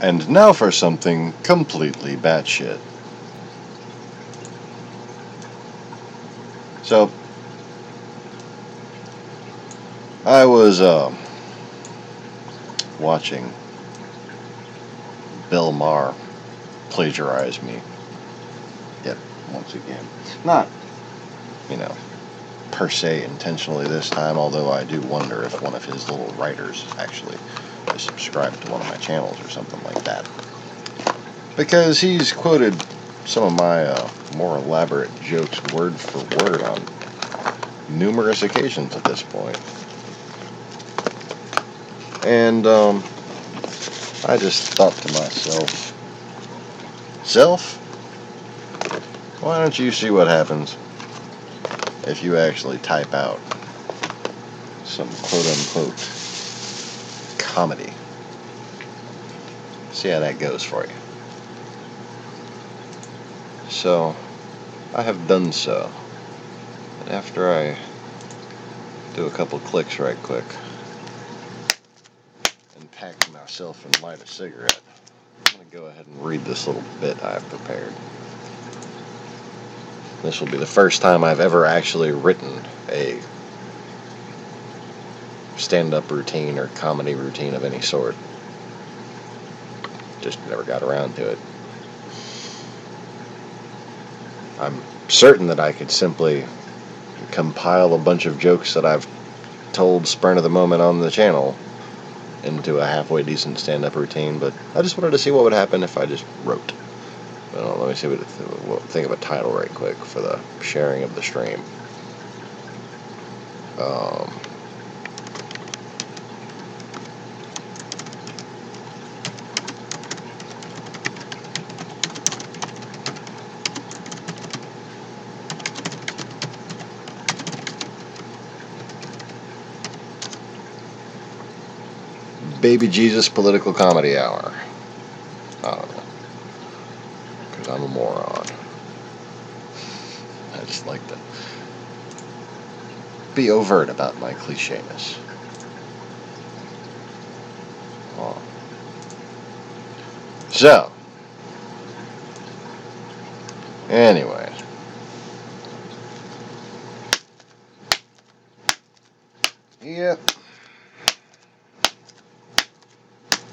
And now for something completely batshit. So, I was watching Bill Maher plagiarize me yet once again. Not, per se intentionally this time, although I do wonder if one of his little writers actually is subscribed to one of my channels or something like that. Because he's quoted some of my more elaborate jokes word for word on numerous occasions at this point. And I just thought to myself, why don't you see what happens if you actually type out some quote-unquote comedy? See how that goes for you. So, I have done so. And after I do a couple clicks right quick and pack myself and light a cigarette, I'm going to go ahead and read this little bit I've prepared. This will be the first time I've ever actually written a stand-up routine or comedy routine of any sort. Just never got around to it. I'm certain that I could simply compile a bunch of jokes that I've told spur of the moment on the channel into a halfway decent stand-up routine, but I just wanted to see what would happen if I just wrote. Well, let me see what think of a title right quick for the sharing of the stream. Baby Jesus Political Comedy Hour. I don't know. Because I'm a moron. I just like to be overt about my clichéness. Oh. So, anyways. Yep.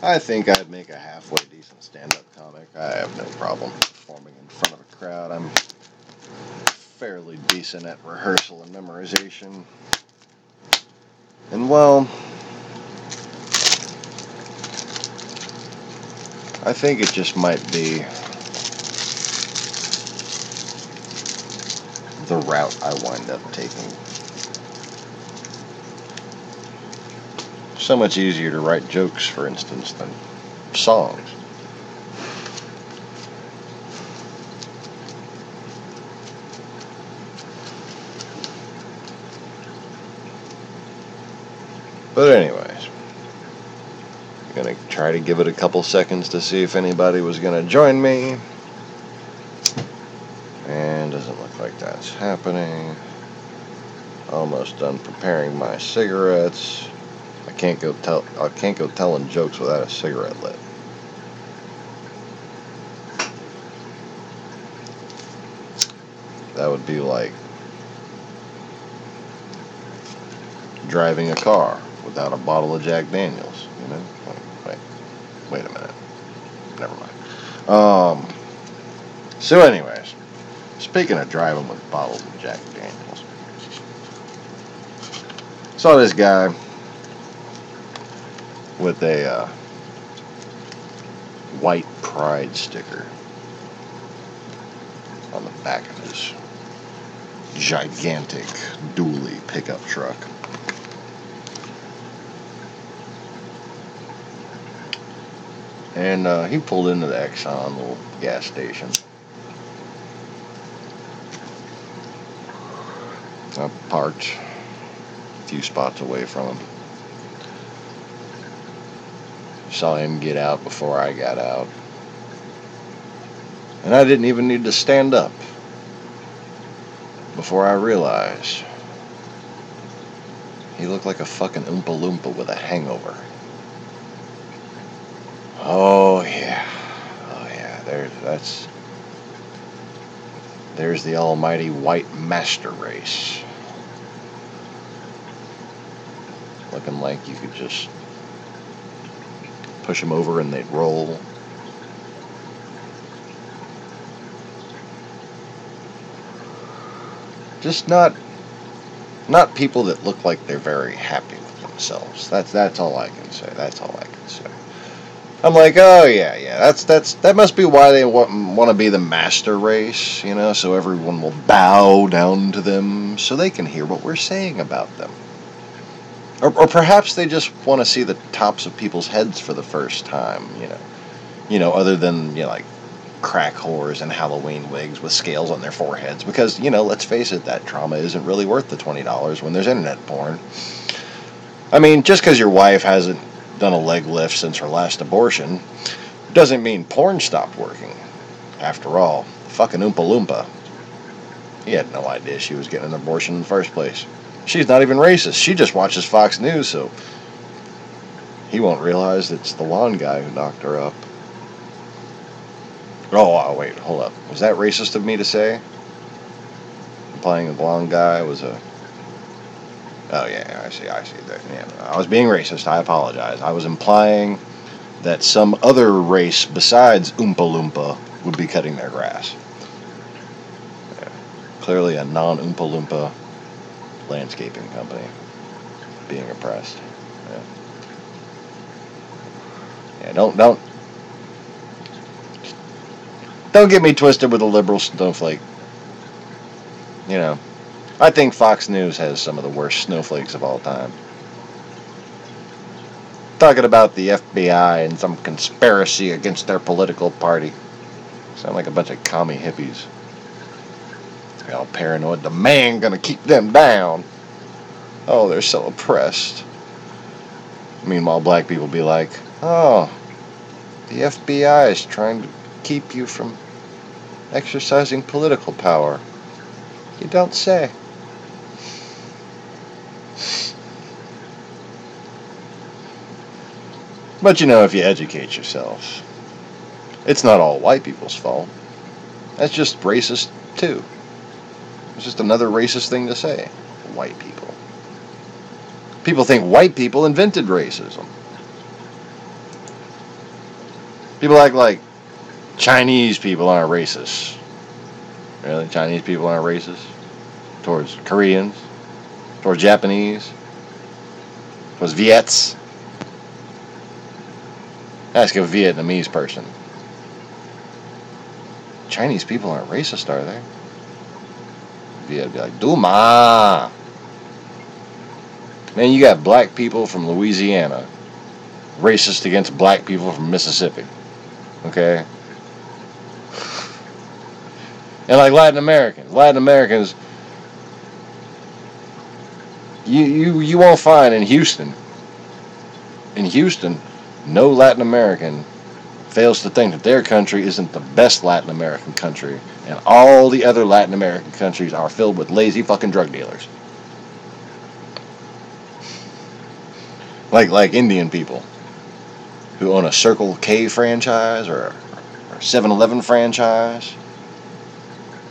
I think I'd make a halfway decent stand-up comic. I have no problem performing in front of a crowd. I'm fairly decent at rehearsal and memorization. And well, I think it just might be the route I wind up taking. So much easier to write jokes, for instance, than songs. But anyways, I'm going to try to give it a couple seconds to see if anybody was going to join me. And doesn't look like that's happening. Almost done preparing my cigarettes. I can't go telling jokes without a cigarette lit. That would be like driving a car without a bottle of Jack Daniels, you know? Wait a minute. Never mind. So anyways, speaking of driving with bottles of Jack Daniels, saw this guy with a white pride sticker on the back of his gigantic dually pickup truck. And he pulled into the Exxon little gas station. I parked a few spots away from him. Saw him get out before I got out. And I didn't even need to stand up before I realized he looked like a fucking Oompa Loompa with a hangover. Oh, yeah. There's the almighty white master race. Looking like you could just push them over and they'd roll. Just not people that look like they're very happy with themselves. That's all I can say. That's all I can say. I'm like, oh yeah. That must be why they want to be the master race, so everyone will bow down to them, so they can hear what we're saying about them. Or perhaps they just want to see the tops of people's heads for the first time, other than like crack whores and Halloween wigs with scales on their foreheads. Because let's face it, that trauma isn't really worth the $20 when there's internet porn. I mean, just because your wife hasn't done a leg lift since her last abortion doesn't mean porn stopped working. After all, fucking Oompa Loompa, he had no idea she was getting an abortion in the first place. She's not even racist. She just watches Fox News, so he won't realize it's the lawn guy who knocked her up. Oh, wait, hold up. Was that racist of me to say? Implying the blonde guy was a... Oh, yeah, I see. Yeah, I was being racist. I apologize. I was implying that some other race besides Oompa Loompa would be cutting their grass. Yeah. Clearly a non-Oompa Loompa landscaping company being oppressed. Yeah, don't get me twisted with a liberal snowflake. I think Fox News has some of the worst snowflakes of all time. Talking about the FBI and some conspiracy against their political party. Sound like a bunch of commie hippies. They're all paranoid. The man gonna keep them down. Oh, they're so oppressed. Meanwhile, black people be like, oh, the FBI is trying to keep you from exercising political power. You don't say. But if you educate yourself, it's not all white people's fault. That's just racist, too. It's just another racist thing to say. White people. People think white people invented racism. People act like Chinese people aren't racist. Really? Chinese people aren't racist? Towards Koreans? Towards Japanese? Towards Viets? Ask a Vietnamese person. Chinese people aren't racist, are they? Viet would be like, Duma! Man, you got black people from Louisiana racist against black people from Mississippi. Okay? And like Latin Americans, you won't find in Houston, no Latin American fails to think that their country isn't the best Latin American country, and all the other Latin American countries are filled with lazy fucking drug dealers. Like Indian people who own a Circle K franchise or a 7-Eleven franchise,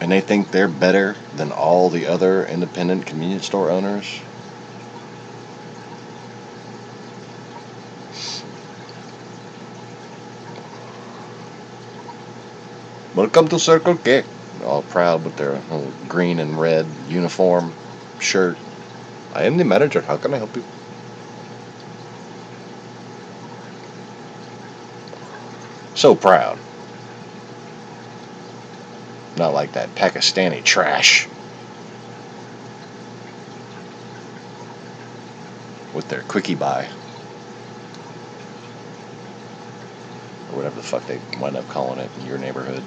and they think they're better than all the other independent convenience store owners. Welcome to Circle K. All proud with their little green and red uniform shirt. I am the manager. How can I help you? So proud. Not like that Pakistani trash with their quickie buy. Or whatever the fuck they wind up calling it in your neighborhood.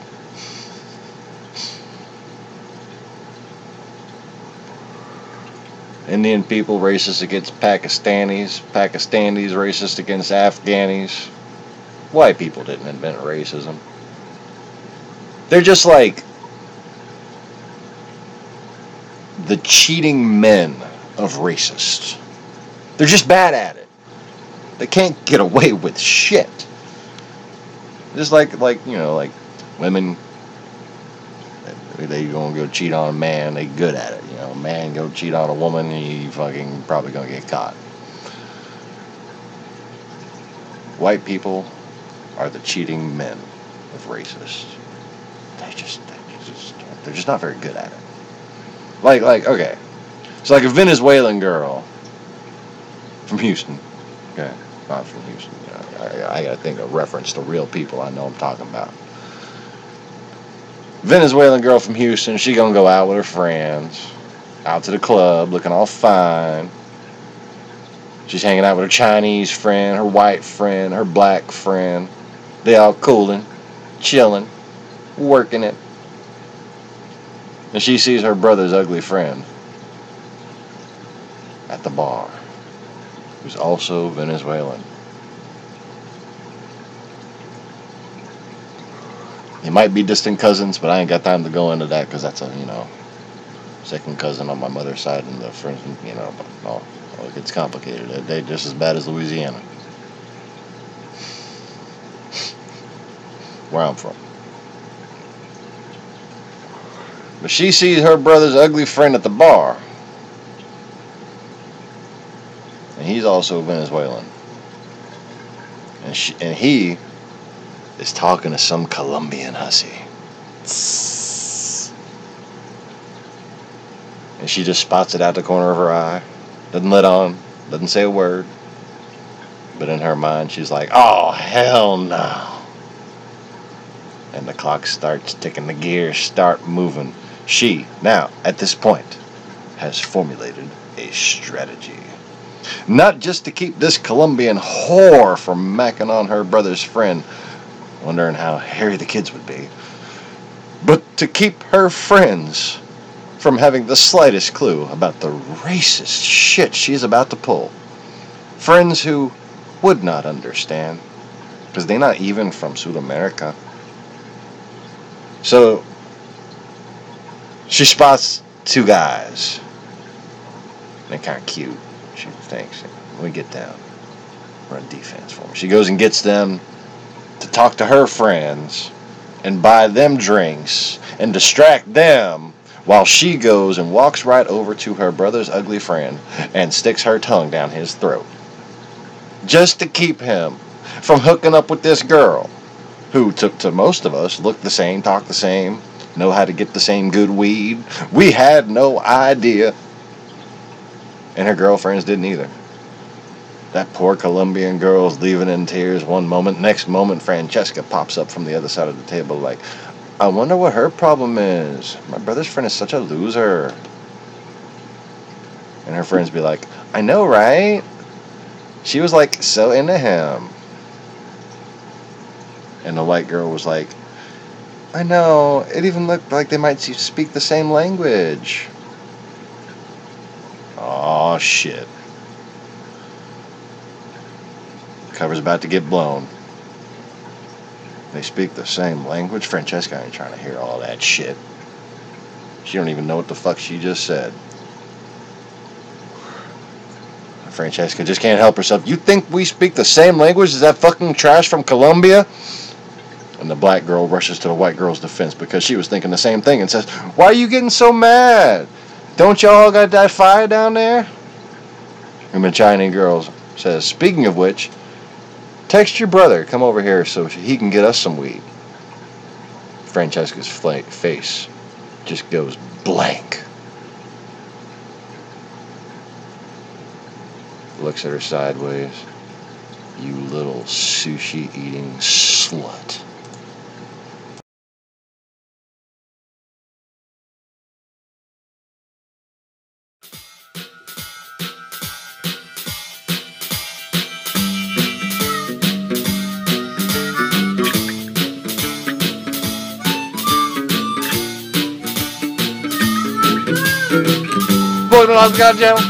Indian people racist against Pakistanis. Pakistanis racist against Afghanis. White people didn't invent racism. They're just like the cheating men of racists. They're just bad at it. They can't get away with shit. Just like when Women, they gonna go cheat on a man, they good at it. You know, a man go cheat on a woman, he fucking probably gonna get caught. White people are the cheating men of racists. They're just not very good at it. Like, okay. It's like a Venezuelan girl from Houston. Okay, not from Houston. You know, I gotta think of reference to real people I know I'm talking about. Venezuelan girl from Houston, she gonna go out with her friends, out to the club, looking all fine. She's hanging out with her Chinese friend, her white friend, her black friend. They all cooling, chilling, working it. And she sees her brother's ugly friend at the bar, who's also Venezuelan. They might be distant cousins, but I ain't got time to go into that because that's a, second cousin on my mother's side and the friends, but no, it gets complicated. They're just as bad as Louisiana, where I'm from. But she sees her brother's ugly friend at the bar, and he's also Venezuelan, and he is talking to some Colombian hussy. And she just spots it out the corner of her eye. Doesn't let on. Doesn't say a word. But in her mind, she's like, oh, hell no. And the clock starts ticking. The gears start moving. She, now, at this point, has formulated a strategy. Not just to keep this Colombian whore from macking on her brother's friend, wondering how hairy the kids would be, but to keep her friends from having the slightest clue about the racist shit she's about to pull. Friends who would not understand, because they're not even from South America. So she spots two guys. They're kind of cute. She thinks, when we get down, run defense for me. She goes and gets them to talk to her friends and buy them drinks and distract them while she goes and walks right over to her brother's ugly friend and sticks her tongue down his throat. Just to keep him from hooking up with this girl who, to most of us, look the same, talk the same, know how to get the same good weed. We had no idea. And her girlfriends didn't either. That poor Colombian girl's leaving in tears one moment. Next moment, Francesca pops up from the other side of the table like, I wonder what her problem is. My brother's friend is such a loser. And her friends be like, I know, right? She was like so into him. And the white girl was like, I know. It even looked like they might speak the same language. Aw, shit. Cover's about to get blown. They speak the same language? Francesca ain't trying to hear all that shit. She don't even know what the fuck she just said. Francesca just can't help herself. You think we speak the same language as that fucking trash from Colombia? And the black girl rushes to the white girl's defense because she was thinking the same thing and says, why are you getting so mad? Don't y'all got that fire down there? And the Chinese girl says, speaking of which, text your brother, come over here so he can get us some weed. Francesca's face just goes blank. Looks at her sideways. You little sushi-eating slut. Welcome to Lost-Begotten channel.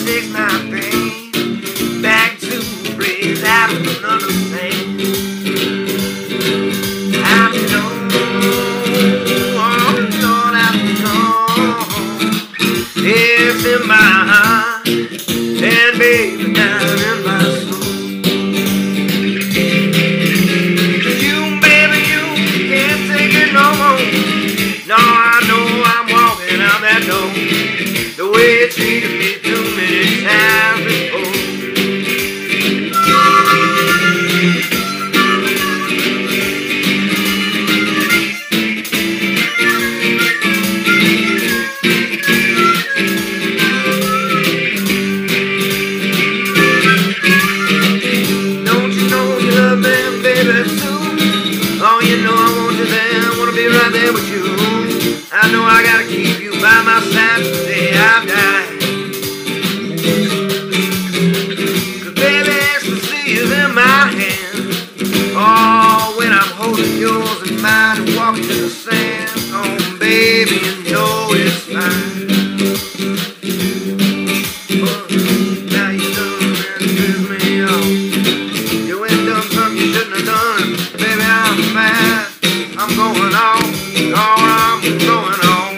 Takes my pain back to you there, wanna be right there with you. I know I gotta keep you by my side till the day I die. 'Cause baby, ecstasy is in my hand. Oh, when I'm holding yours in mine and walking in the sand. Oh, baby, you know it's fine. Now you done and piss me off. You ain't done something you shouldn't have done. Baby, I'm mad. I'm going on. Oh, I'm going on.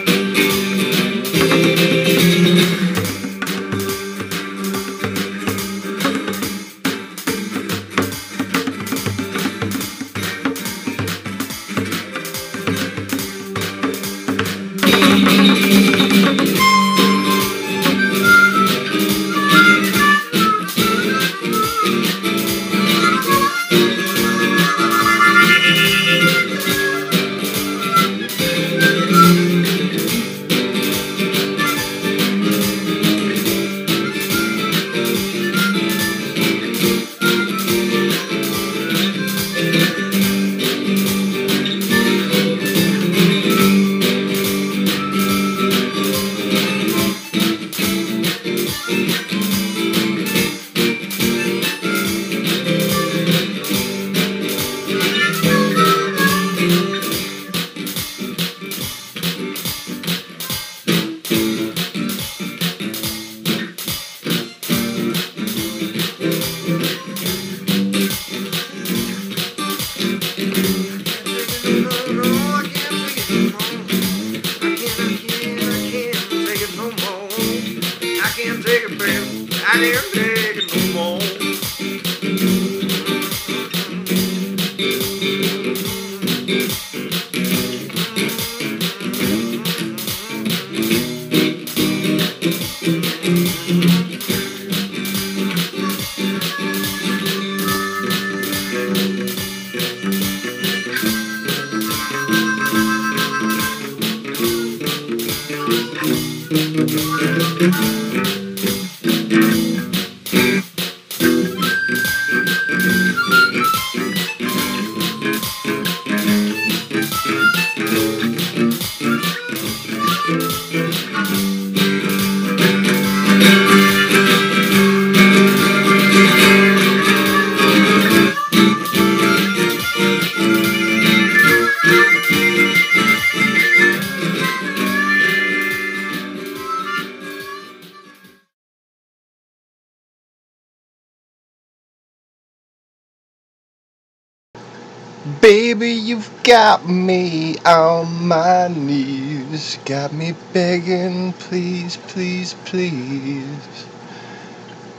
Baby, you've got me on my knees. Got me begging, please, please, please.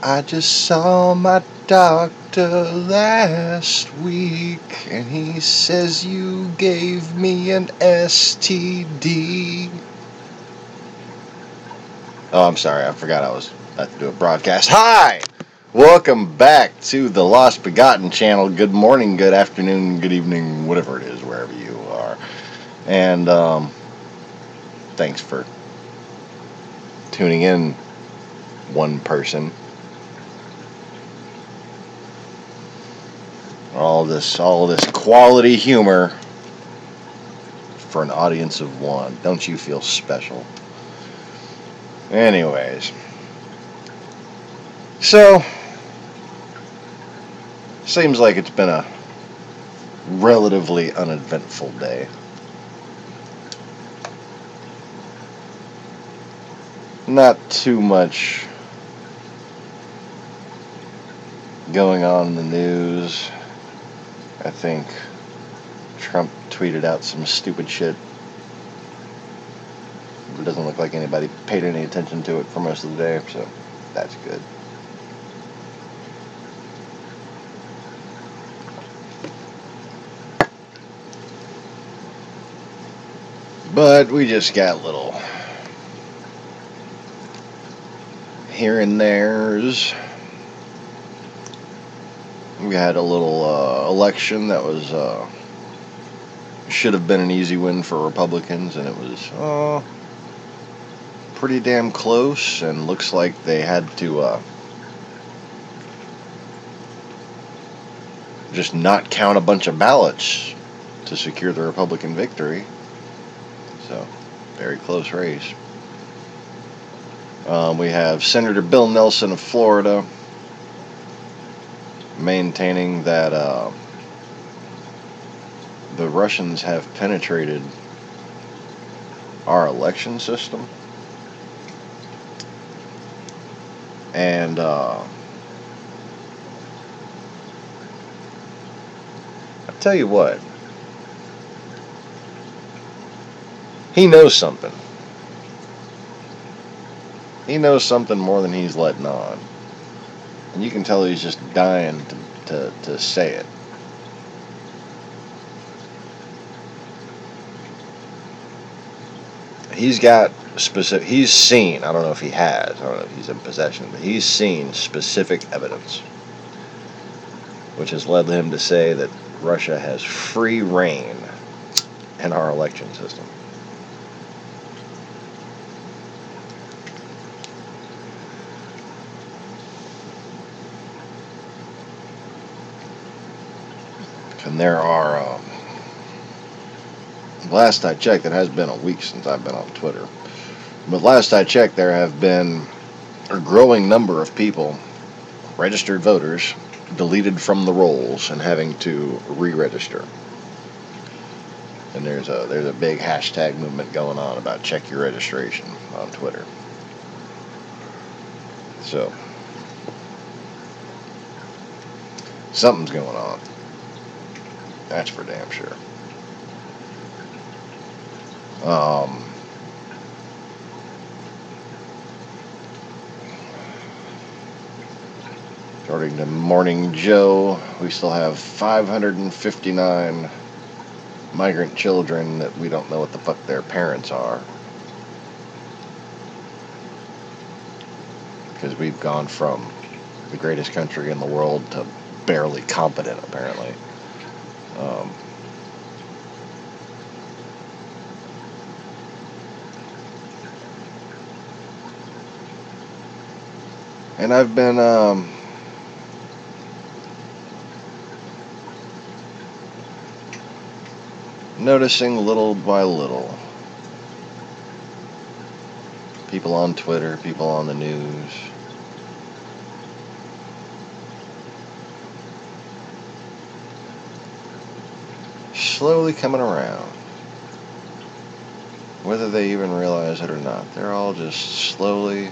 I just saw my doctor last week, and he says you gave me an STD. Oh, I'm sorry, I forgot I was about to do a broadcast. Hi! Welcome back to the Lost-Begotten channel. Good morning, good afternoon, good evening, whatever it is, wherever you are. And thanks for tuning in, one person. All this quality humor for an audience of one. Don't you feel special? Anyways, so seems like it's been a relatively uneventful day. Not too much going on in the news. I think Trump tweeted out some stupid shit. It doesn't look like anybody paid any attention to it for most of the day, so that's good. But we just got little here and there's. We had a little election that was should have been an easy win for Republicans, and it was pretty damn close, and looks like they had to just not count a bunch of ballots to secure the Republican victory. So, very close race. We have Senator Bill Nelson of Florida maintaining that the Russians have penetrated our election system. And I'll tell you what, he knows something. He knows something more than he's letting on. And you can tell he's just dying to say it. He's got specific, he's seen, I don't know if he has, I don't know if he's in possession, but he's seen specific evidence, which has led him to say that Russia has free reign in our election system. And there are, last I checked, it has been a week since I've been on Twitter, but last I checked, there have been a growing number of people, registered voters, deleted from the rolls and having to re-register. And there's a big hashtag movement going on about check your registration on Twitter. So, something's going on. That's for damn sure. According to Morning Joe, we still have 559 migrant children that we don't know what the fuck their parents are. Because we've gone from the greatest country in the world to barely competent, apparently. And I've been noticing little by little, people on Twitter, people on the news, slowly coming around. Whether they even realize it or not, they're all just slowly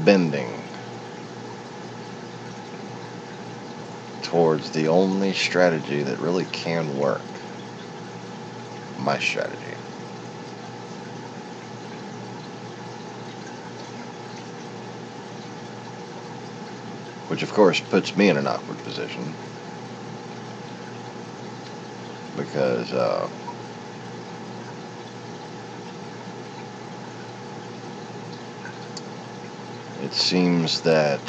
bending towards the only strategy that really can work. My strategy. Which of course puts me in an awkward position. Because it seems that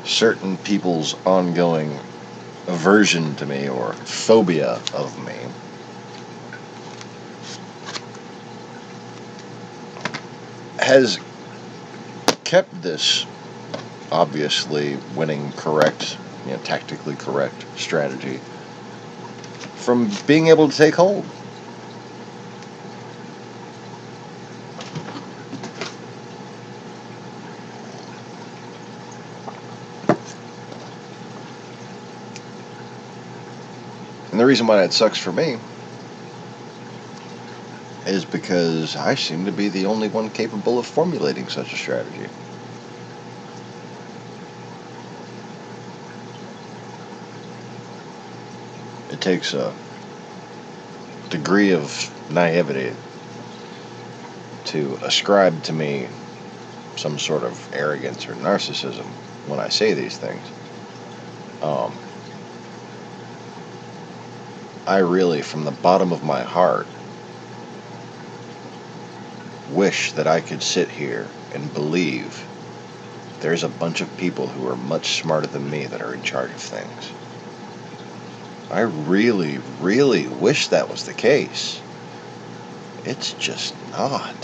certain people's ongoing aversion to me or phobia of me has kept this obviously winning correct, tactically correct strategy from being able to take hold. And the reason why that sucks for me is because I seem to be the only one capable of formulating such a strategy. It takes a degree of naivety to ascribe to me some sort of arrogance or narcissism when I say these things. I really, from the bottom of my heart, wish that I could sit here and believe there's a bunch of people who are much smarter than me that are in charge of things. I really, really wish that was the case. It's just not.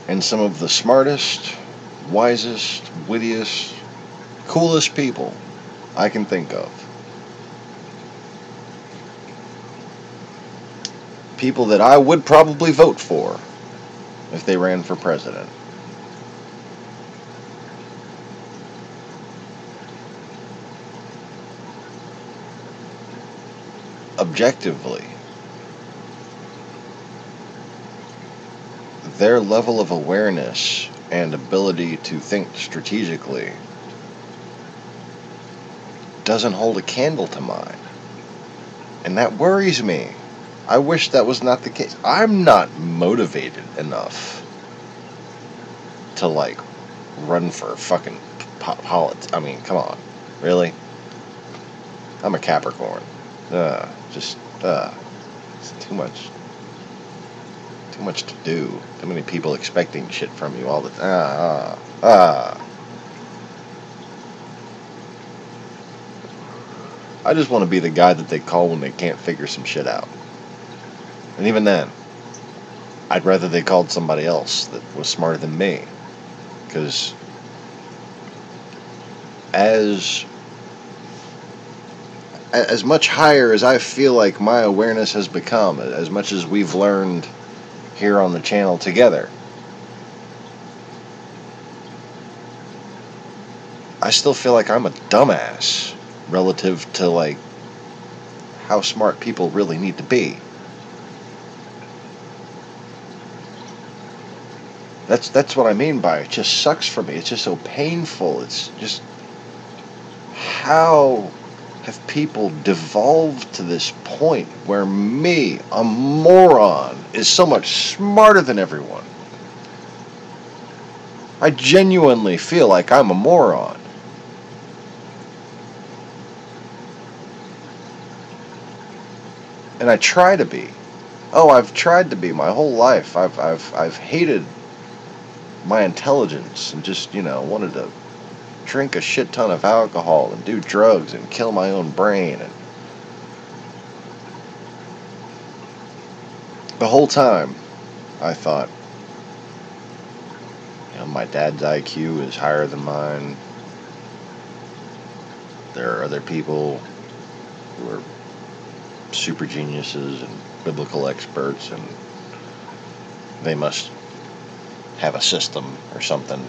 and some of the smartest, wisest, wittiest, coolest people I can think of. People that I would probably vote for if they ran for president. Objectively, their level of awareness and ability to think strategically doesn't hold a candle to mine. And that worries me. I wish that was not the case. I'm not motivated enough to, like, run for fucking politics. I mean, come on. Really? I'm a Capricorn. It's too much. Too much to do. Too many people expecting shit from you all the time. I just want to be the guy that they call when they can't figure some shit out. And even then, I'd rather they called somebody else that was smarter than me. Because as much higher as I feel like my awareness has become, as much as we've learned here on the channel together, I still feel like I'm a dumbass relative to, like, how smart people really need to be. That's what I mean by it just sucks for me. It's just so painful. It's just, how have people devolved to this point where me, a moron, is so much smarter than everyone? I genuinely feel like I'm a moron. And I try to be. Oh, I've tried to be my whole life. I've hated my intelligence and just, wanted to drink a shit ton of alcohol and do drugs and kill my own brain. And the whole time, I thought, my dad's IQ is higher than mine. There are other people who are super geniuses and biblical experts, and they must have a system or something.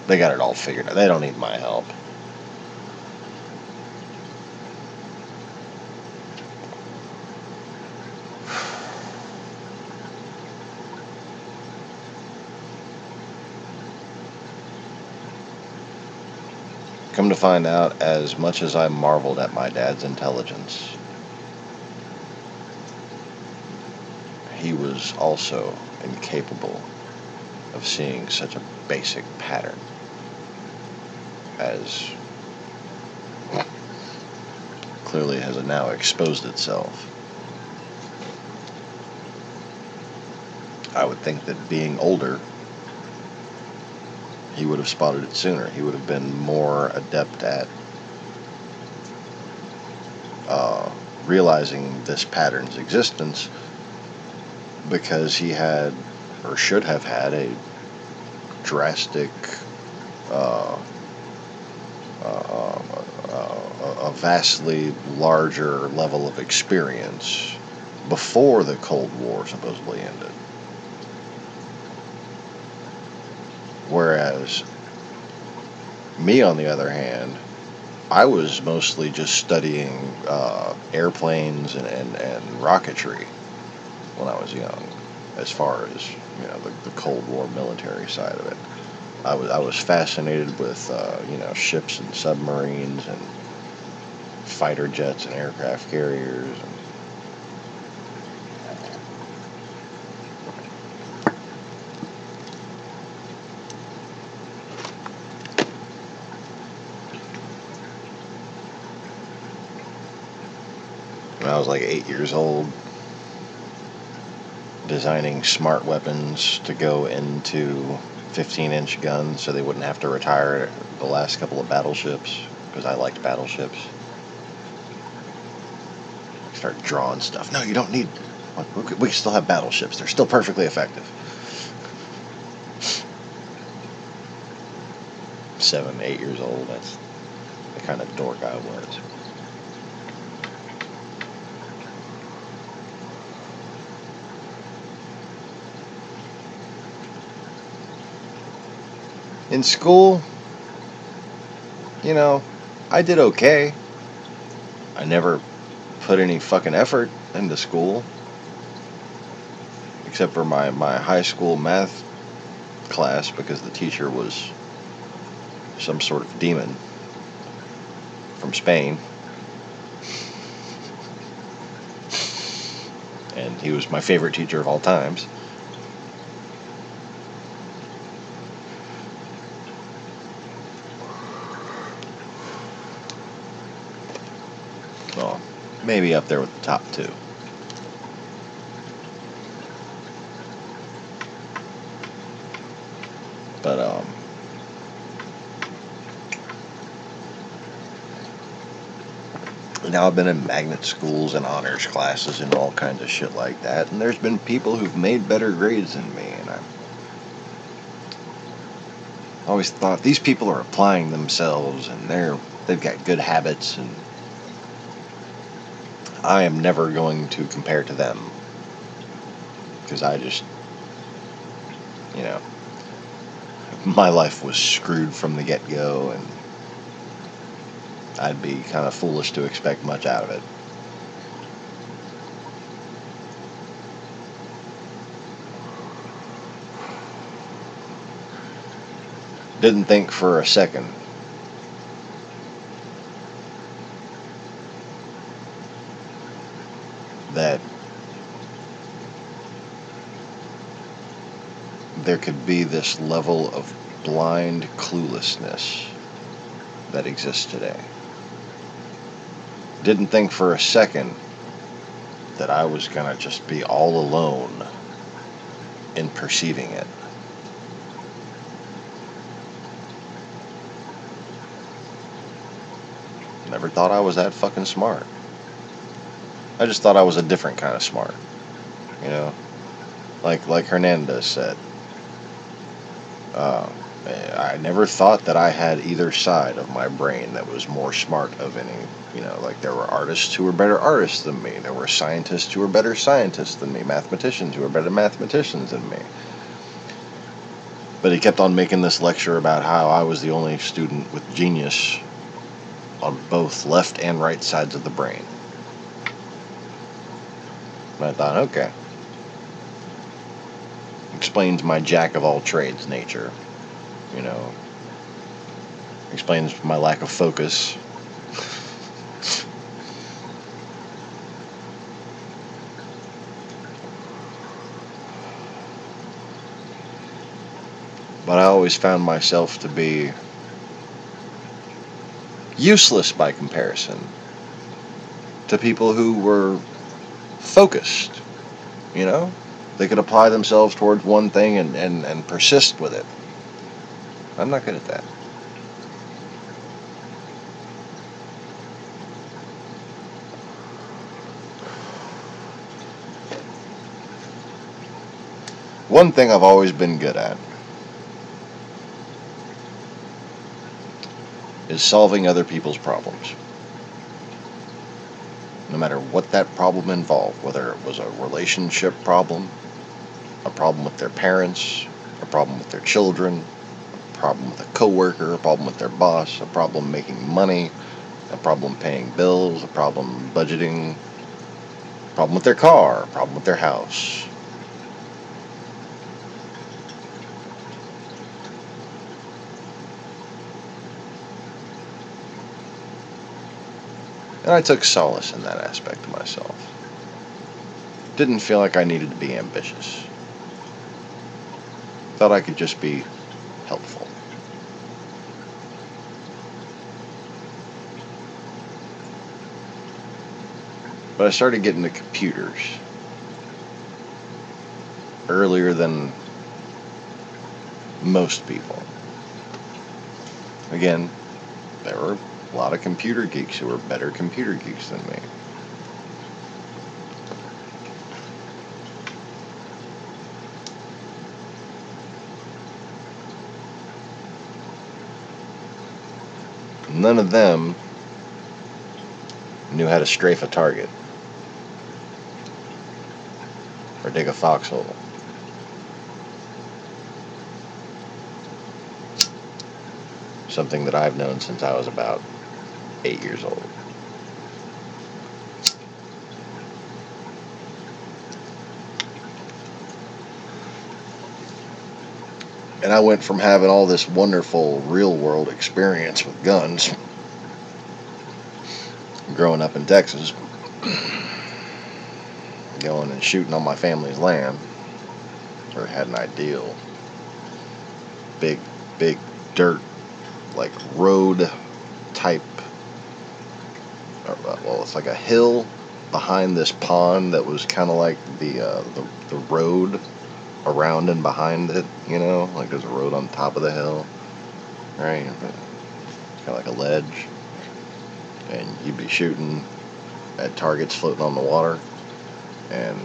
They got it all figured out. They don't need my help. Come to find out, as much as I marveled at my dad's intelligence, he was also incapable of seeing such a basic pattern as clearly has now exposed itself. I would think that being older, he would have spotted it sooner. He would have been more adept at realizing this pattern's existence, because he had, or should have had, a drastic, a vastly larger level of experience before the Cold War supposedly ended. Whereas me, on the other hand, I was mostly just studying airplanes and rocketry when I was young, as far as the Cold War military side of it. I was fascinated with ships and submarines and fighter jets and aircraft carriers. When I was like 8 years old, designing smart weapons to go into 15-inch guns so they wouldn't have to retire the last couple of battleships, because I liked battleships. Start drawing stuff. No, you don't need... We can still have battleships. They're still perfectly effective. 7, 8 years old. That's the kind of dork I was. In school, I did okay. I never put any fucking effort into school. Except for my high school math class, because the teacher was some sort of demon from Spain. And he was my favorite teacher of all times. Well, maybe up there with the top 2. But, now I've been in magnet schools and honors classes and all kinds of shit like that, and there's been people who've made better grades than me, and I always thought these people are applying themselves, and they've got good habits, and I am never going to compare to them, because I just, my life was screwed from the get-go, and I'd be kind of foolish to expect much out of it. Didn't think for a second that there could be this level of blind cluelessness that exists today. Didn't think for a second that I was going to just be all alone in perceiving it. Never thought I was that fucking smart. I just thought I was a different kind of smart. Like Hernandez said. I never thought that I had either side of my brain that was more smart of any. Like there were artists who were better artists than me. There were scientists who were better scientists than me. Mathematicians who were better mathematicians than me. But he kept on making this lecture about how I was the only student with genius on both left and right sides of the brain. And I thought, okay. Explains my jack of all trades nature. Explains my lack of focus. But I always found myself to be useless by comparison to people who were focused. They could apply themselves towards one thing and persist with it. I'm not good at that. One thing I've always been good at is solving other people's problems. No matter what that problem involved, whether it was a relationship problem, a problem with their parents, a problem with their children, a problem with a coworker, a problem with their boss, a problem making money, a problem paying bills, a problem budgeting, a problem with their car, a problem with their house. And I took solace in that aspect of myself. Didn't feel like I needed to be ambitious. Thought I could just be helpful. But I started getting to computers earlier than most people. Again, there were a lot of computer geeks who were better computer geeks than me. none of them knew how to strafe a target or dig a foxhole. Something that I've known since I was about 8 years old. And I went from having all this wonderful real world experience with guns, growing up in Texas, going and shooting on my family's land, or had an ideal big dirt, like road type, well, it's like a hill behind this pond that was kind of like the road around and behind it, you know, like there's a road on top of the hill, right? Kind of like a ledge, and you'd be shooting at targets floating on the water, and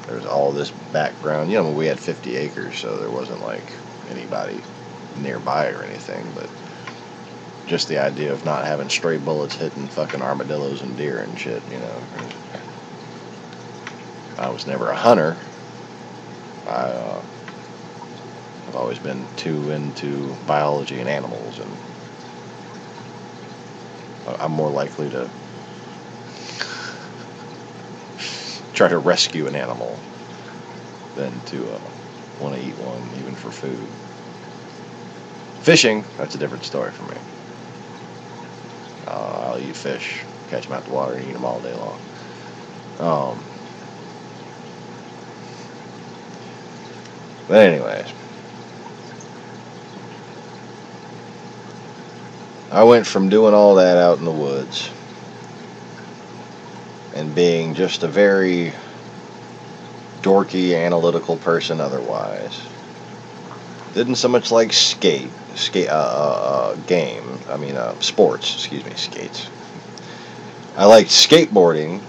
there's all this background. You know, we had 50 acres, so there wasn't like anybody nearby or anything, but just the idea of not having stray bullets hitting fucking armadillos and deer and shit, you know. I was never a hunter. I've always been too into biology and animals, and I'm more likely to try to rescue an animal than to want to eat one, even for food. Fishing, that's a different story for me. I'll eat fish, catch them out the water, and eat them all day long. But anyways, I went from doing all that out in the woods and being just a very dorky, analytical person otherwise. Didn't so much like skates. Skates. I liked skateboarding.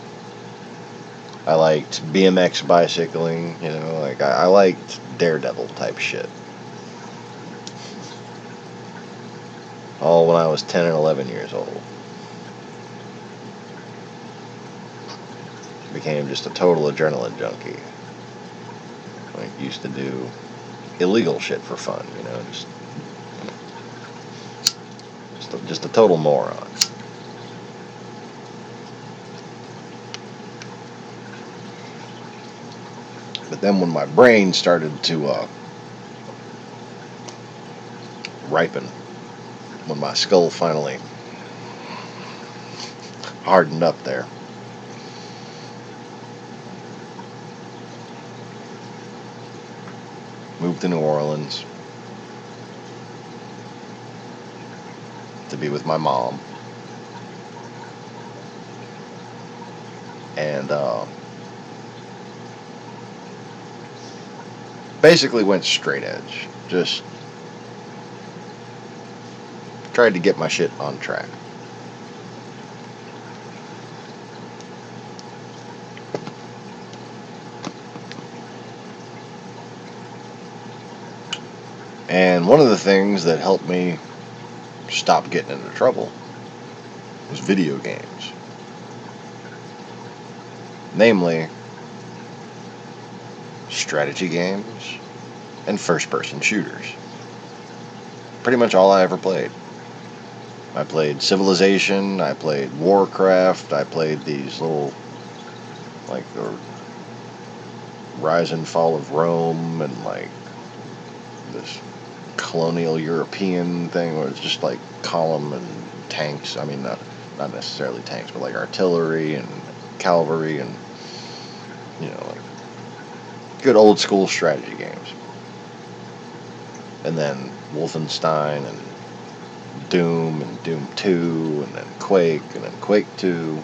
I liked BMX bicycling, you know, like I liked daredevil type shit. All when I was 10 and 11 years old. Became just a total adrenaline junkie. Like, used to do illegal shit for fun, you know, just a total moron. But then when my brain started to ripen, when my skull finally hardened up there, moved to New Orleans to be with my mom, and basically went straight edge. Just tried to get my shit on track. And one of the things that helped me stop getting into trouble was video games. Namely, strategy games and first-person shooters. Pretty much all I ever played. I played Civilization, I played Warcraft, I played these little, like, the Rise and Fall of Rome, and like this colonial European thing where it's just like column and tanks. I mean, not necessarily tanks, but like artillery and cavalry, and, you know, like good old school strategy games. And then Wolfenstein and Doom and Doom 2 and then Quake and then Quake 2.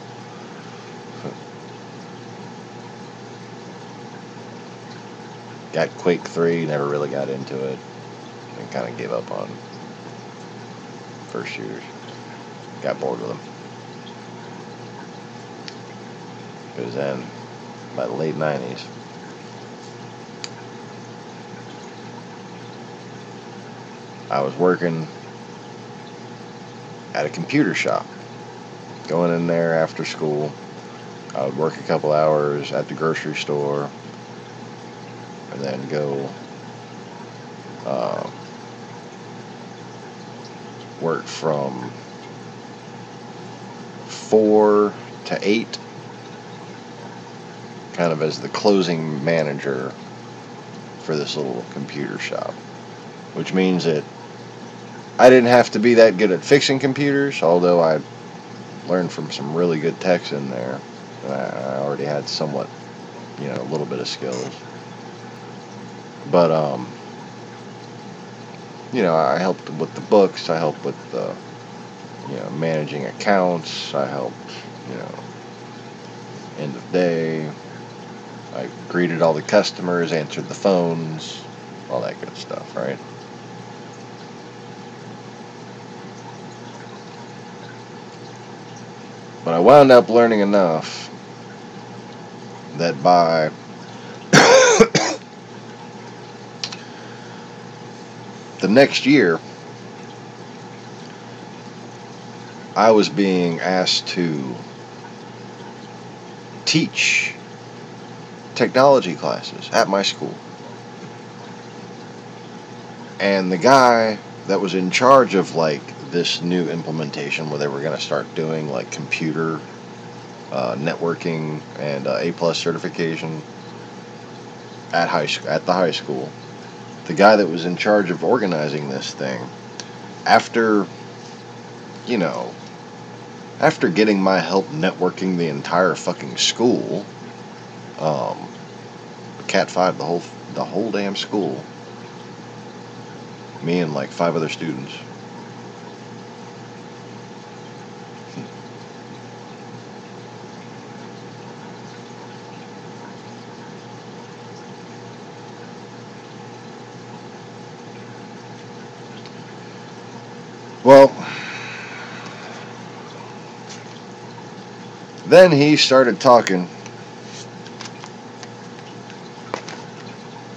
Got Quake 3, never really got into it, and kind of gave up on first shooters. Got bored with them. Because then, by the late 90s, I was working at a computer shop. Going in there after school, I would work a couple hours at the grocery store, and then go work from 4 to 8, kind of as the closing manager for this little computer shop, which means that I didn't have to be that good at fixing computers, although I learned from some really good techs in there, and I already had somewhat, a little bit of skills. But I helped with the books. I helped with the, managing accounts. I helped, end of day. I greeted all the customers, answered the phones, all that good stuff, right? But I wound up learning enough that by the next year, I was being asked to teach technology classes at my school. And the guy that was in charge of this new implementation where they were going to start doing computer networking and A+ certification at the high school, the guy that was in charge of organizing this thing, after getting my help networking the entire fucking school, Cat 5, the whole damn school, me and 5 other students. Well, then he started talking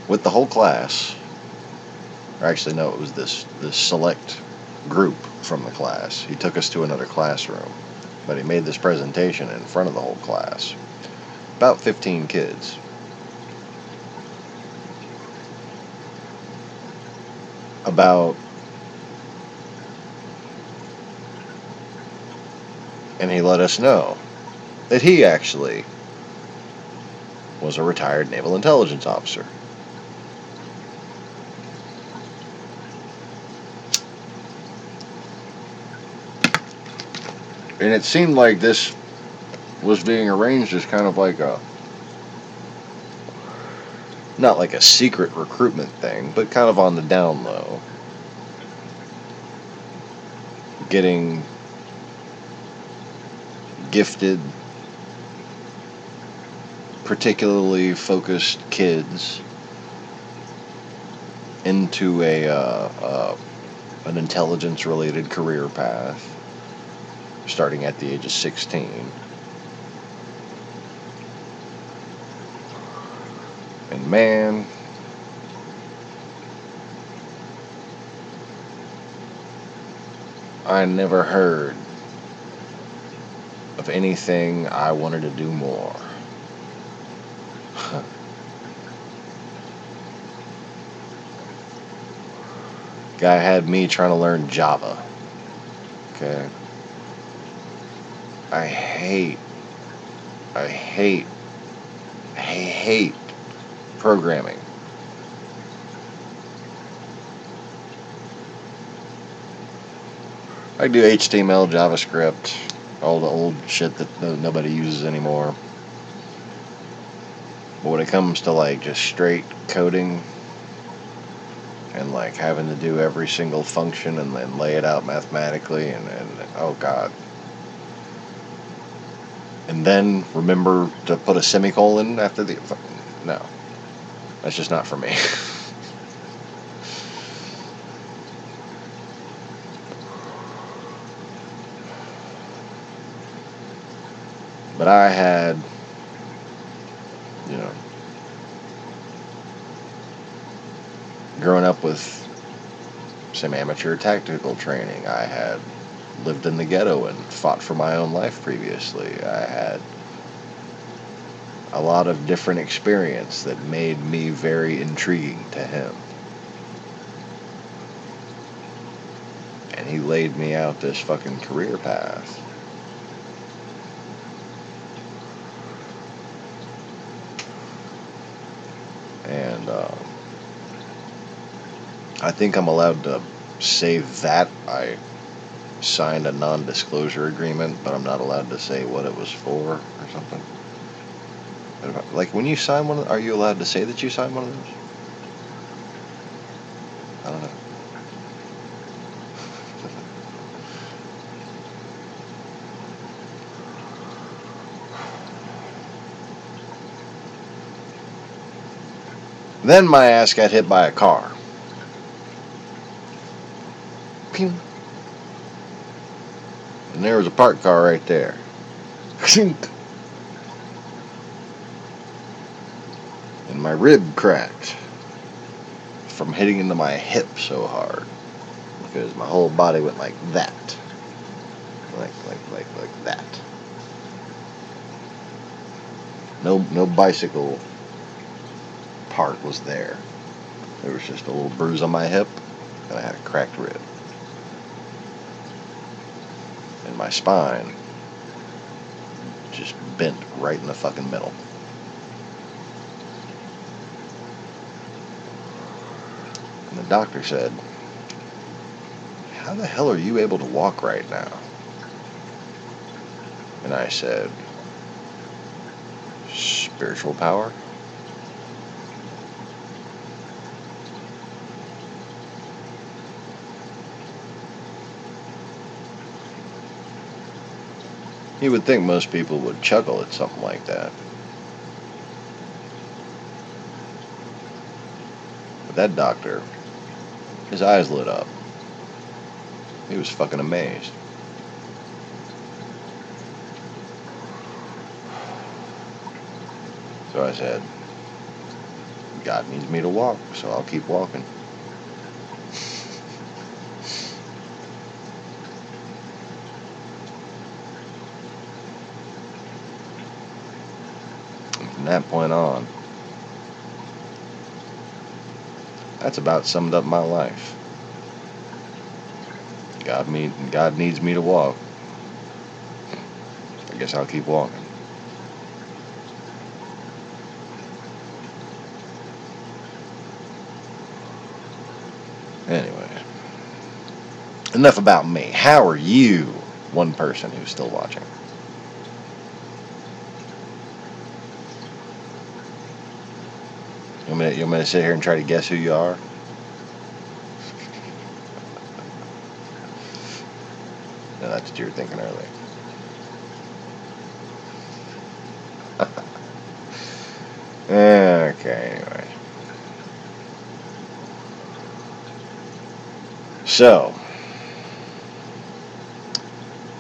with the whole class. Or actually, no, it was this select group from the class. He took us to another classroom, but he made this presentation in front of the whole class. About 15 kids. And he let us know that he actually was a retired naval intelligence officer. And it seemed like this was being arranged as kind of not like a secret recruitment thing, but kind of on the down low. Getting gifted, particularly focused kids into an intelligence-related career path, starting at the age of 16. And man, I never heard of anything I wanted to do more. Guy had me trying to learn Java. Okay. I hate programming. I do HTML, JavaScript, all the old shit that nobody uses anymore. But when it comes to just straight coding and having to do every single function and then lay it out mathematically and oh god. And then remember to put a semicolon after the... No. That's just not for me. But I had, growing up with some amateur tactical training. I had lived in the ghetto and fought for my own life previously. I had a lot of different experience that made me very intriguing to him. And he laid me out this fucking career path. And I think I'm allowed to say that I signed a non-disclosure agreement, but I'm not allowed to say what it was for or something. Like, when you sign one of are you allowed to say that you signed one of those? I don't know. Then my ass got hit by a car. Pew. And there was a parked car right there. And my rib cracked from hitting into my hip so hard, because my whole body went like that. Like that. No bicycle part was there. There was just a little bruise on my hip, and I had a cracked rib. And my spine just bent right in the fucking middle. And the doctor said, "How the hell are you able to walk right now?" And I said, "Spiritual power." You would think most people would chuckle at something like that. But that doctor, his eyes lit up. He was fucking amazed. So I said, "God needs me to walk, so I'll keep walking." And from that point on, that's about summed up my life. God needs me to walk. I guess I'll keep walking. Anyway, enough about me. How are you, one person who's still watching? You want me to sit here and try to guess who you are? No, that's what you were thinking earlier. Okay, anyway. So,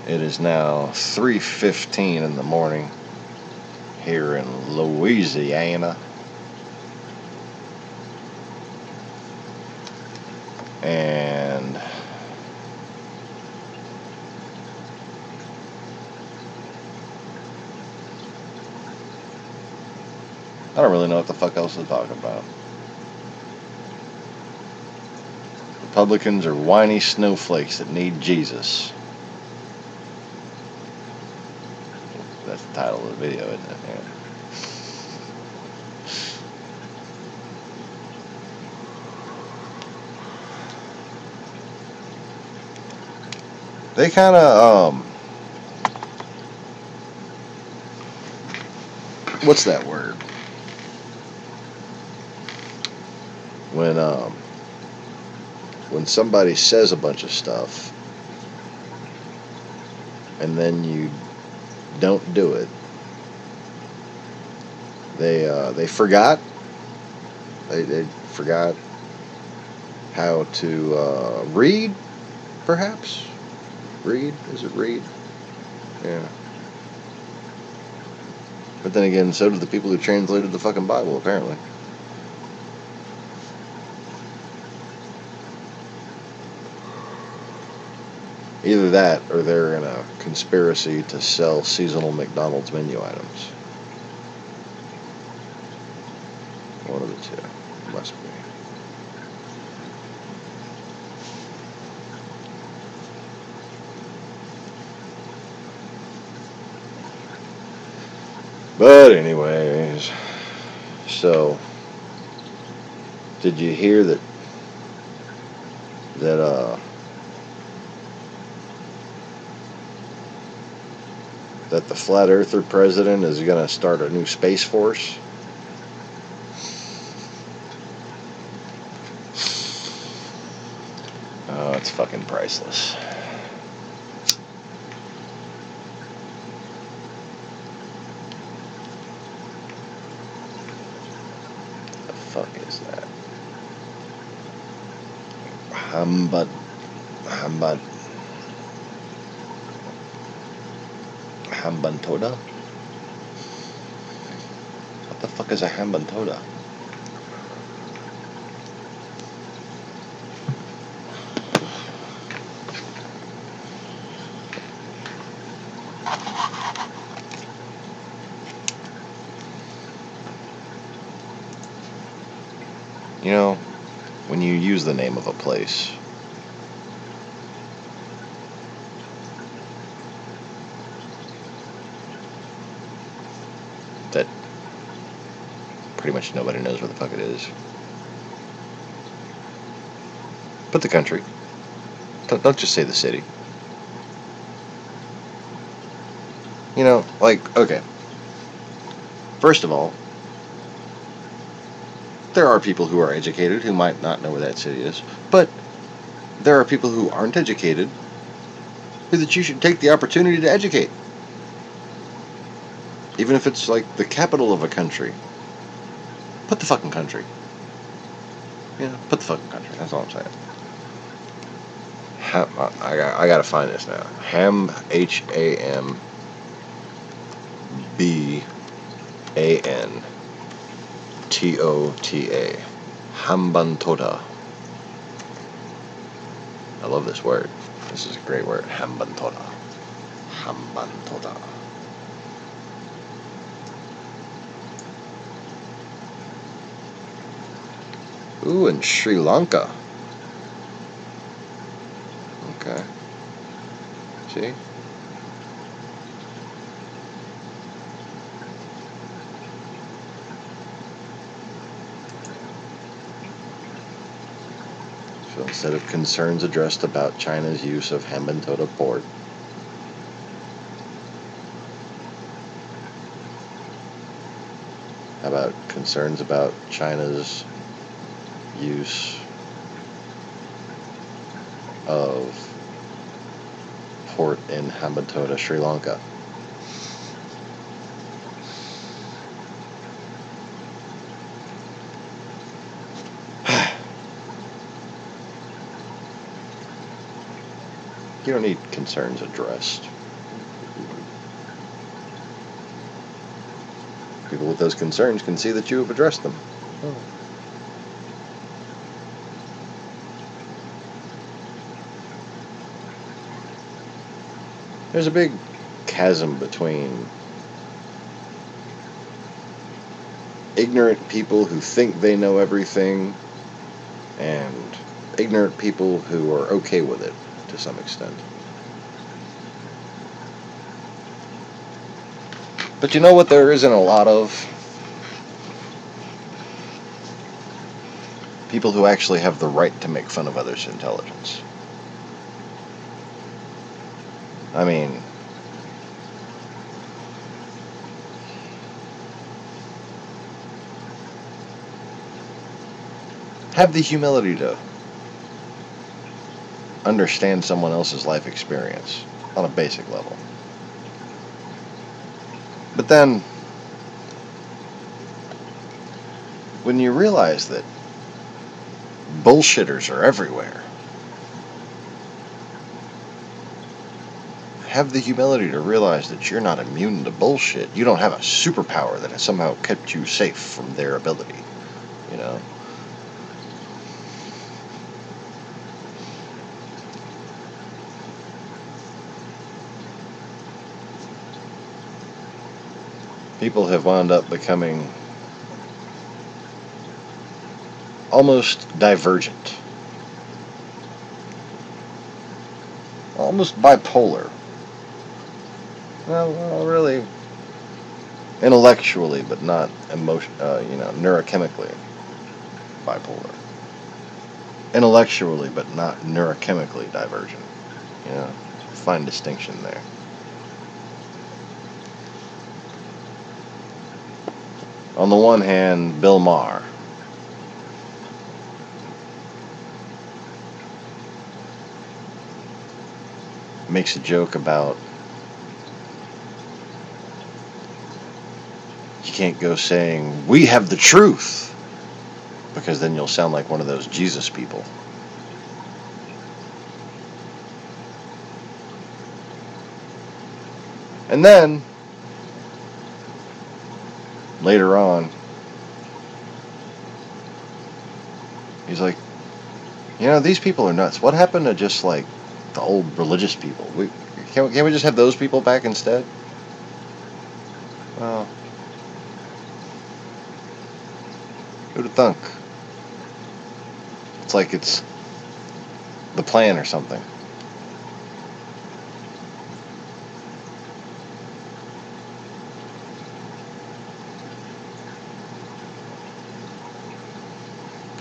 it is now 3:15 in the morning here in Louisiana. And I don't really know what the fuck else to talk about. Republicans are whiny snowflakes that need Jesus. That's the title of the video, isn't it? Yeah. They kind of, what's that word? When somebody says a bunch of stuff and then you don't do it, they forgot. They forgot how to read, perhaps. Read? Is it read? Yeah. But then again, so did the people who translated the fucking Bible, apparently. Either that, or they're in a conspiracy to sell seasonal McDonald's menu items. One of the two. Must be. But anyways, so did you hear that that the flat earther president is going to start a new space force? Oh, it's fucking priceless. The fuck is that? Hambantoda? What the fuck is a hambantoda? You know, when you use the name of a place, that pretty much nobody knows where the fuck it is. Put the country. Don't just say the city. You know, like, okay. First of all, there are people who are educated who might not know where that city is, but there are people who aren't educated who that you should take the opportunity to educate. Even if it's like the capital of a country. Put the fucking country. Yeah, put the fucking country. That's all I'm saying. I gotta find this now. Hambantoda. Hambantoda. I love this word. This is a great word. Hambantoda. Hambantoda. Ooh, in Sri Lanka. Okay. See? So instead of concerns addressed about China's use of Hambantota port, how about concerns about China's use of port in Hambantota, Sri Lanka? You don't need concerns addressed. People with those concerns can see that you have addressed them. Oh. There's a big chasm between ignorant people who think they know everything and ignorant people who are okay with it to some extent. But you know what there isn't a lot of? People who actually have the right to make fun of others' intelligence. I mean, have the humility to understand someone else's life experience on a basic level. But then, when you realize that bullshitters are everywhere, have the humility to realize that you're not immune to bullshit. You don't have a superpower that has somehow kept you safe from their ability, you know? people have wound up becoming almost divergent, almost bipolar. Well, really intellectually, but not neurochemically bipolar. Intellectually, but not neurochemically divergent. Fine distinction there. On the one hand, Bill Maher. Makes a joke about you can't go saying, "We have the truth," because then you'll sound like one of those Jesus people. And then, later on, he's like, these people are nuts. What happened to just like the old religious people? Can't we just have those people back instead? Well, who'd have thunk? It's like it's the plan or something.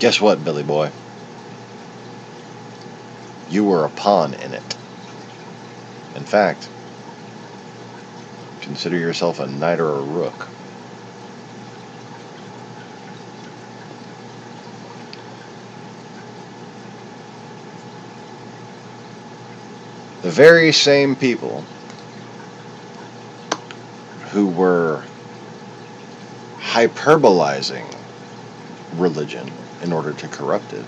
Guess what, Billy boy? You were a pawn in it. In fact, consider yourself a knight or a rook. The very same people who were hyperbolizing religion in order to corrupt it,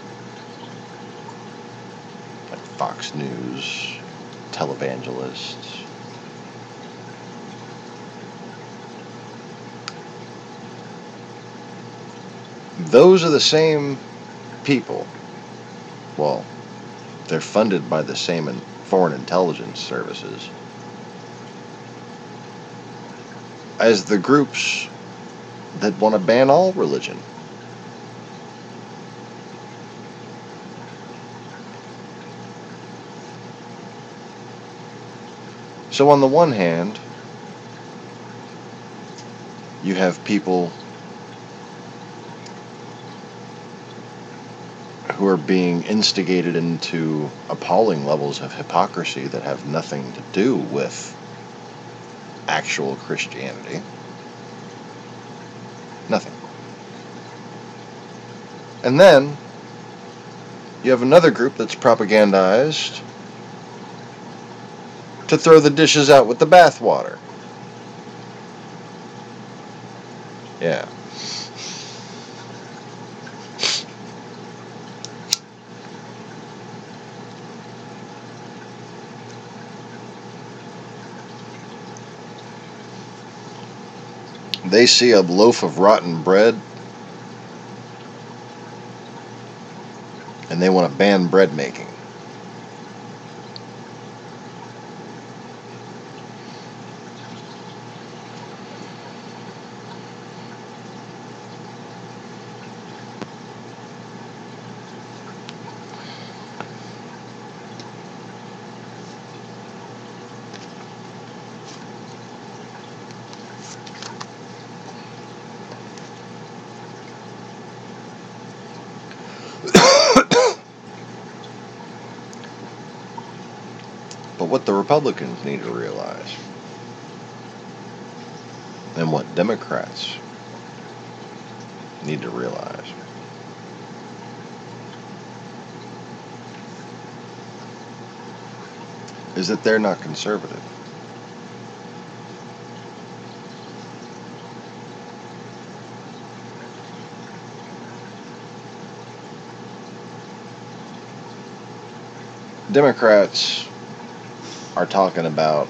like Fox News, televangelists, those are the same people. Well, they're funded by the same foreign intelligence services as the groups that want to ban all religion. So on the one hand, you have people who are being instigated into appalling levels of hypocrisy that have nothing to do with actual Christianity. Nothing. And then you have another group that's propagandized to throw the dishes out with the bathwater. Yeah. They see a loaf of rotten bread and they want to ban bread making. But what the Republicans need to realize, and what Democrats need to realize, is that they're not conservative. Democrats are talking about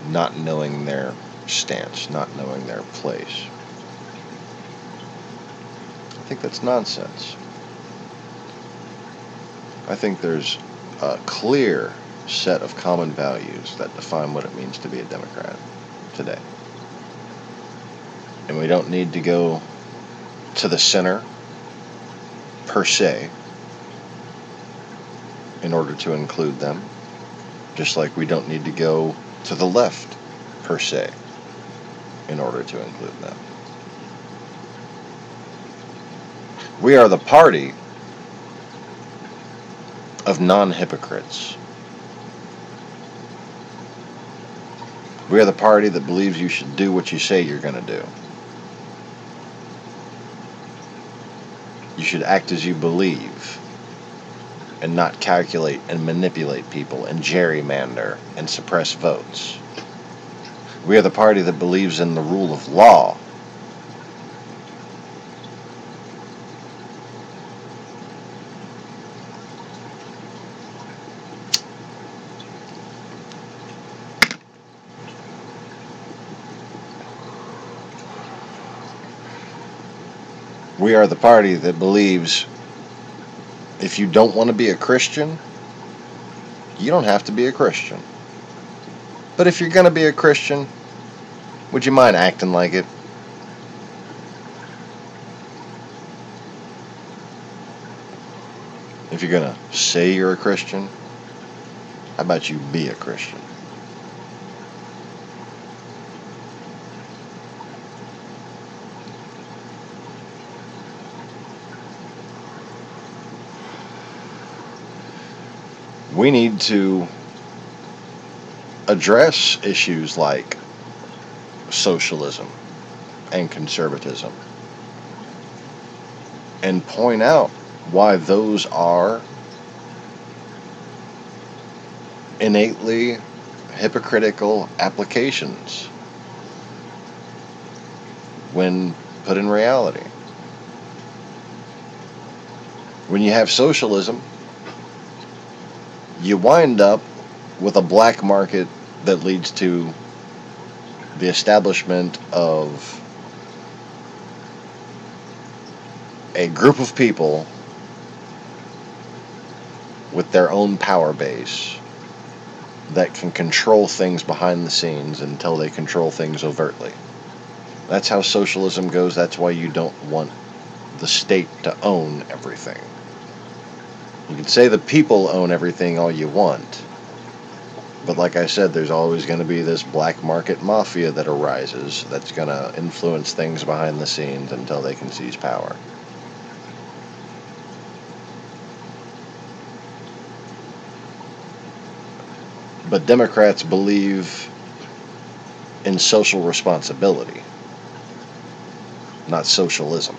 not knowing their stance, not knowing their place. I think that's nonsense. I think there's a clear set of common values that define what it means to be a Democrat today. And we don't need to go to the center, per se, in order to include them, just like we don't need to go to the left, per se, in order to include them. We are the party of non-hypocrites. We are the party that believes you should do what you say you're going to do. You should act as you believe and not calculate and manipulate people and gerrymander and suppress votes. We are the party that believes in the rule of law. We are the party that believes if you don't want to be a Christian, you don't have to be a Christian. But if you're going to be a Christian, would you mind acting like it? If you're going to say you're a Christian, how about you be a Christian? We need to address issues like socialism and conservatism and point out why those are innately hypocritical applications when put in reality. When you have socialism, you wind up with a black market that leads to the establishment of a group of people with their own power base that can control things behind the scenes until they control things overtly. That's how socialism goes. That's why you don't want the state to own everything. You can say the people own everything all you want, but like I said, there's always going to be this black market mafia that arises that's going to influence things behind the scenes until they can seize power. But Democrats believe in social responsibility, not socialism.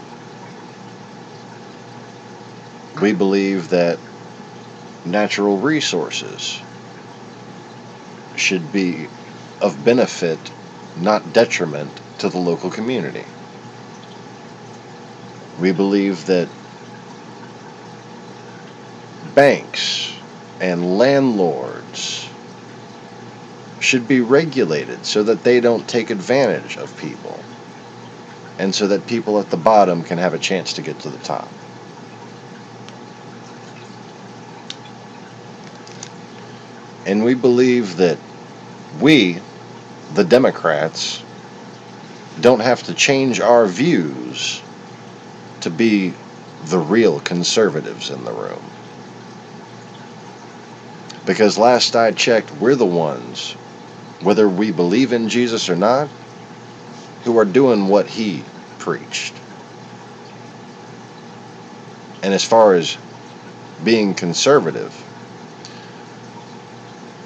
We believe that natural resources should be of benefit, not detriment, to the local community. We believe that banks and landlords should be regulated so that they don't take advantage of people and so that people at the bottom can have a chance to get to the top. And we believe that we, the Democrats, don't have to change our views to be the real conservatives in the room. Because last I checked, we're the ones, whether we believe in Jesus or not, who are doing what he preached. And as far as being conservative,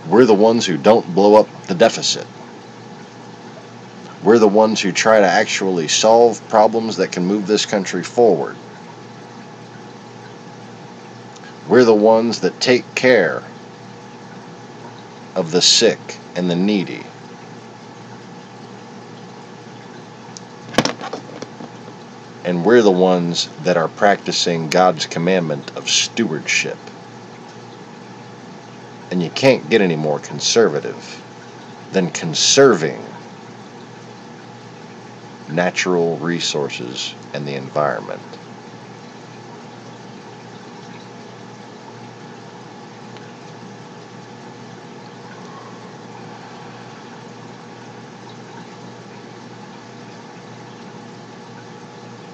we're the ones who don't blow up the deficit. We're the ones who try to actually solve problems that can move this country forward. We're the ones that take care of the sick and the needy. And we're the ones that are practicing God's commandment of stewardship. And you can't get any more conservative than conserving natural resources and the environment.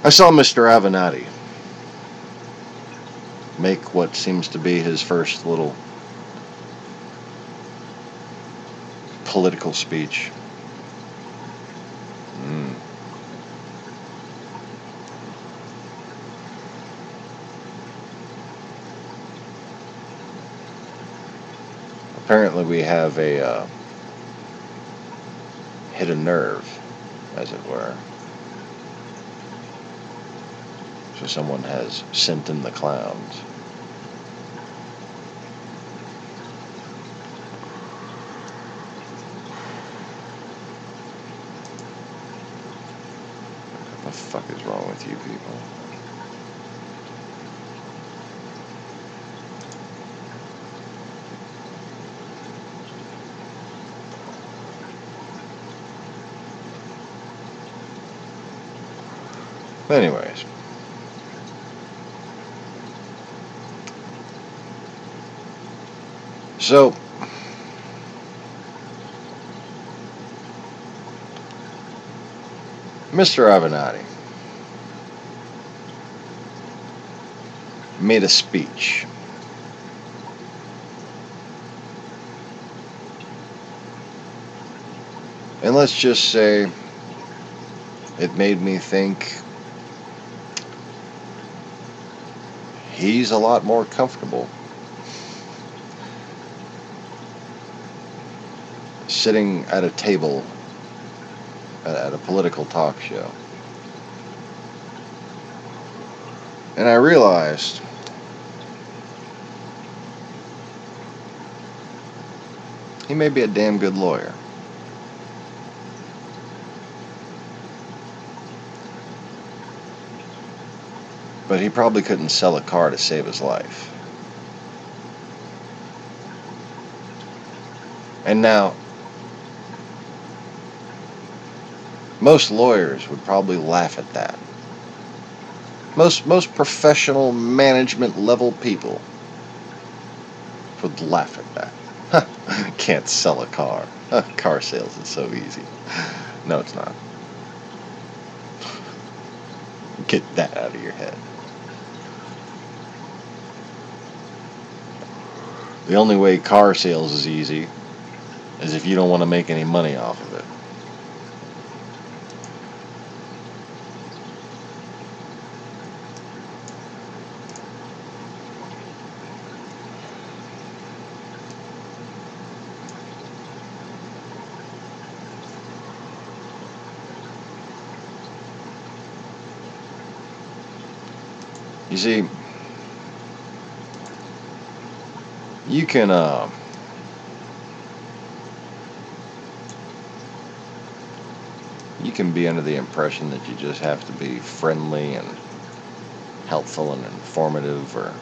I saw Mr. Avenatti make what seems to be his first little political speech. Apparently we have a hit a nerve, as it were. So someone has sent in the clowns. What the fuck is wrong with you people? Anyways. So, Mr. Avenatti made a speech. And let's just say it made me think he's a lot more comfortable sitting at a table at a political talk show. And I realized he may be a damn good lawyer. But he probably couldn't sell a car to save his life. And now, most lawyers would probably laugh at that. Most professional management level people would laugh at that. Can't sell a car. Car sales is so easy. No, it's not. Get that out of your head. The only way car sales is easy is if you don't want to make any money off of it. You see, you can be under the impression that you just have to be friendly and helpful and informative, or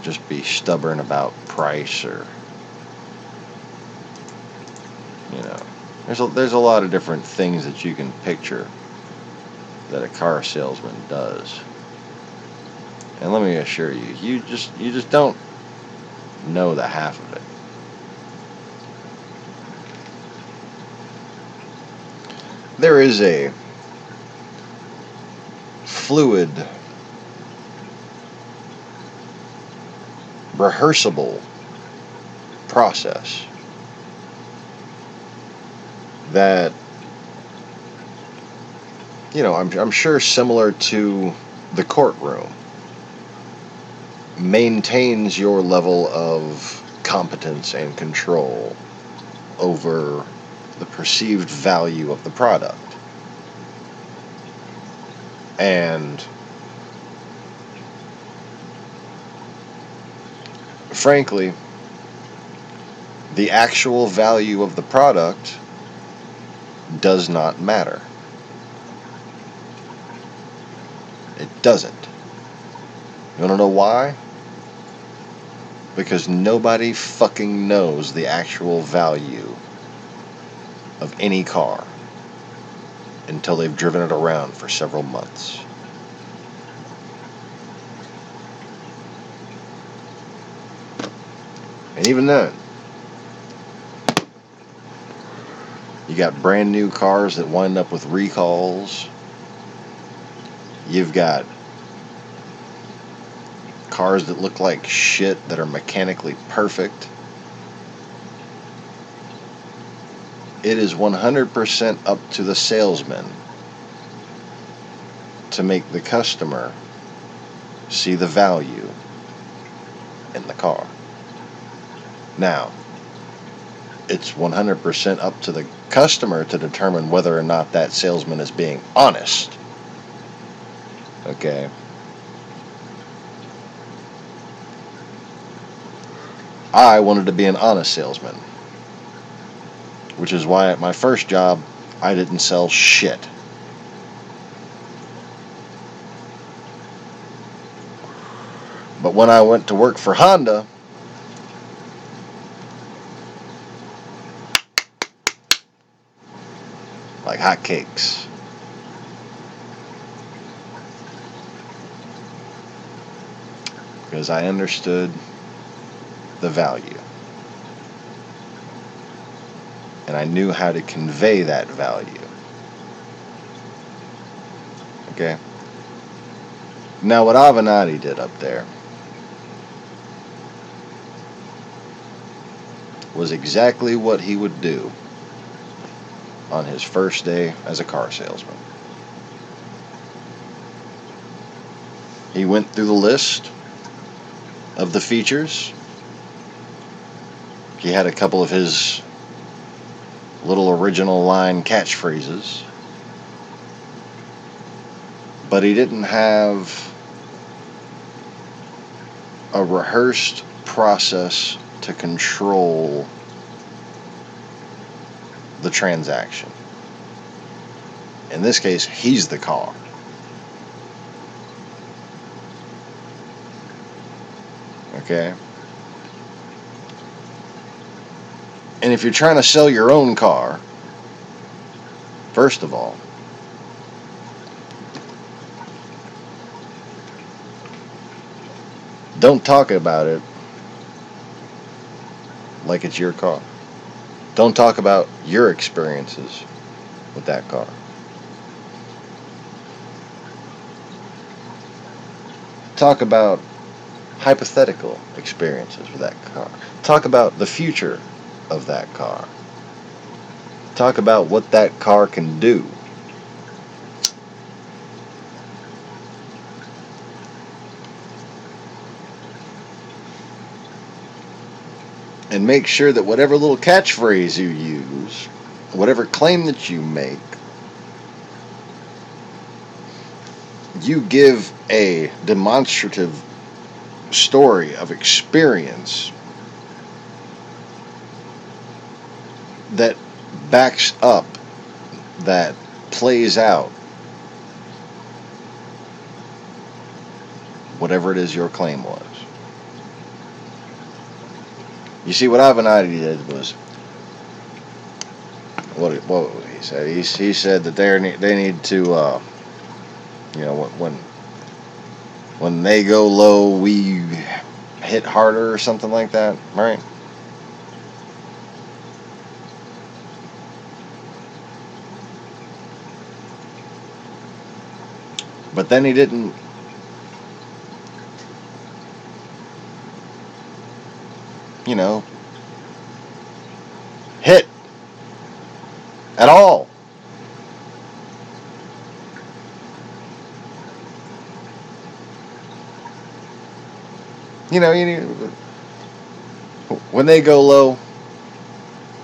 just be stubborn about price, or there's a lot of different things that you can picture that a car salesman does. And let me assure you, you just don't know the half of it. There is a fluid, rehearsable process that, I'm sure similar to the courtroom, maintains your level of competence and control over the perceived value of the product. And frankly, the actual value of the product does not matter. It doesn't. You want to know why? Because nobody fucking knows the actual value of any car until they've driven it around for several months. And even then, You got brand new cars that wind up with recalls. You've got cars that look like shit that are mechanically perfect. It is 100% up to the salesman to make the customer see the value in the car. Now, it's 100% up to the customer to determine whether or not that salesman is being honest. Okay? I wanted to be an honest salesman, which is why at my first job, I didn't sell shit. But when I went to work for Honda, like hotcakes. Because I understood the value. And I knew how to convey that value. Okay? Now what Avenatti did up there was exactly what he would do on his first day as a car salesman. He went through the list of the features. He had a couple of his little original line catchphrases, but he didn't have a rehearsed process to control the transaction. In this case, he's the car. Okay? And if you're trying to sell your own car, first of all, don't talk about it like it's your car. Don't talk about your experiences with that car. Talk about hypothetical experiences with that car. Talk about the future of that car. Talk about what that car can do. And make sure that whatever little catchphrase you use, whatever claim that you make, you give a demonstrative story of experience that backs up, that plays out whatever it is your claim was. You see, what Avenatti did was, what he said? He said that they need to, when they go low, we hit harder or something like that, right? But then he didn't hit at all. When they go low,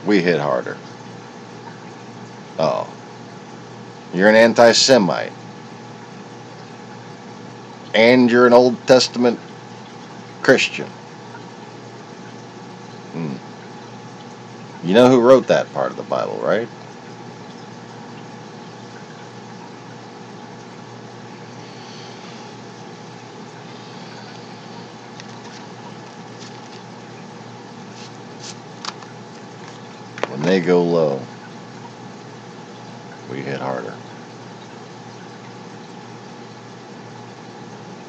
we hit harder. Oh, you're an anti-Semite, and you're an Old Testament Christian. You know who wrote that part of the Bible, right? When they go low, we hit harder.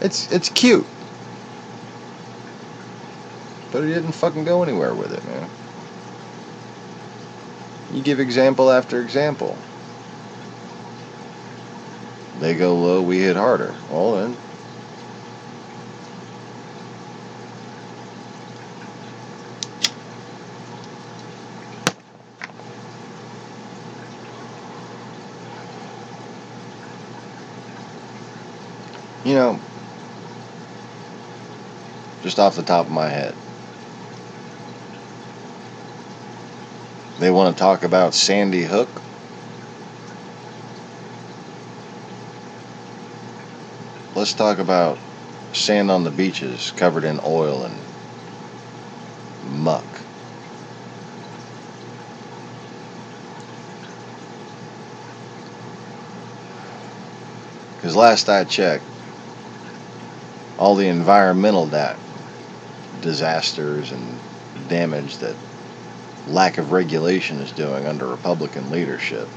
It's cute, but he didn't fucking go anywhere with it, man. You give example after example. They go low, we hit harder. Well then, you know, just off the top of my head, they want to talk about Sandy Hook. Let's talk about sand on the beaches covered in oil and muck. Because last I checked, all the environmental disasters and damage that lack of regulation is doing under Republican leadership,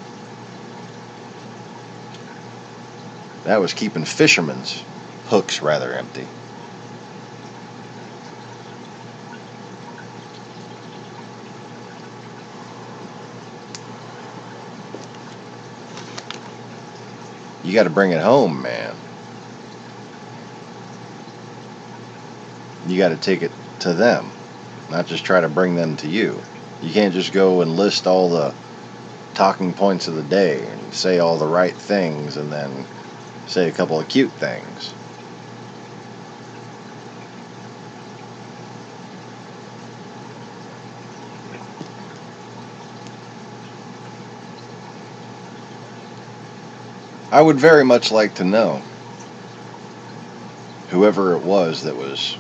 that was keeping fishermen's hooks rather empty. You got to bring it home, man. You got to take it to them, not just try to bring them to you. You can't just go and list all the talking points of the day and say all the right things and then say a couple of cute things. I would very much like to know whoever it was that was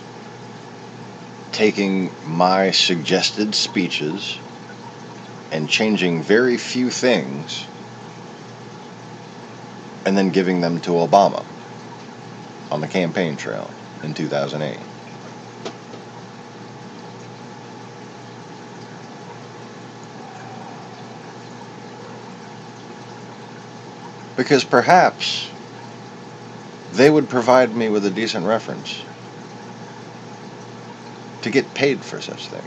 taking my suggested speeches and changing very few things and then giving them to Obama on the campaign trail in 2008. Because perhaps they would provide me with a decent reference to get paid for such things.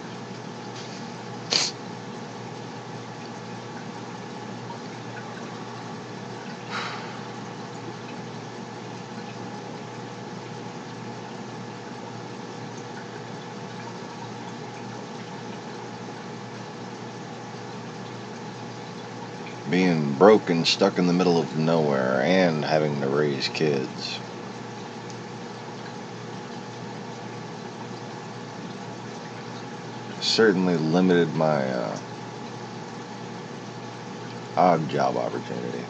Being broke and stuck in the middle of nowhere and having to raise kids. Certainly limited my odd job opportunity.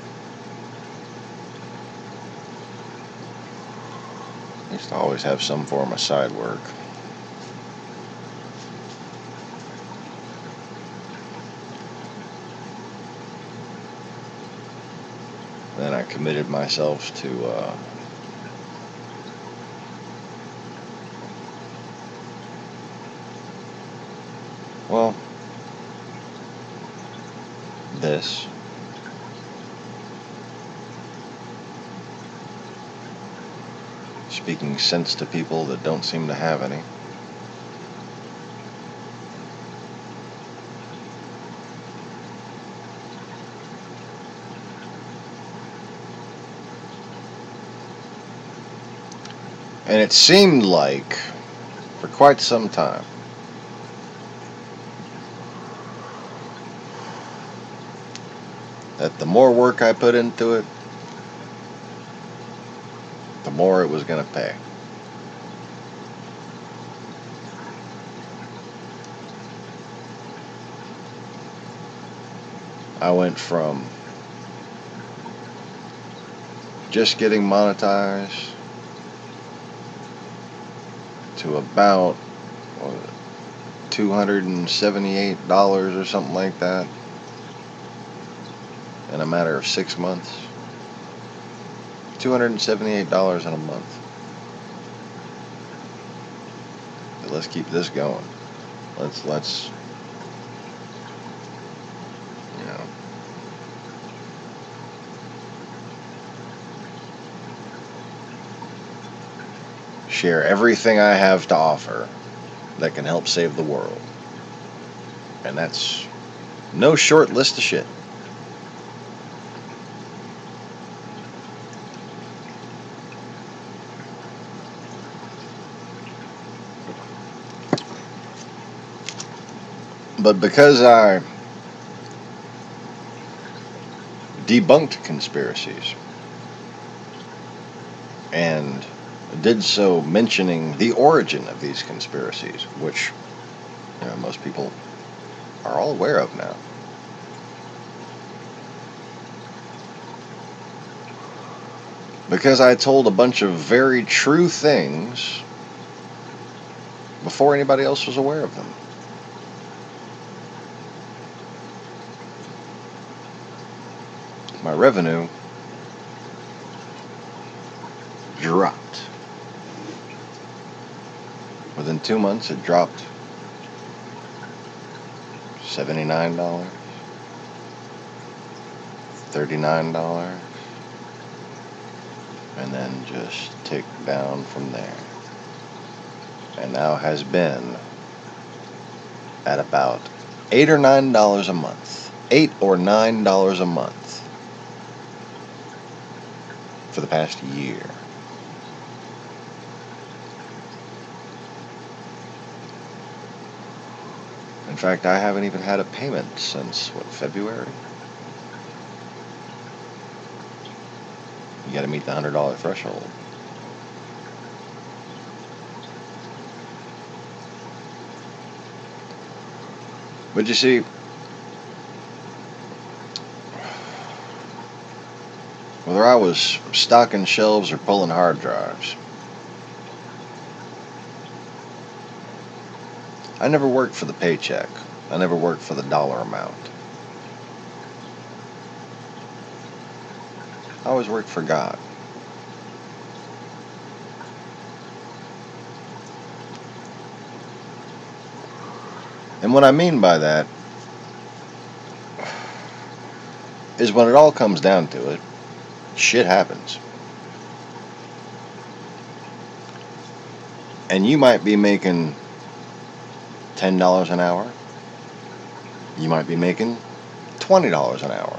I used to always have some form of side work. Then I committed myself to this. Speaking sense to people that don't seem to have any. And it seemed like, for quite some time, that the more work I put into it, the more it was going to pay. I went from just getting monetized to about $278 or something like that in a matter of 6 months. $278 in a month. But let's keep this going. Let's you know, share everything I have to offer that can help save the world. And that's No short list of shit. But because I debunked conspiracies and did so mentioning the origin of these conspiracies, which most people are all aware of now. Because I told a bunch of very true things before anybody else was aware of them. My revenue dropped. Within 2 months, it dropped $79, $39, and then just ticked down from there. And now has been at about $8 or $9 a month. $8 or $9 a month for the past year. In fact, I haven't even had a payment since, February? You gotta meet the $100 threshold. But you see, whether I was stocking shelves or pulling hard drives, I never worked for the paycheck. I never worked for the dollar amount. I always worked for God. And what I mean by that is when it all comes down to it, shit happens. And you might be making $10 an hour. You might be making $20 an hour.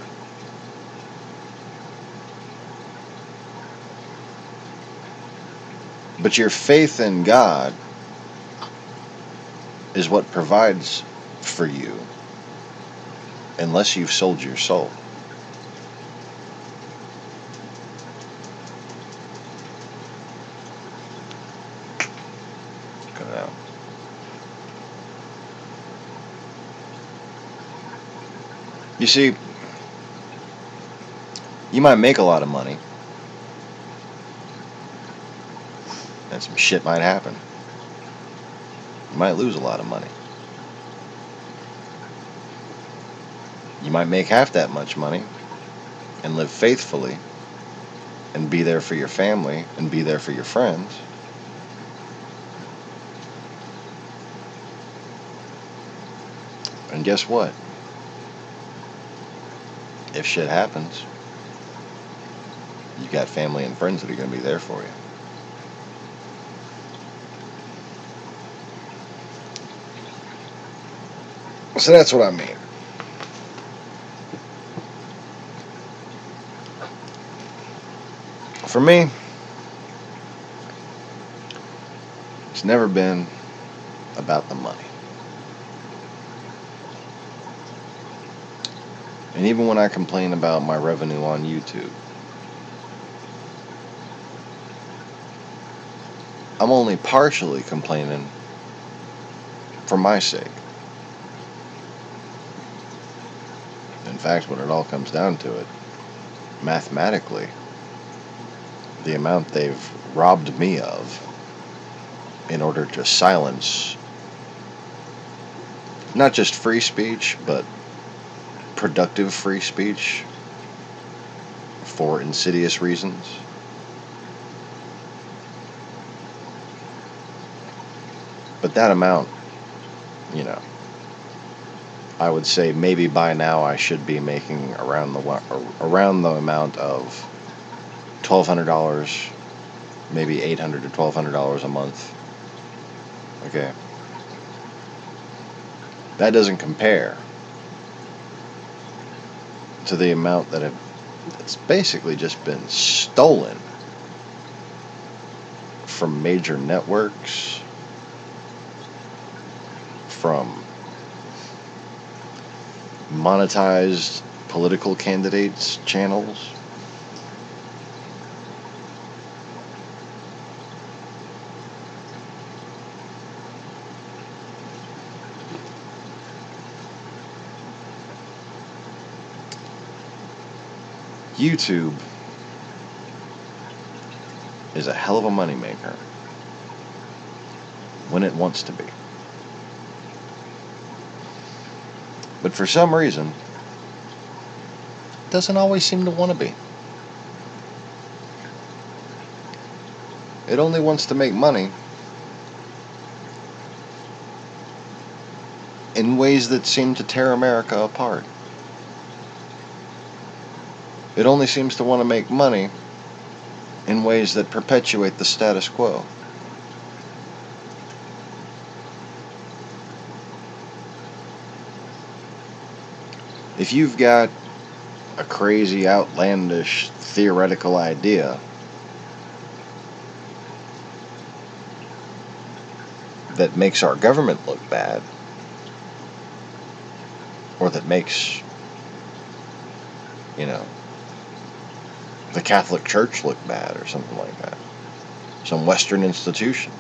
But your faith in God is what provides for you, unless you've sold your soul. Cut it out. You see, you might make a lot of money, and some shit might happen. You might lose a lot of money. You might make half that much money and live faithfully and be there for your family and be there for your friends. And guess what? If shit happens, you got family and friends that are going to be there for you. So that's what I mean. For me, it's never been about the money. And even when I complain about my revenue on YouTube, I'm only partially complaining for my sake. In fact, when it all comes down to it, mathematically, the amount they've robbed me of in order to silence not just free speech, but productive free speech for insidious reasons. But that amount, I would say maybe by now I should be making around the amount of $1,200, maybe $800 to $1,200 a month. Okay. That doesn't compare to the amount that it's basically just been stolen from major networks, from monetized political candidates' channels. YouTube is a hell of a moneymaker when it wants to be. But for some reason, it doesn't always seem to want to be. It only wants to make money in ways that seem to tear America apart. It only seems to want to make money in ways that perpetuate the status quo. If you've got a crazy, outlandish, theoretical idea that makes our government look bad, or that makes, the Catholic Church look bad, or something like that, some Western institution,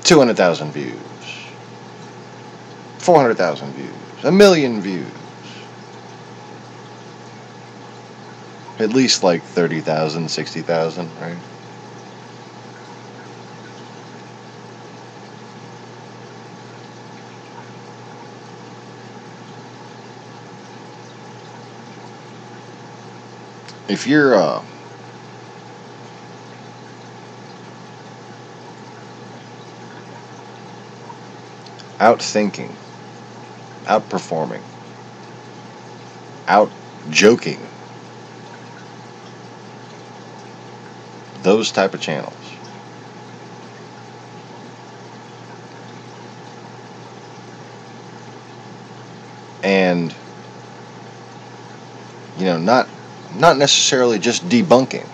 $200,000 views, 400,000 views, 1,000,000 views, at least like 30,000, 60,000, right? If you're out thinking, out performing, out joking, those type of channels, and not necessarily just debunking,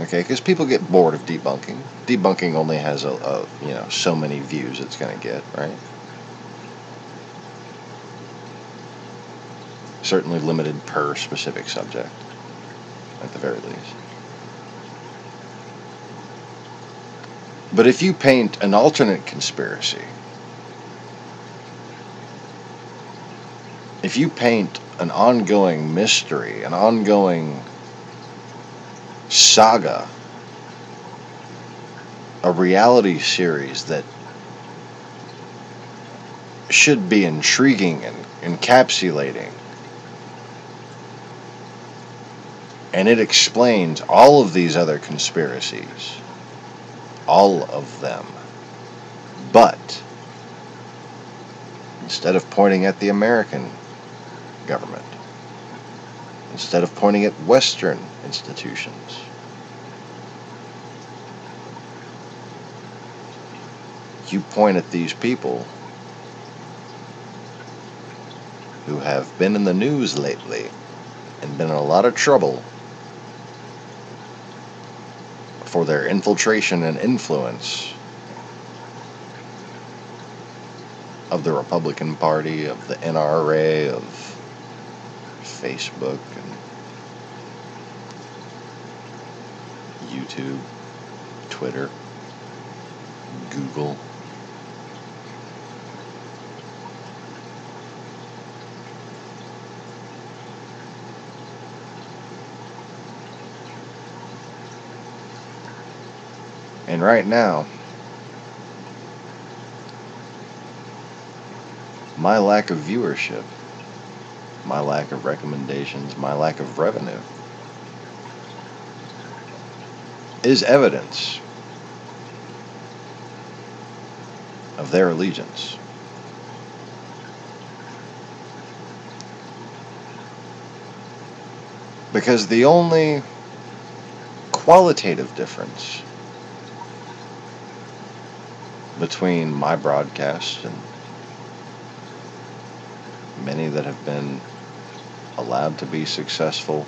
okay? Because people get bored of debunking. Debunking only has so many views it's going to get, right? Certainly limited per specific subject, at the very least. But if you paint an alternate conspiracy, if you paint an ongoing mystery, an ongoing saga, a reality series that should be intriguing and encapsulating, and it explains all of these other conspiracies, all of them, but instead of pointing at the American government, instead of pointing at Western institutions, you point at these people who have been in the news lately and been in a lot of trouble for their infiltration and influence of the Republican Party, of the NRA, of Facebook and YouTube, Twitter, Google. And right now, my lack of viewership, my lack of recommendations, my lack of revenue is evidence of their allegiance. Because the only qualitative difference between my broadcasts and many that have been allowed to be successful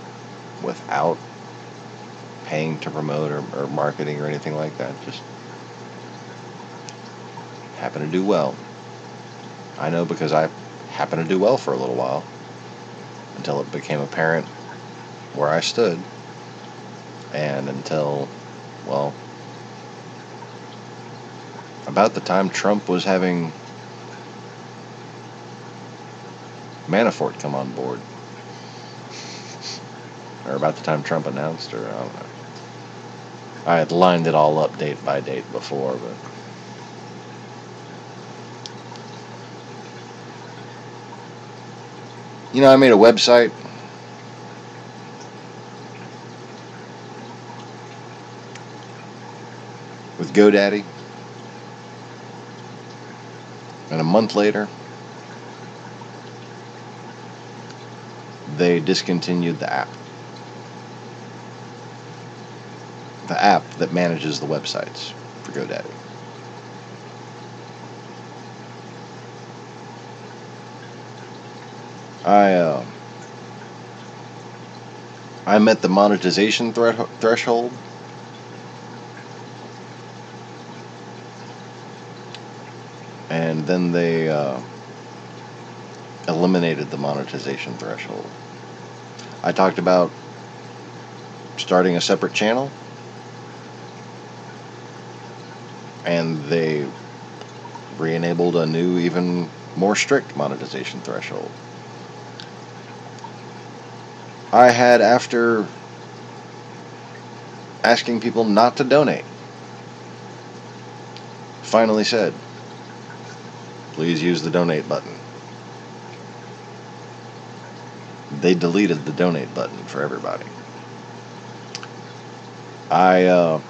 without paying to promote or marketing or anything like that, just happen to do well. I know because I happened to do well for a little while until it became apparent where I stood, and until, well, about the time Trump was having Manafort come on board, or about the time Trump announced, or I don't know. I had lined it all up date by date before, but I made a website with GoDaddy, and a month later, they discontinued the app. The app that manages the websites for GoDaddy. I met the monetization threshold, and then they eliminated the monetization threshold. I talked about starting a separate channel, and they re-enabled a new, even more strict monetization threshold. I had, after asking people not to donate, finally said, please use the donate button. They deleted the donate button for everybody. I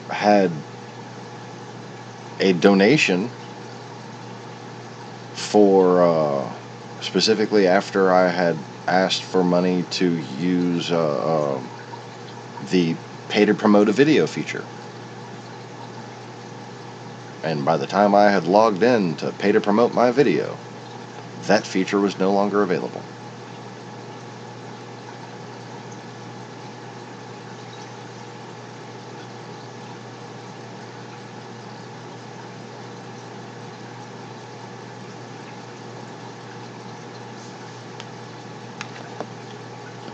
had a donation for, specifically after I had asked for money to use the pay to promote a video feature. And by the time I had logged in to pay to promote my video, that feature was no longer available.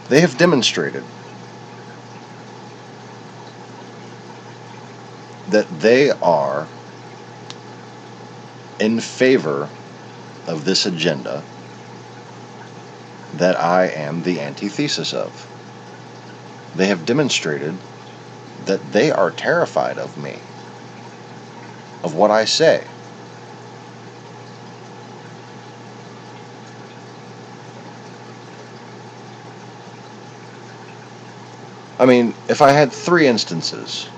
They have demonstrated that they are in favor of this agenda that I am the antithesis of. They have demonstrated that they are terrified of me, of what I say. I mean, if I had 3 instances,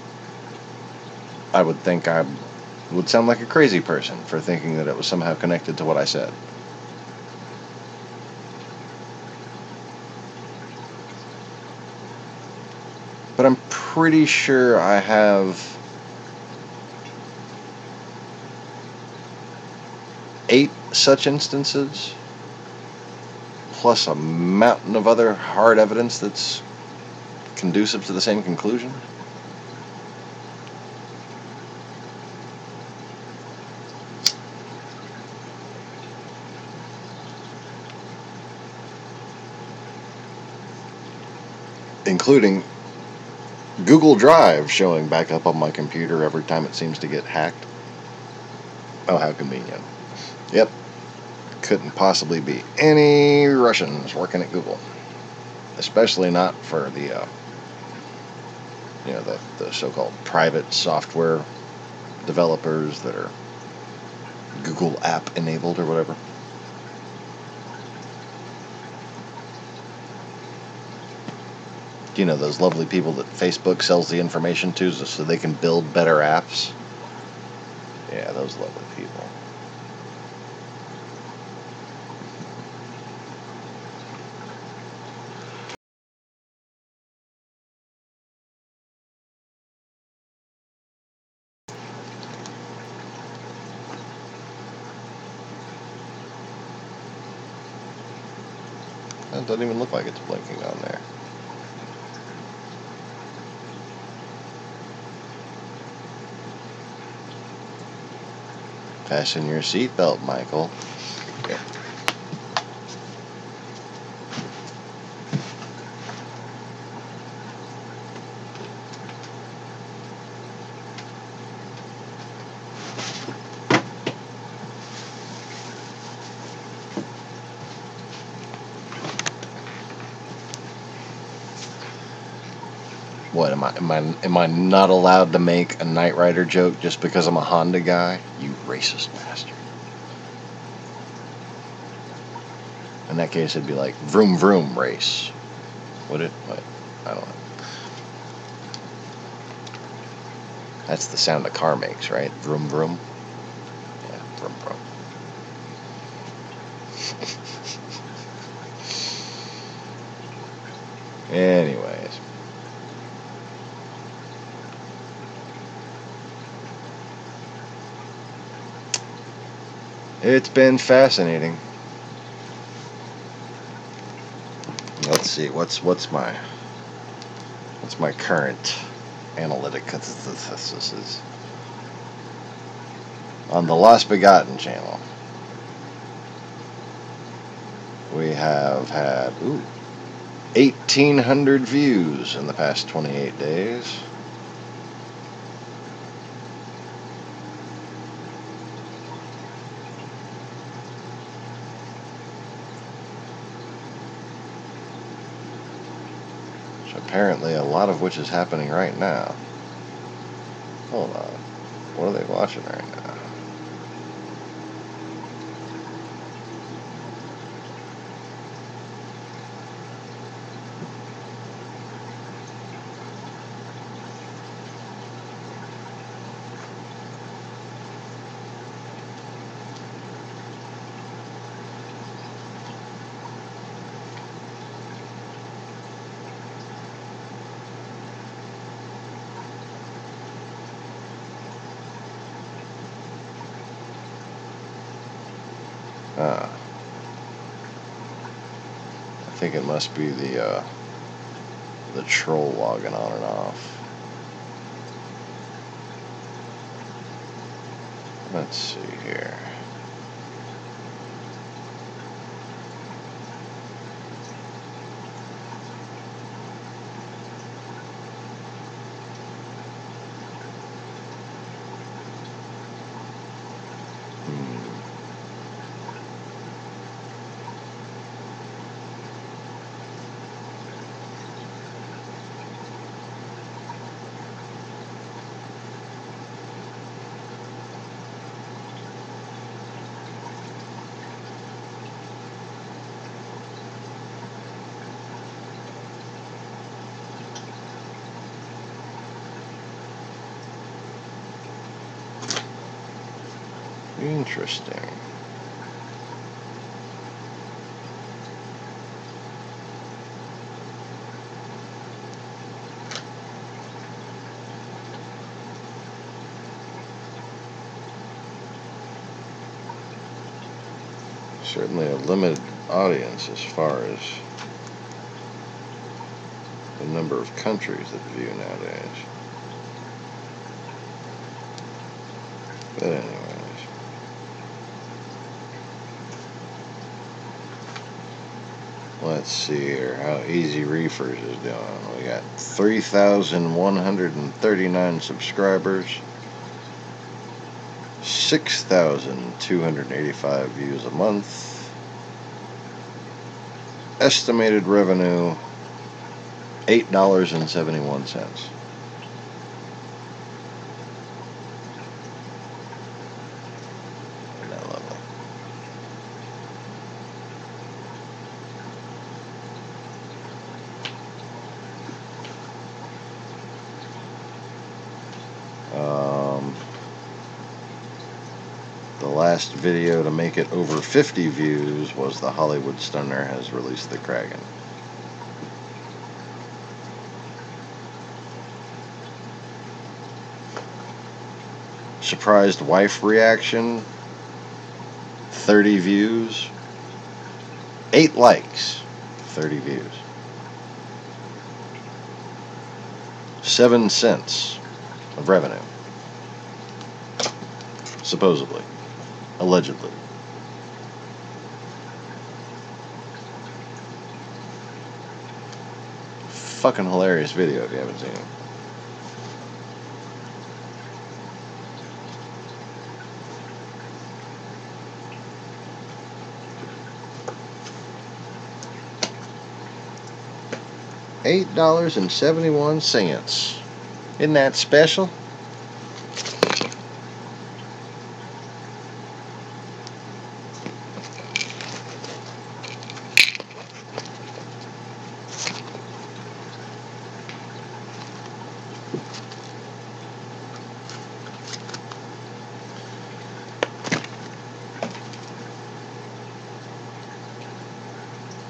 I would think I would sound like a crazy person for thinking that it was somehow connected to what I said. But I'm pretty sure I have 8 such instances, plus a mountain of other hard evidence that's conducive to the same conclusion. Including Google Drive showing back up on my computer every time it seems to get hacked. Oh, how convenient. Yep. Couldn't possibly be any Russians working at Google. Especially not for the the so-called private software developers that are Google app enabled or whatever. Those lovely people that Facebook sells the information to so they can build better apps? Yeah, those lovely people. It doesn't even look like it's blinking on there. Fasten your seatbelt, Michael. Here. What am I not allowed to make a Knight Rider joke just because I'm a Honda guy? You racist bastard. In that case, it'd be like vroom vroom race. Would it? What? I don't know. That's the sound a car makes, right? Vroom vroom. Yeah, vroom vroom. Anyways. It's been fascinating. Let's see, what's my current analytic? This is on the Lost-Begotten channel. We have had 1,800 views in the past 28 days. Apparently, a lot of which is happening right now. Hold on. What are they watching right now? I think it must be the troll logging on and off. Let's see here. Interesting. Certainly a limited audience as far as the number of countries that view nowadays. But anyways. Let's see here how Easy Reefers is doing. We got 3,139 subscribers, 6,285 views a month, estimated revenue $8.71. Isn't that lovely? The last video to make it over 50 views was the Hollywood Stunner has released the Kraken. Surprised wife reaction, 30 views, 8 likes, 30 views. 7 cents of revenue. Supposedly. Allegedly. Fucking hilarious video if you haven't seen it. $8.71. Isn't that special?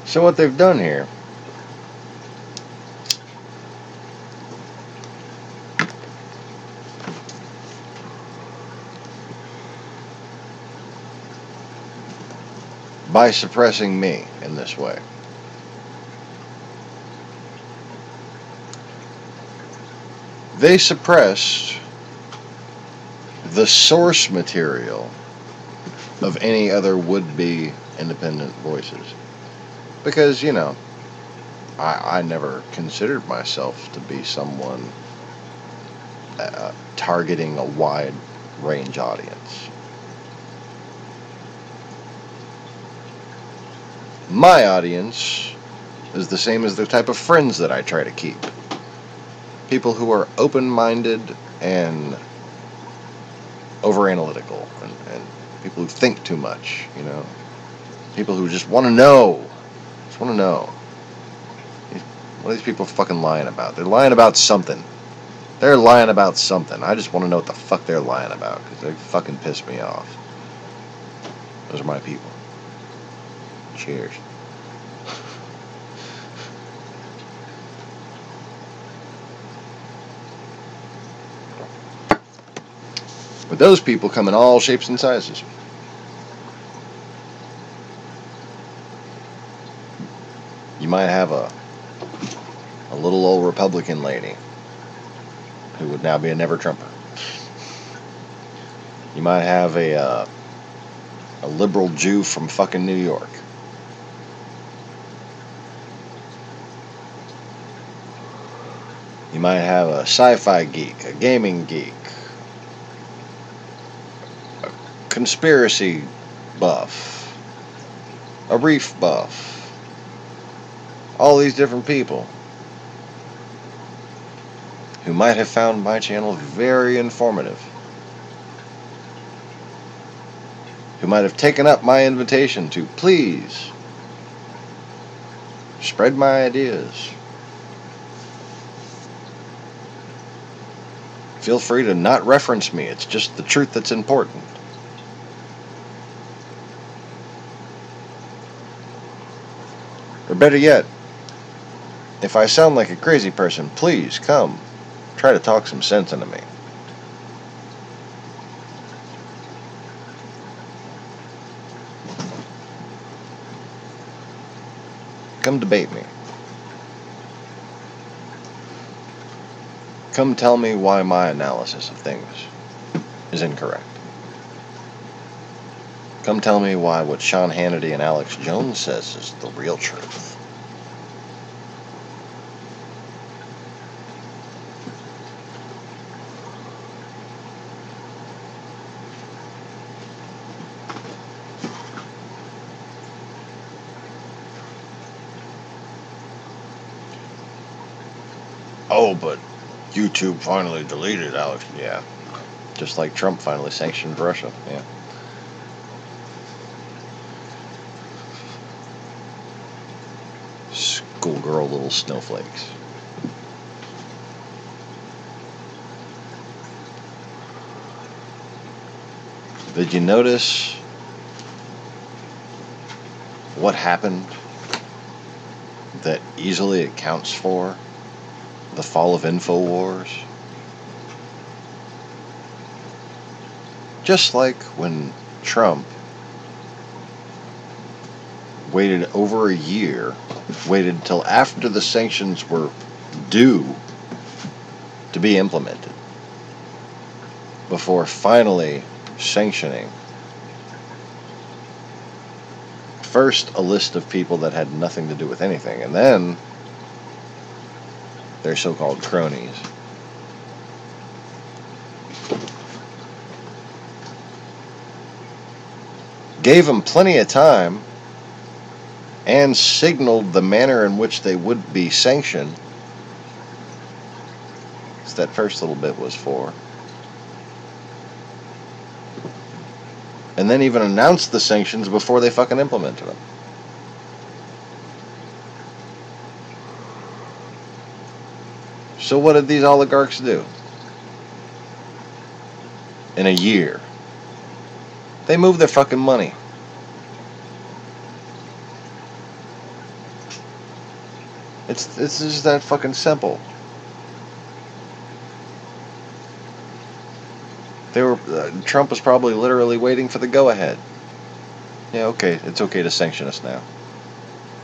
So what they've done here, by suppressing me in this way, they suppressed the source material of any other would-be independent voices. Because, you know, I never considered myself to be someone targeting a wide range audience. My audience is the same as the type of friends that I try to keep. People who are open-minded and over-analytical, and people who think too much, you know. People who just want to know. Just want to know. What are these people fucking lying about? They're lying about something. They're lying about something. I just want to know what the fuck they're lying about, because they fucking piss me off. Those are my people. Cheers. But those people come in all shapes and sizes. You might have a little old Republican lady who would now be a never-Trumper. You might have a liberal Jew from fucking New York. You might have a sci-fi geek, a gaming geek, a conspiracy buff, a reef buff. All these different people who might have found my channel very informative, who might have taken up my invitation to please spread my ideas. Feel free to not reference me. It's just the truth that's important. Or better yet, if I sound like a crazy person, please come try to talk some sense into me. Come debate me. Come tell me why my analysis of things is incorrect. Come tell me why what Sean Hannity and Alex Jones says is the real truth. Oh, but YouTube finally deleted Alex. Yeah. Just like Trump finally sanctioned Russia. Yeah. Schoolgirl little snowflakes. Did you notice what happened that easily accounts for the fall of InfoWars? Just like when Trump waited over a year waited until after the sanctions were due to be implemented before finally sanctioning first a list of people that had nothing to do with anything, and then their so-called cronies. Gave them plenty of time and signaled the manner in which they would be sanctioned. So that first little bit was for. And then even announced the sanctions before they fucking implemented them. So what did these oligarchs do? In a year, they moved their fucking money. It's just that fucking simple. Trump was probably literally waiting for the go-ahead. Yeah, okay, it's okay to sanction us now.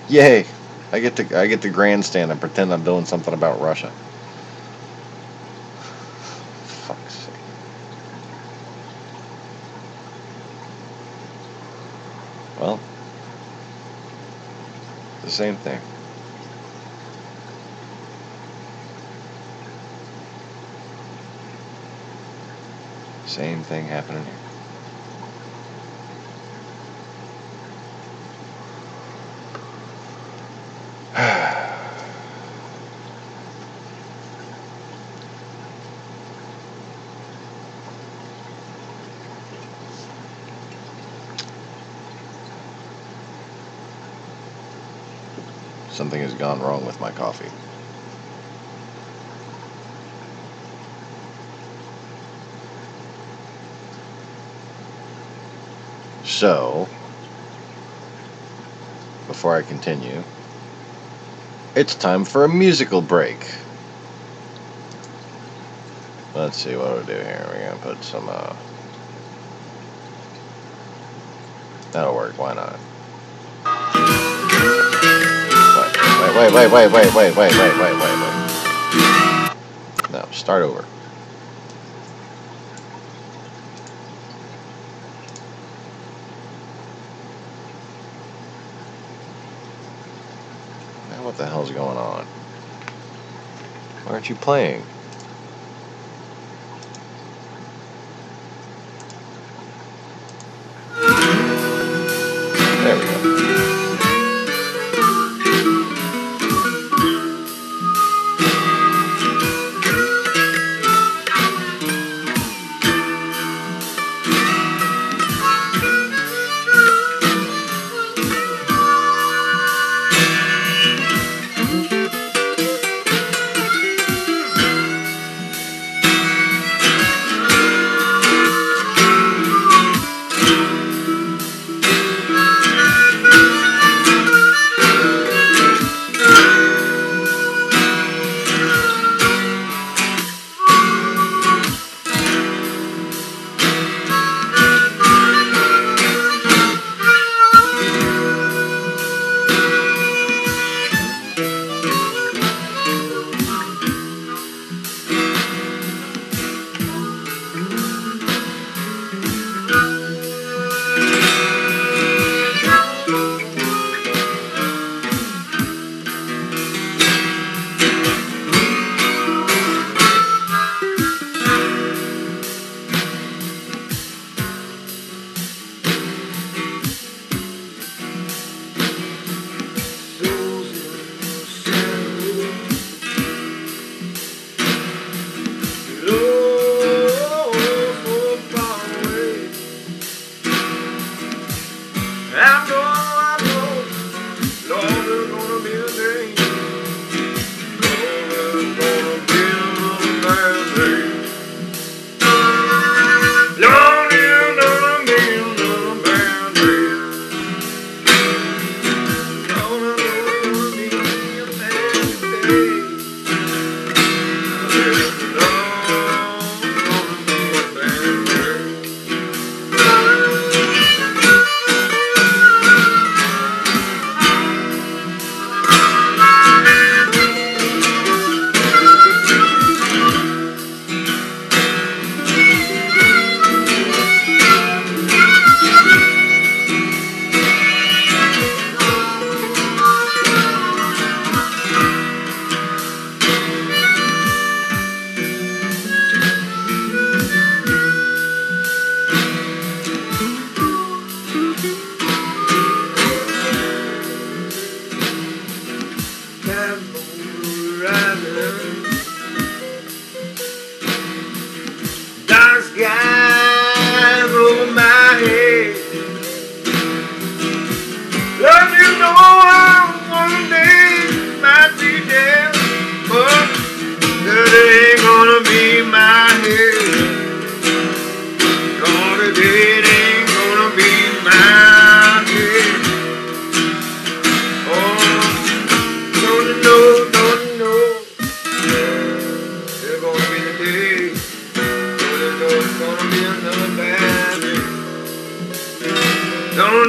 Yay! I get to grandstand and pretend I'm doing something about Russia. Fuck's sake. Well, the same thing. Same thing happening here. Something has gone wrong with my coffee. So, before I continue, it's time for a musical break. Let's see what we'll do here. We're going to put some, that'll work, why not? Wait. No, start over. Now what the hell's going on? Why aren't you playing? There we go.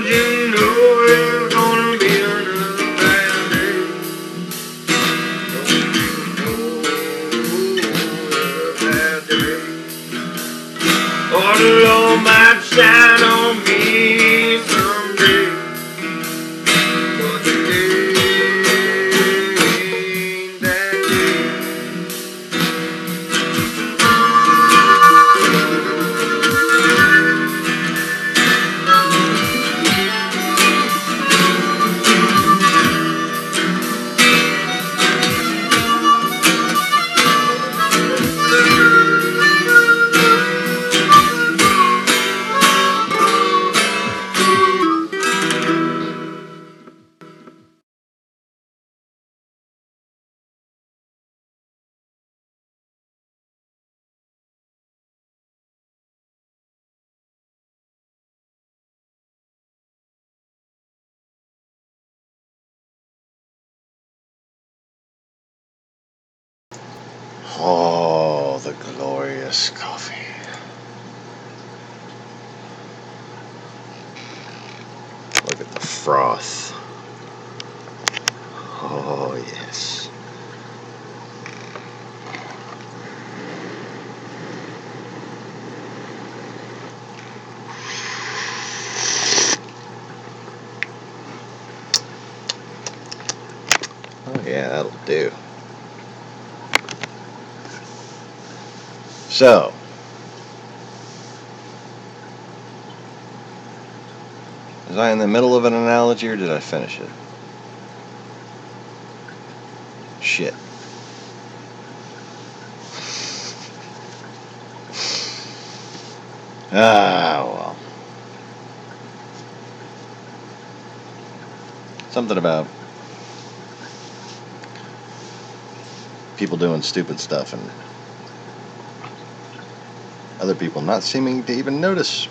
Don't you know it's gonna be another bad day? Don't you know another bad day? Oh, the Lord might shine on me someday, but today ain't that day. Oh, the glorious coffee. Look at the froth. Oh, yes. Oh, yeah, that'll do. So, was I in the middle of an analogy or did I finish it? Shit. Ah, well. Something about people doing stupid stuff and other people not seeming to even notice.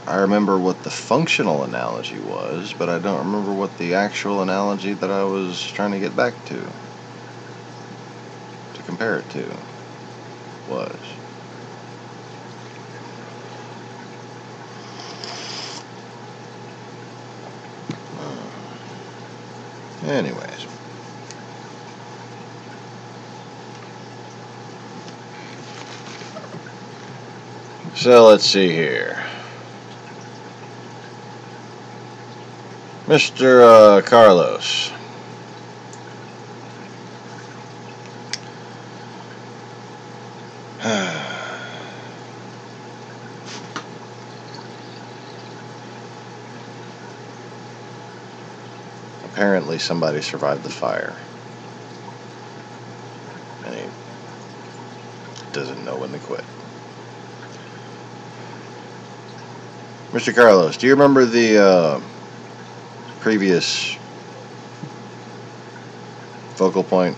I remember what the functional analogy was, but I don't remember what the actual analogy that I was trying to get back to compare it to, was. Anyways. So let's see here. Mr. Carlos. Apparently somebody survived the fire. And he doesn't know when to quit. Mr. Carlos, do you remember the previous focal point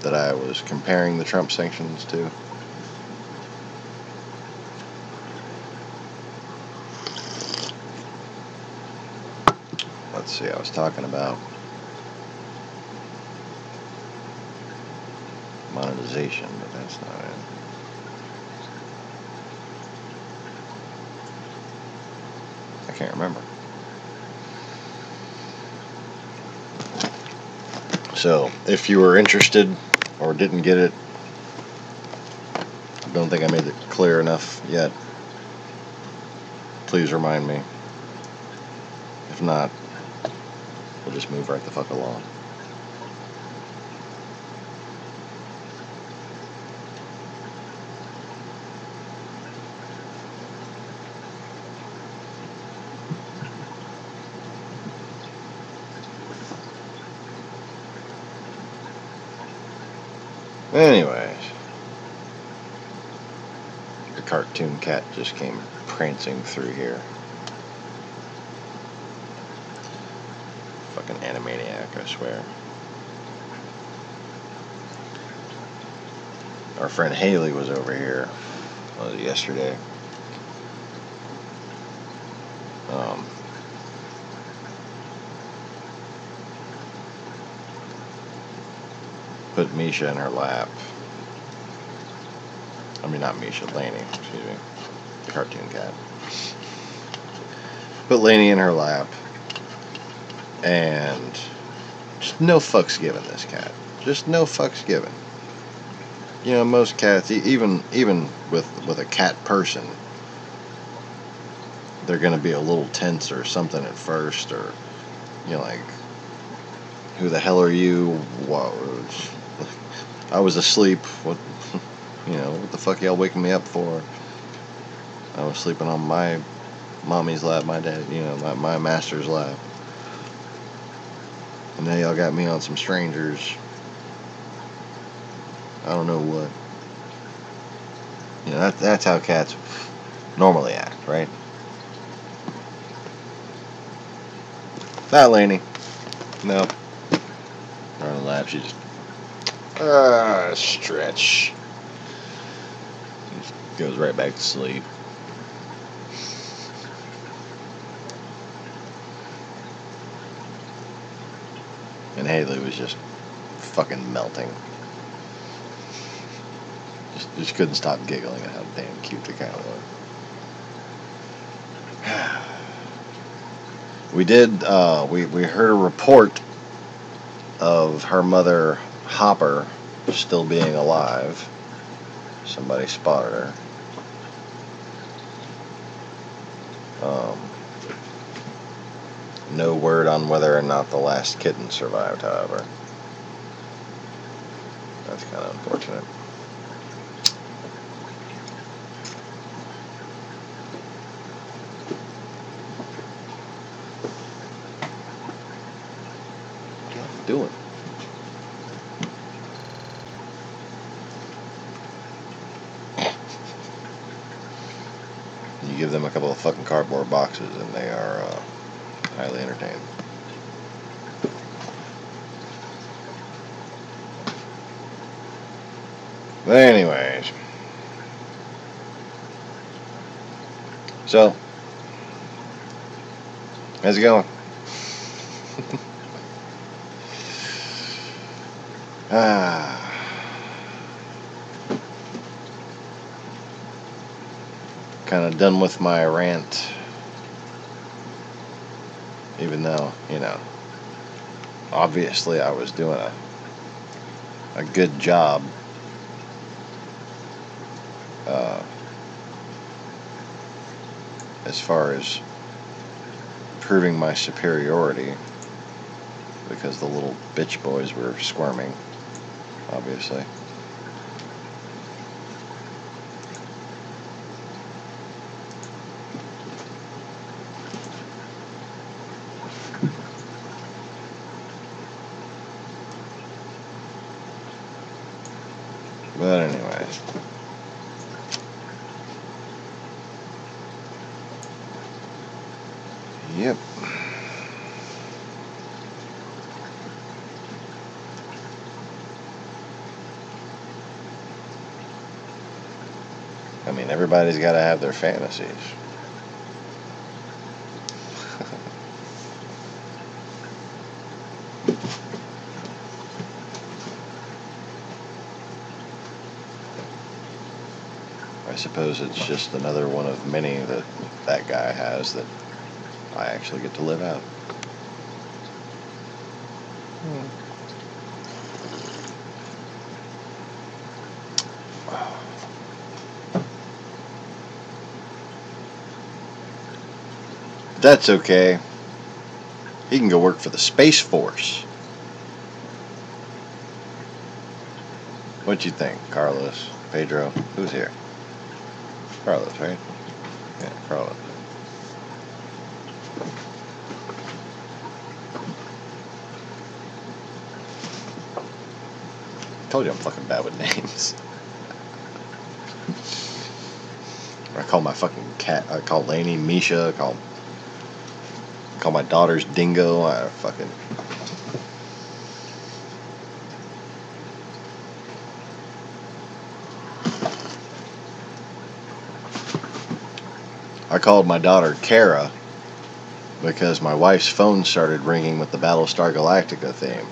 that I was comparing the Trump sanctions to? Let's see, I was talking about monetization, but that's not it. I can't remember. So, if you were interested or didn't get it, I don't think I made it clear enough yet. Please remind me. If not, we'll just move right the fuck along. Anyways, the cartoon cat just came prancing through here. Fucking animaniac, I swear. Our friend Haley was over here. Was it yesterday? Um, put Misha in her lap. I mean, not Misha, Lainey, excuse me. The cartoon cat. Put Lainey in her lap. And just no fucks given this cat. Just no fucks given. You know, most cats, even with a cat person, they're going to be a little tense or something at first, or, you know, like, who the hell are you? Whoa, I was asleep. What, you know, what the fuck y'all waking me up for? I was sleeping on my mommy's lap, my dad, you know, my master's lap. And now y'all got me on some strangers. I don't know what. You know, that's how cats normally act, right? Not Lainey. No. On the lap, she just stretch. Just goes right back to sleep. And Haley was just fucking melting. Just couldn't stop giggling at how damn cute the cat was. We did, we heard a report of her mother, Hopper, still being alive. Somebody spotted her. No word on whether or not the last kitten survived, however. That's kind of unfortunate. What are you doing? You give them a couple of fucking cardboard boxes and they are highly entertained. But anyways. So, how's it going? Kind of done with my rant. Even though, you know, obviously I was doing a good job as far as proving my superiority, because the little bitch boys were squirming, obviously. But anyways. Yep. I mean, everybody's got to have their fantasies. I suppose it's just another one of many that guy has that I actually get to live out. That's okay. He can go work for the Space Force. What you think, Carlos, Pedro? Who's here? Carlos, right? Yeah, Carlos. Told you I'm fucking bad with names. I call my fucking cat, I call Lainey Misha, I call my daughters Dingo, I called my daughter Kara because my wife's phone started ringing with the Battlestar Galactica theme.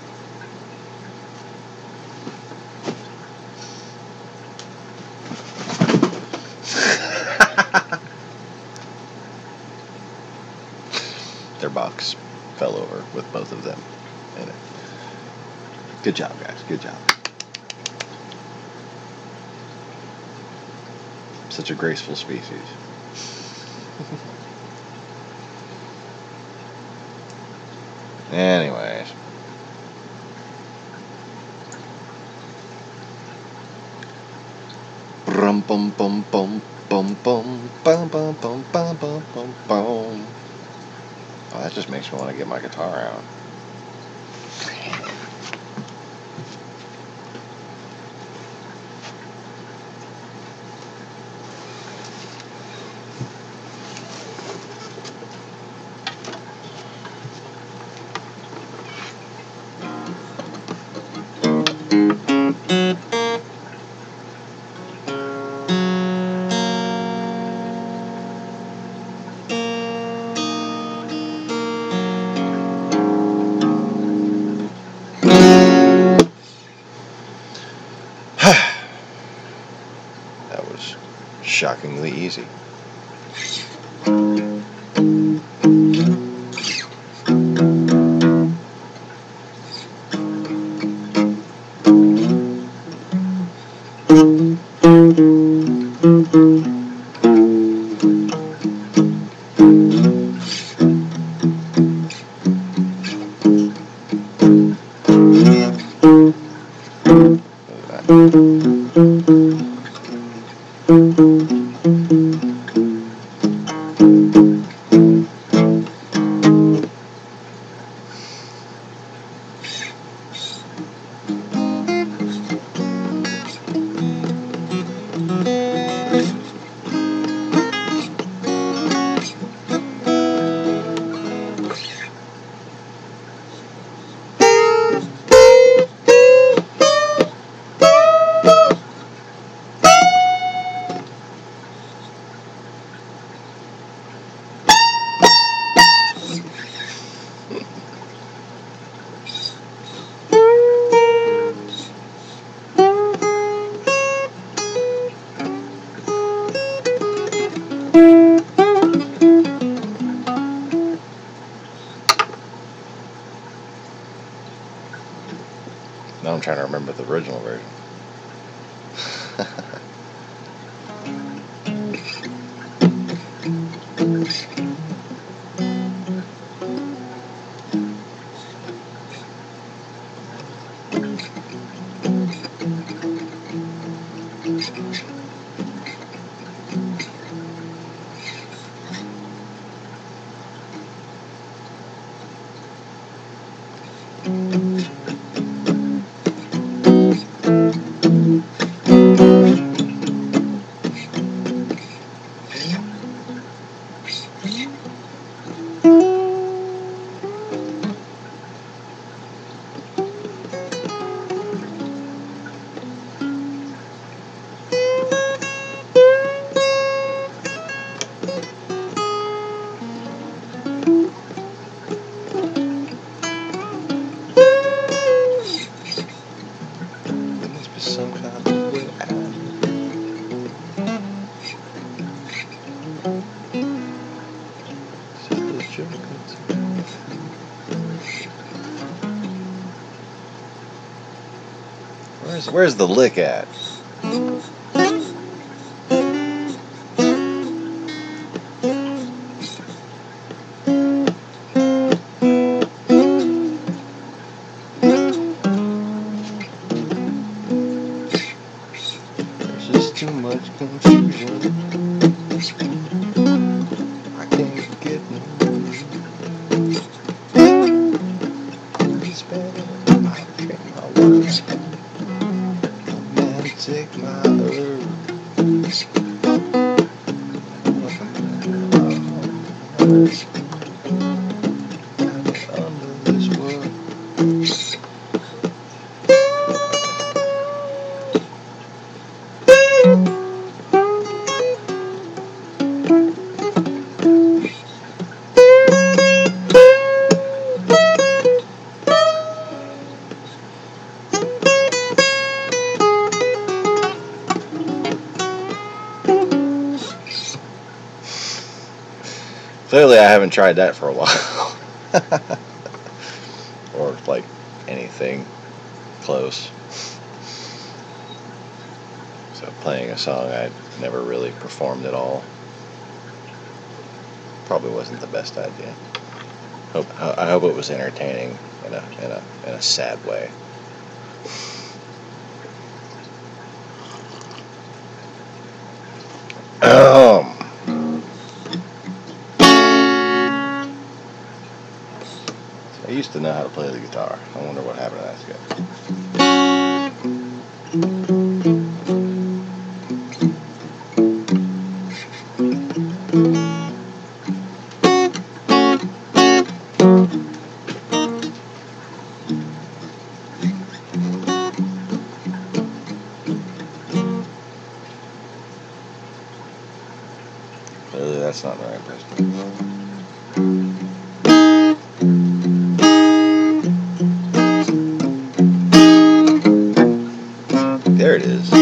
Their box fell over with both of them in it. Good job, guys. Good job. Such a graceful species. Anyways. Bum bum bum bum bum bum bum bum bum bum bum bum bum. Oh, that just makes me want to get my guitar out. That was shockingly easy. Now I'm trying to remember the original version. There must be some kind of way out. So the joke where's the lick at? There's just too much confusion. I can't get no. It's better. I drink my words. Man, take my herbs. Under this world. Clearly, I haven't tried that for a while. Or, like, anything close. So, playing a song I never really performed at all probably wasn't the best idea. I hope it was entertaining in a sad way. I used to know how to play the guitar. I wonder what happened to that skill. Clearly, that's not the right place to go. There it is.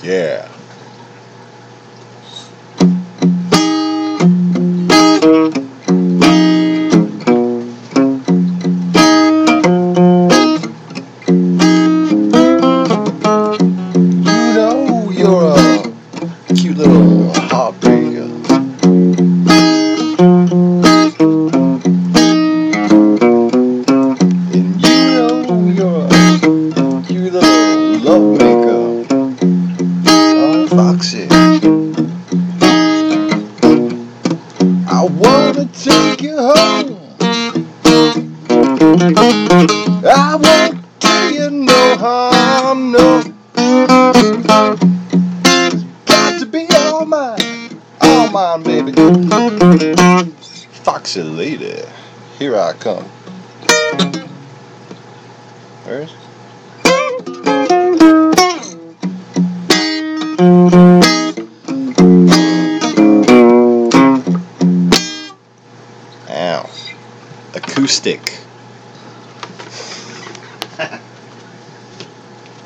Yeah. You know you're a cute little heartbreaker. And you know you're a cute little lovemaker. Oh, Foxy. I wanna take you home. I won't do you no harm, no. Got to be all mine, baby. Foxy lady, here I come. Where's? Ow. Acoustic.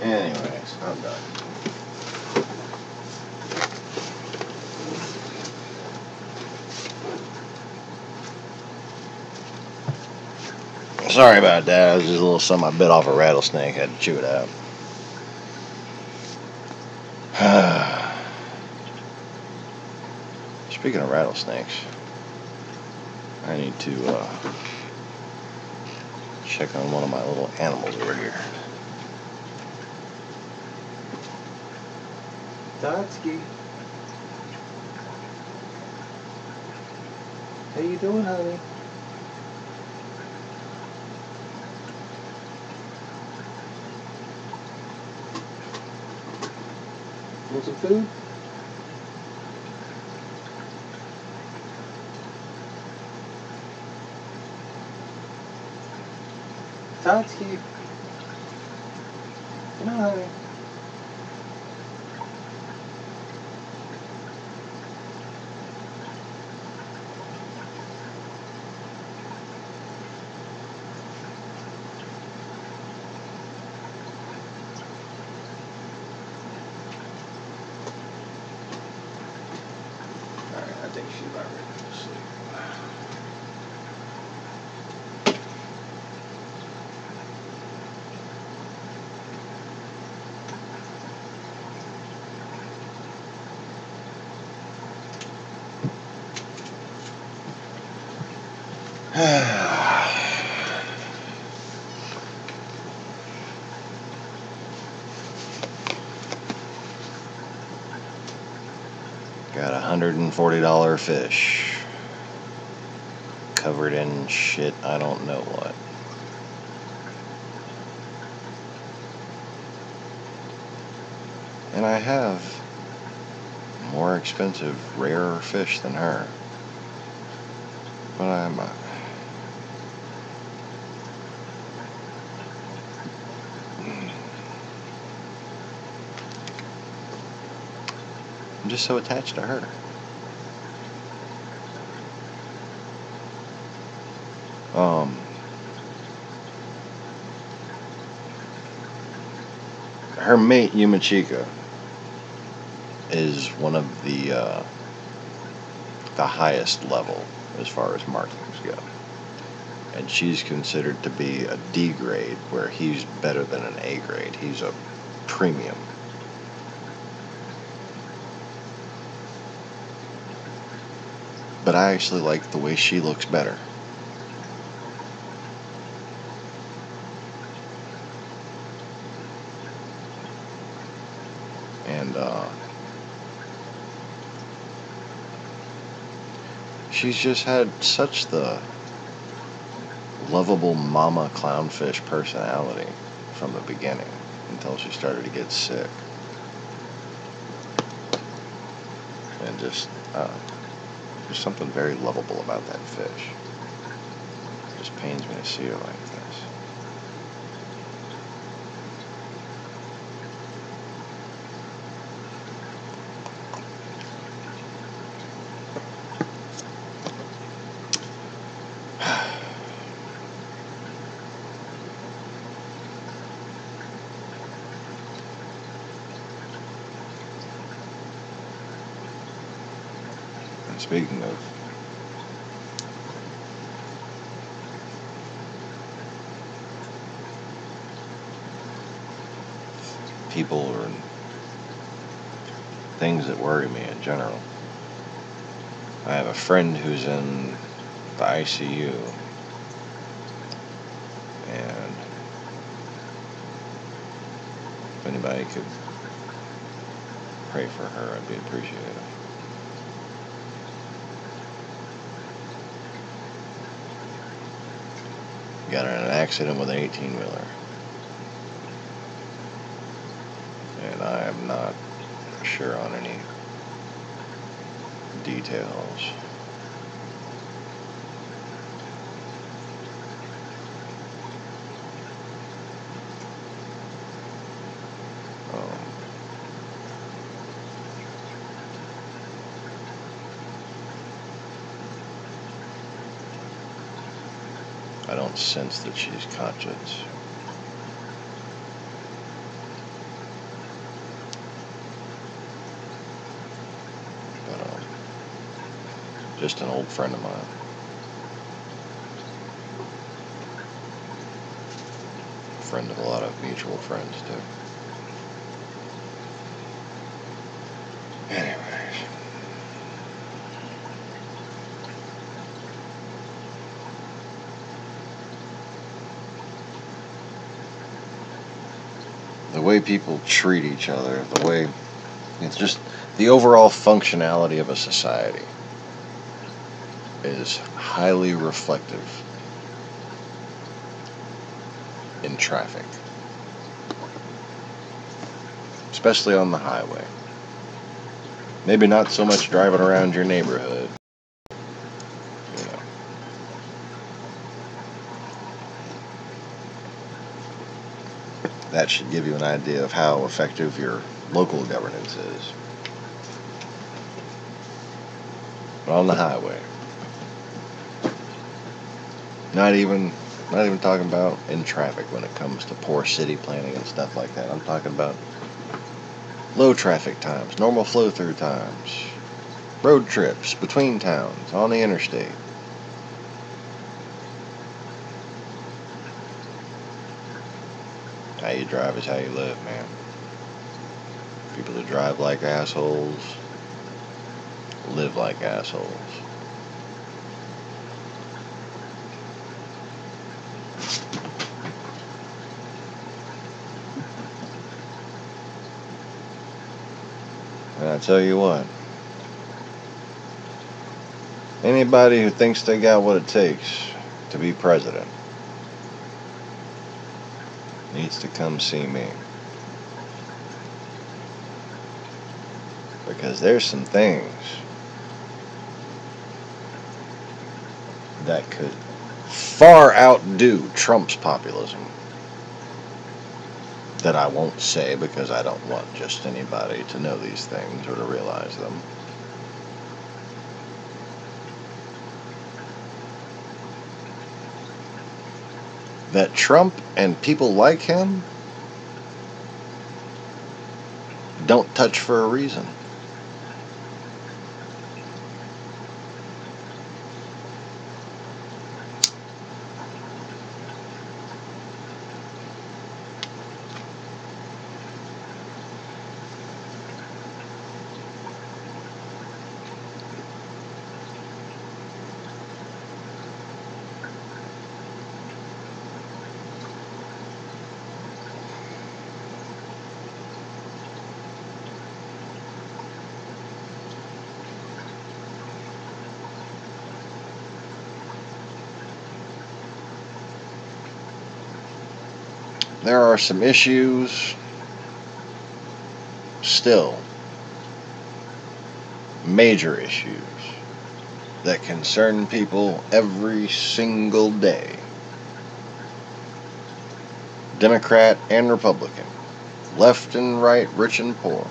Anyways, I'm done. Sorry about that. It was just a little something I bit off a rattlesnake. I had to chew it out. Speaking of rattlesnakes, I need to check on one of my little animals over here. Dotsky. How you doing, honey? Want some food? Dotsky. Come on, honey. I think she's about ready to sleep. $140 fish. Covered in shit, I don't know what. And I have more expensive, rarer fish than her. But I'm just so attached to her. Her mate, Yumachika, is one of the highest level as far as markings go. And she's considered to be a D grade, where he's better than an A grade. He's a premium. But I actually like the way she looks better. And she's just had such the lovable mama clownfish personality from the beginning until she started to get sick. And just there's something very lovable about that fish. It just pains me to see her like this. Speaking of people or things that worry me in general, I have a friend who's in the ICU, and if anybody could pray for her, I'd be appreciative. Got in an accident with an 18-wheeler. And I am not sure on any details. I don't sense that she's conscious. But just an old friend of mine. Friend of a lot of mutual friends too. Anyways. The way people treat each other, the way, it's just the overall functionality of a society is highly reflective in traffic, especially on the highway. Maybe not so much driving around your neighborhood. You know. That should give you an idea of how effective your local governance is. But on the highway, not even talking about in traffic when it comes to poor city planning and stuff like that. I'm talking about low traffic times, normal flow through times, road trips between towns, on the interstate. How you drive is how you live, man. People who drive like assholes live like assholes. And I tell you what, Anybody who thinks they got what it takes to be president needs to come see me. Because there's some things that could far outdo Trump's populism that I won't say because I don't want just anybody to know these things or to realize them. That Trump and people like him don't touch for a reason. There are some issues still, major issues, that concern people every single day. Democrat and Republican, left and right, rich and poor.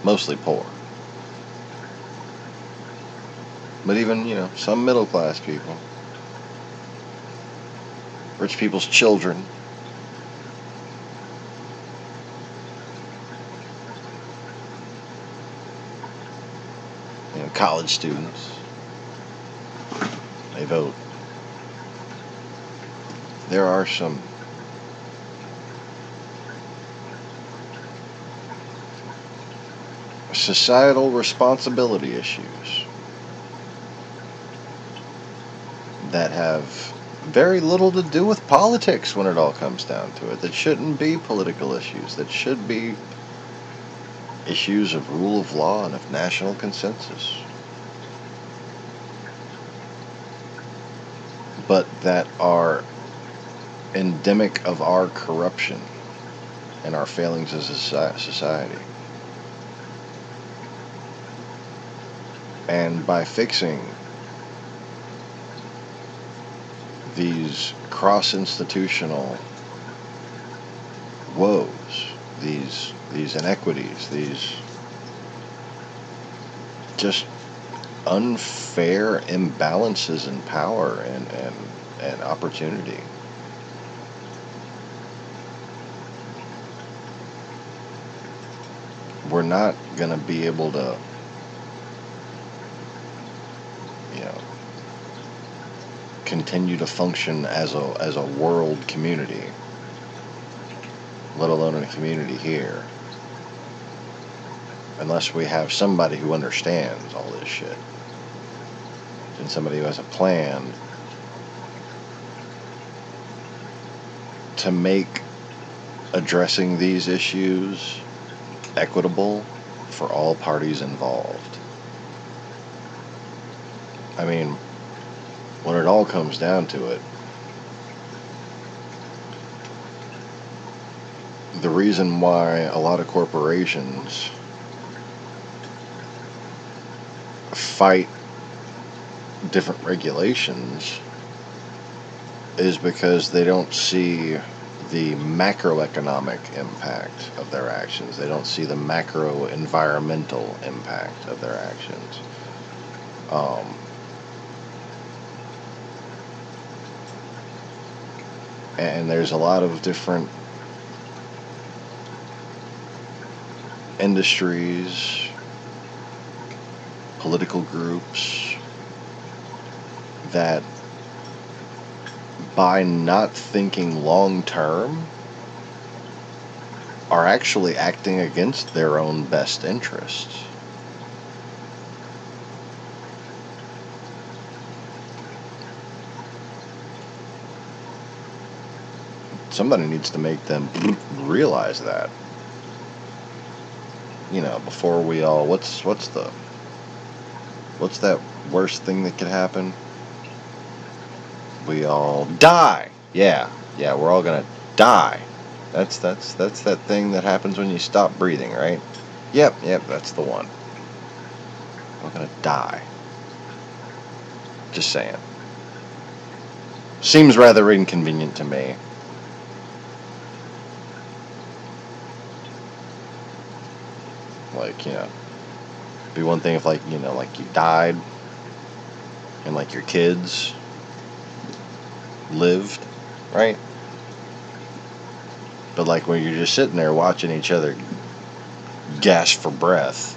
Mostly poor. But even, some middle class people. Rich people's children. College students. They vote. There are some societal responsibility issues that have very little to do with politics when it all comes down to it. That shouldn't be political issues. That should be issues of rule of law and of national consensus. But that are endemic of our corruption and our failings as a society. And by fixing these cross-institutional woes, these inequities, these just unfair imbalances in power and opportunity, we're not going to be able to continue to function as a world community, let alone in a community here, unless we have somebody who understands all this shit and somebody who has a plan to make addressing these issues equitable for all parties involved. I mean, when it all comes down to it, the reason why a lot of corporations fight different regulations is because they don't see the macroeconomic impact of their actions. They don't see the macro environmental impact of their actions. And there's a lot of different industries, political groups that, by not thinking long term, are actually acting against their own best interests. Somebody needs to make them realize that. Before we all, what's the What's that worst thing that could happen? We all die. Yeah, we're all gonna die. That's that thing that happens when you stop breathing, right? Yep, that's the one. We're gonna die. Just saying. Seems rather inconvenient to me. Like, be one thing if, like, like you died and, like, your kids lived, right? But, like, when you're just sitting there watching each other gasp for breath,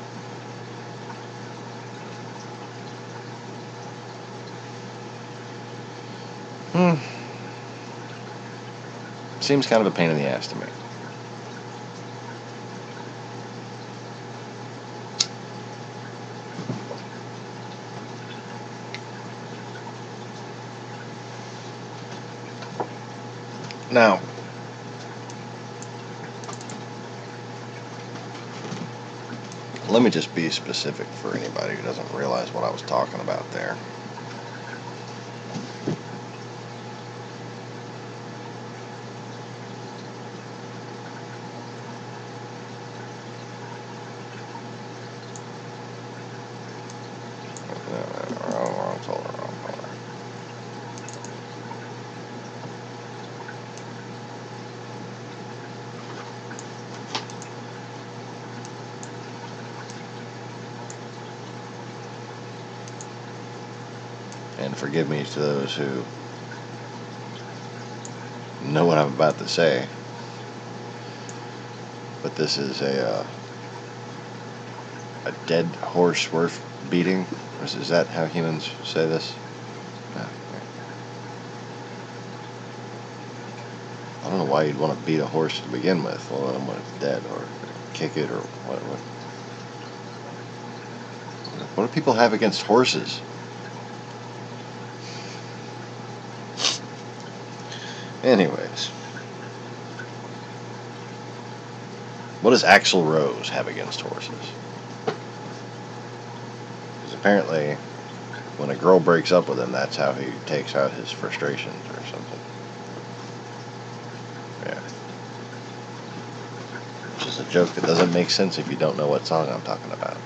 seems kind of a pain in the ass to me. Now, let me just be specific for anybody who doesn't realize what I was talking about there. Wrong folder. And forgive me to those who know what I'm about to say, but this is a dead horse worth beating. Is that how humans say this? No. I don't know why you'd want to beat a horse to begin with, let alone when it's dead, or kick it, or what. What do people have against horses? Anyways, what does Axl Rose have against horses? Because apparently, when a girl breaks up with him, that's how he takes out his frustrations or something. Yeah. Which is a joke that doesn't make sense if you don't know what song I'm talking about.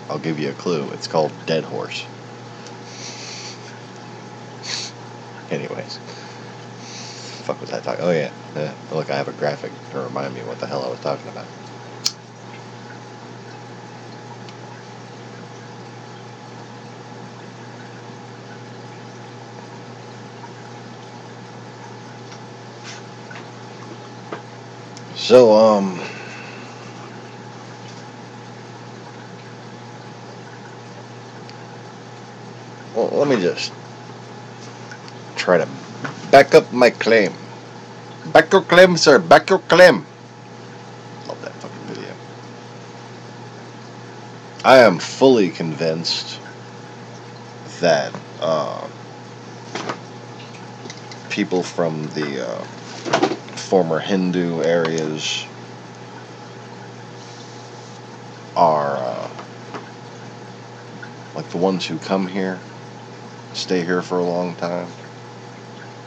I'll give you a clue. It's called Dead Horse. Anyways. Fuck was I talking? Oh yeah. Look, I have a graphic to remind me what the hell I was talking about. So, well, let me just try to back up my claim. Back your claim, sir. Back your claim. Love that fucking video. I am fully convinced that people from the former Hindu areas are like the ones who come here, stay here for a long time,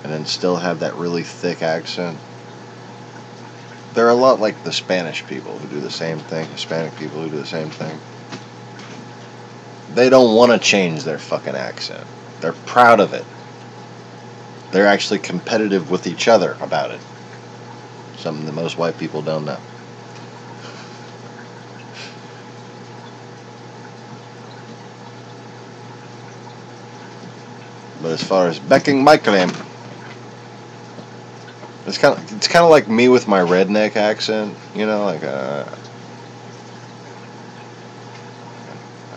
and then still have that really thick accent. They're a lot like the Spanish people who do the same thing, Hispanic people who do the same thing. They don't want to change their fucking accent. They're proud of it. They're actually competitive with each other about it. Something that most white people don't know. But as far as backing my claim, it's kind of like me with my redneck accent, like I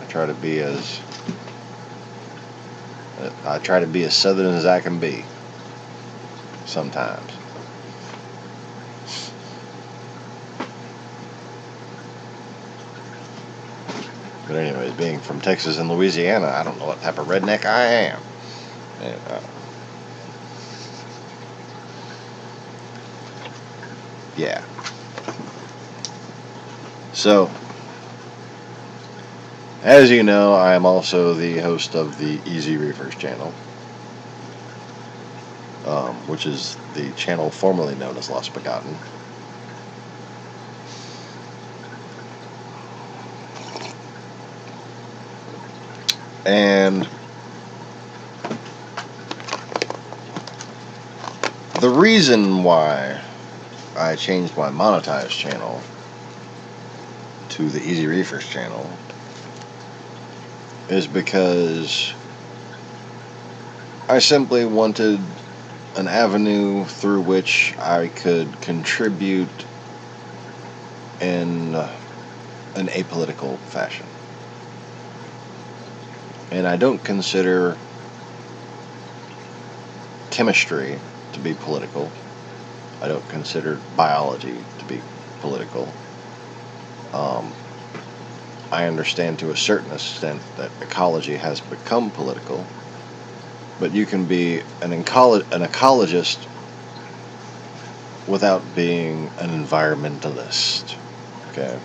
try to be as southern as I can be sometimes. But anyways, being from Texas and Louisiana, I don't know what type of redneck I am. Yeah. So, As you know, I am also the host of the Easy Reefers channel, which is the channel formerly known as Lost-Begotten. And the reason why I changed my monetized channel to the Easy Reefers channel is because I simply wanted an avenue through which I could contribute in an apolitical fashion. And I don't consider chemistry to be political. I don't consider biology to be political. I understand to a certain extent that ecology has become political, but you can be an ecologist without being an environmentalist. Okay.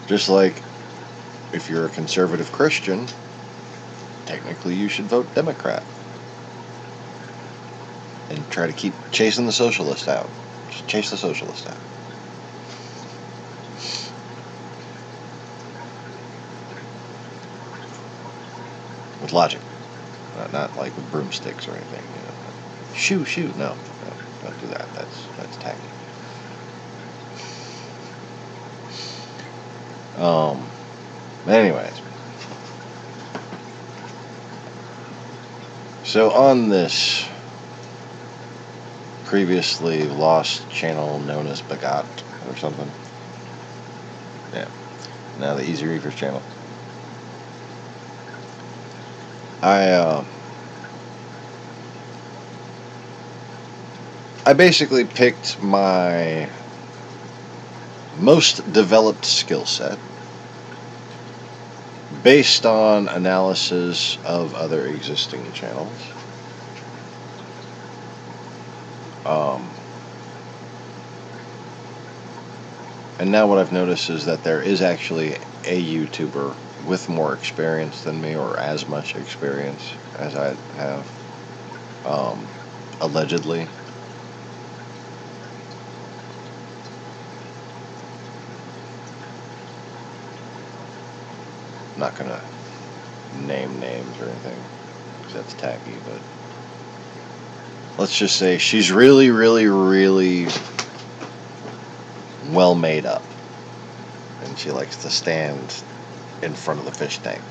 Just like if you're a conservative Christian, technically you should vote Democrat and try to keep chasing the socialist out. Just chase the socialist out. With logic. Not like with broomsticks or anything. You know. Shoo. No, don't do that. That's tacky. Anyways. So on this previously lost channel known as Begot or something. Yeah. Now the Easy Reefers channel. I basically picked my most developed skill set based on analysis of other existing channels. And now what I've noticed is that there is actually a YouTuber with more experience than me, or as much experience as I have, allegedly. I'm not gonna name names or anything, because that's tacky, but let's just say she's really, really, really well made up, and she likes to stand in front of the fish tank.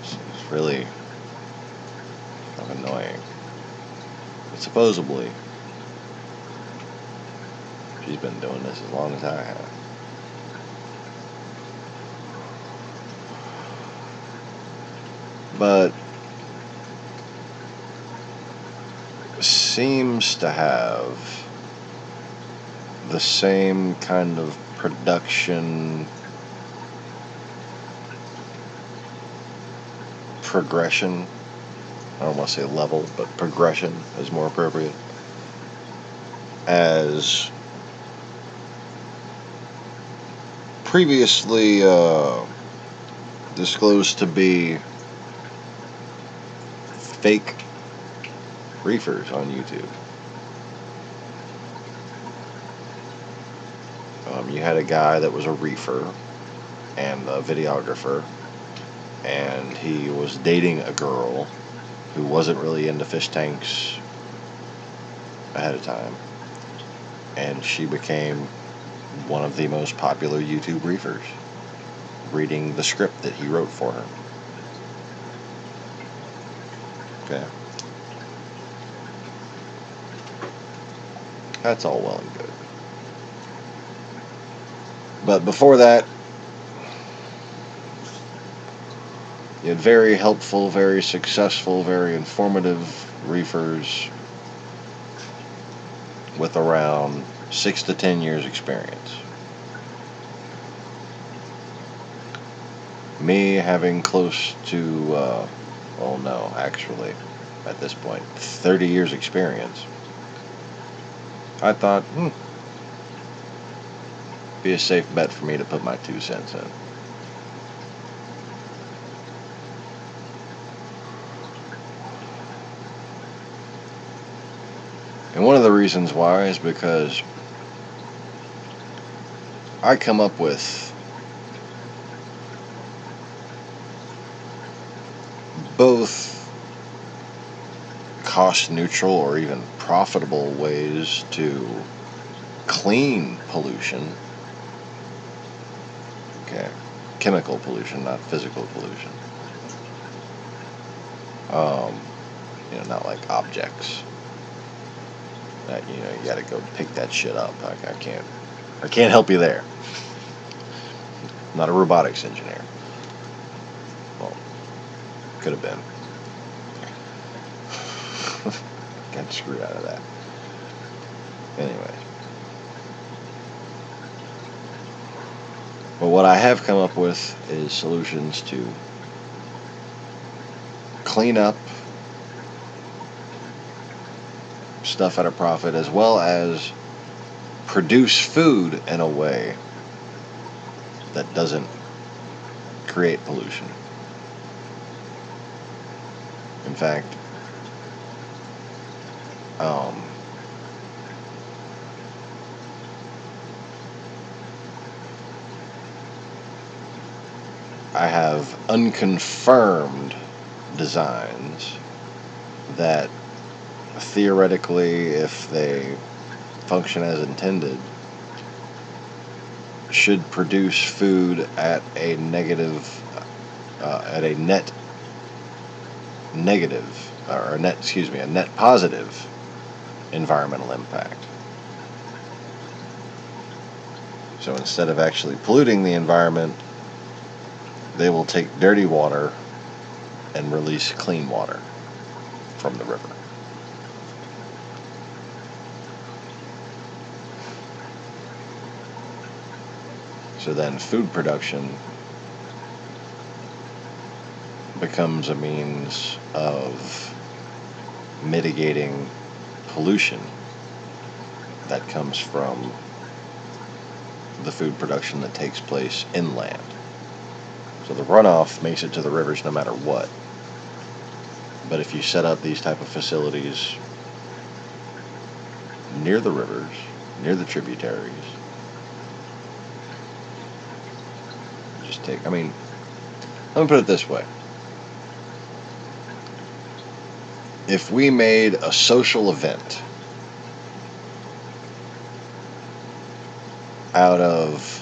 It's really kind of annoying. But supposedly, she's been doing this as long as I have. But seems to have the same kind of production progression. I don't want to say level, but progression is more appropriate, as previously disclosed to be fake reefers on YouTube. You had a guy that was a reefer and a videographer, and he was dating a girl who wasn't really into fish tanks ahead of time, and she became one of the most popular YouTube reefers, reading the script that he wrote for her. Okay. That's all well and good. But before that, you had very helpful, very successful, very informative reefers with around 6 to 10 years experience. Me having close to well, no, actually, at this point, 30 years experience, I thought, be a safe bet for me to put my 2 cents in. And one of the reasons why is because I come up with both cost neutral or even profitable ways to clean pollution. Okay, chemical pollution, not physical pollution. Not like objects that you got to go pick that shit up. Like I can't help you there. I'm not a robotics engineer. Well, could have been. Got screwed out of that. Anyway. But what I have come up with is solutions to clean up stuff at a profit, as well as produce food in a way that doesn't create pollution. In fact, I have unconfirmed designs that theoretically, if they function as intended, should produce food at a net positive environmental impact. So instead of actually polluting the environment, they will take dirty water and release clean water from the river. So then food production becomes a means of mitigating pollution that comes from the food production that takes place inland. So the runoff makes it to the rivers no matter what. But if you set up these type of facilities near the rivers, near the tributaries, let me put it this way. If we made a social event out of,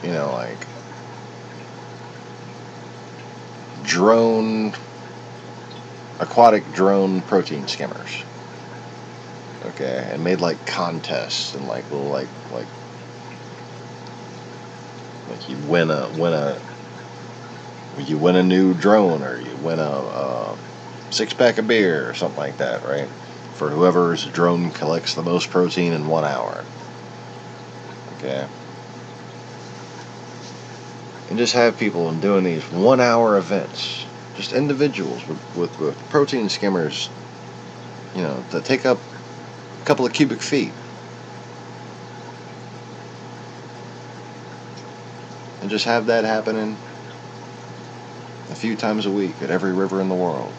like aquatic drone protein skimmers, okay, and made like contests and like little like you win a new drone, or you win a 6-pack of beer or something like that, right? For whoever's drone collects the most protein in 1 hour. Okay. And just have people doing these 1-hour events, just individuals with protein skimmers, that take up a couple of cubic feet. And just have that happening a few times a week at every river in the world.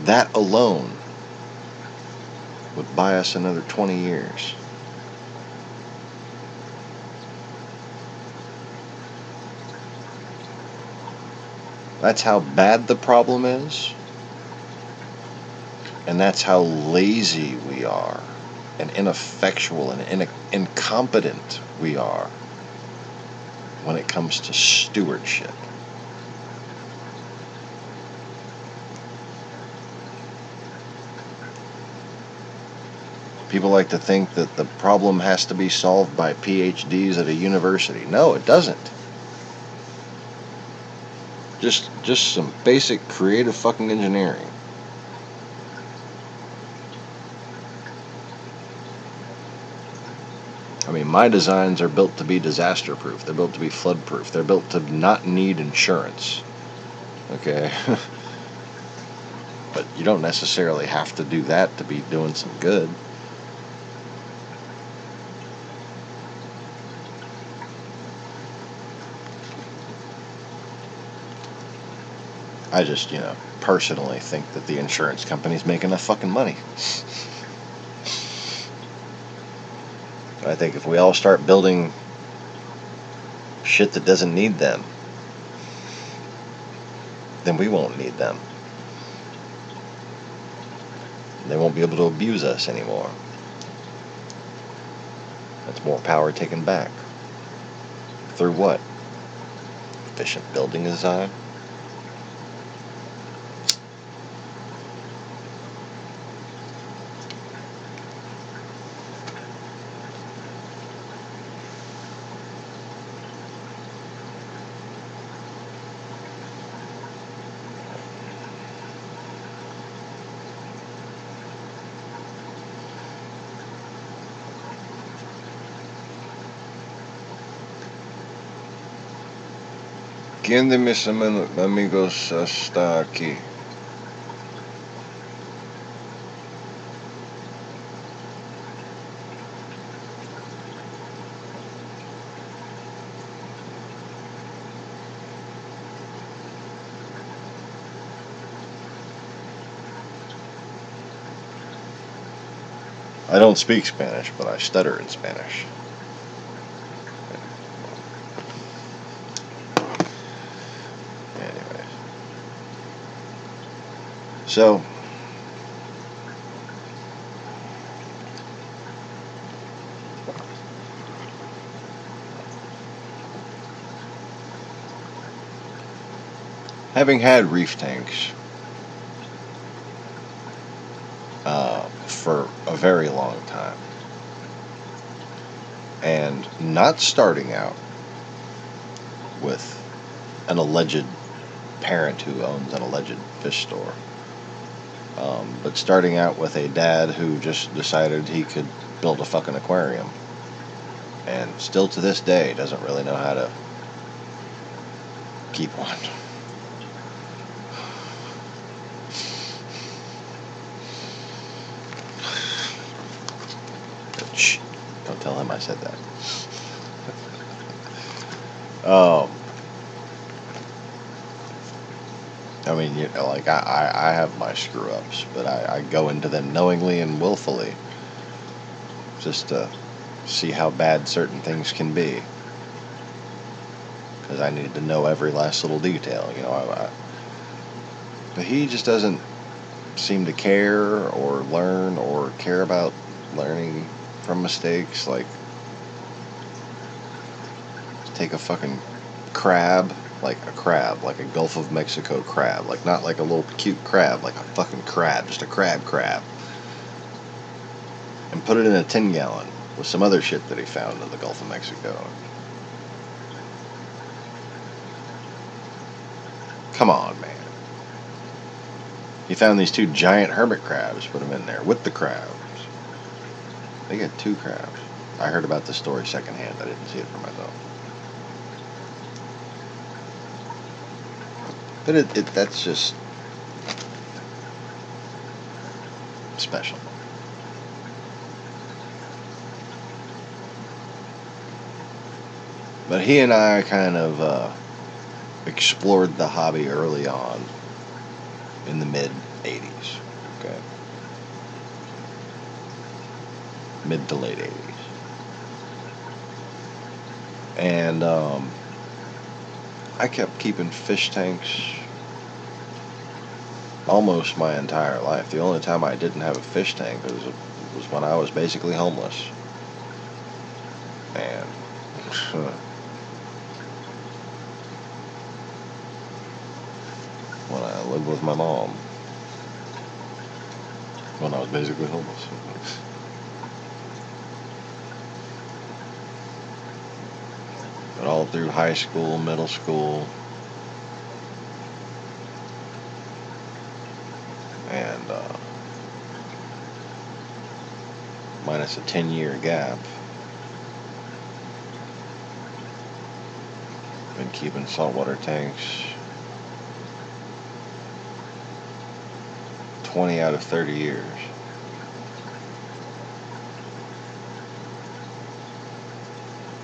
That alone would buy us another 20 years. That's how bad the problem is, and that's how lazy we are, and ineffectual and incompetent we are when it comes to stewardship. People like to think that the problem has to be solved by PhDs at a university. No, it doesn't. Just some basic creative fucking engineering. mean, my designs are built to be disaster-proof. They're built to be flood-proof. They're built to not need insurance. Okay? But you don't necessarily have to do that to be doing some good. I just, personally think that the insurance company's making enough fucking money. I think if we all start building shit that doesn't need them, then we won't need them. They won't be able to abuse us anymore. That's more power taken back. Through what? Efficient building design? ¿Quién de mis amigos está aquí? I don't speak Spanish, but I stutter in Spanish. Anyways. So, having had reef tanks for a very long time, and not starting out with an alleged parent who owns an alleged fish store, but starting out with a dad who just decided he could build a fucking aquarium, and still to this day doesn't really know how to keep one. Shh, don't tell him I said that. I mean, like, I have my screw-ups, but I go into them knowingly and willfully, just to see how bad certain things can be, because I need to know every last little detail, but he just doesn't seem to care or learn or care about learning from mistakes. Like, take a fucking crab, like a Gulf of Mexico crab, like not like a little cute crab, like a fucking crab, just a crab, and put it in a 10-gallon with some other shit that he found in the Gulf of Mexico. Come on, man. He found these 2 giant hermit crabs, put them in there with the crabs. They got 2 crabs. I heard about this story secondhand. I didn't see it for myself. But that's just special. But he and I kind of explored the hobby early on in the mid-'80s. Okay. Mid to late 80s. And I kept keeping fish tanks almost my entire life. The only time I didn't have a fish tank was when I was basically homeless. And when I lived with my mom, when I was basically homeless. But all through high school, middle school, and minus a 10-year gap, Been keeping saltwater tanks 20 out of 30 years.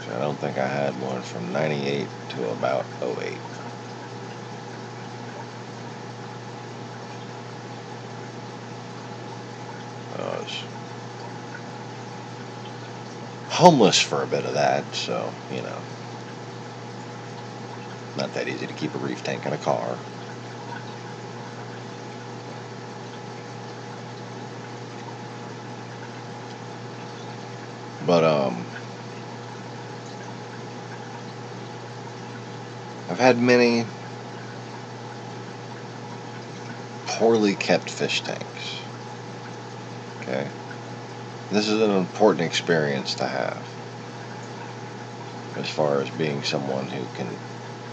So I don't think I had one from 98 to about 08. I was homeless for a bit of that, so, you know, not that easy to keep a reef tank in a car. But, I've had many poorly kept fish tanks. Okay? This is an important experience to have as far as being someone who can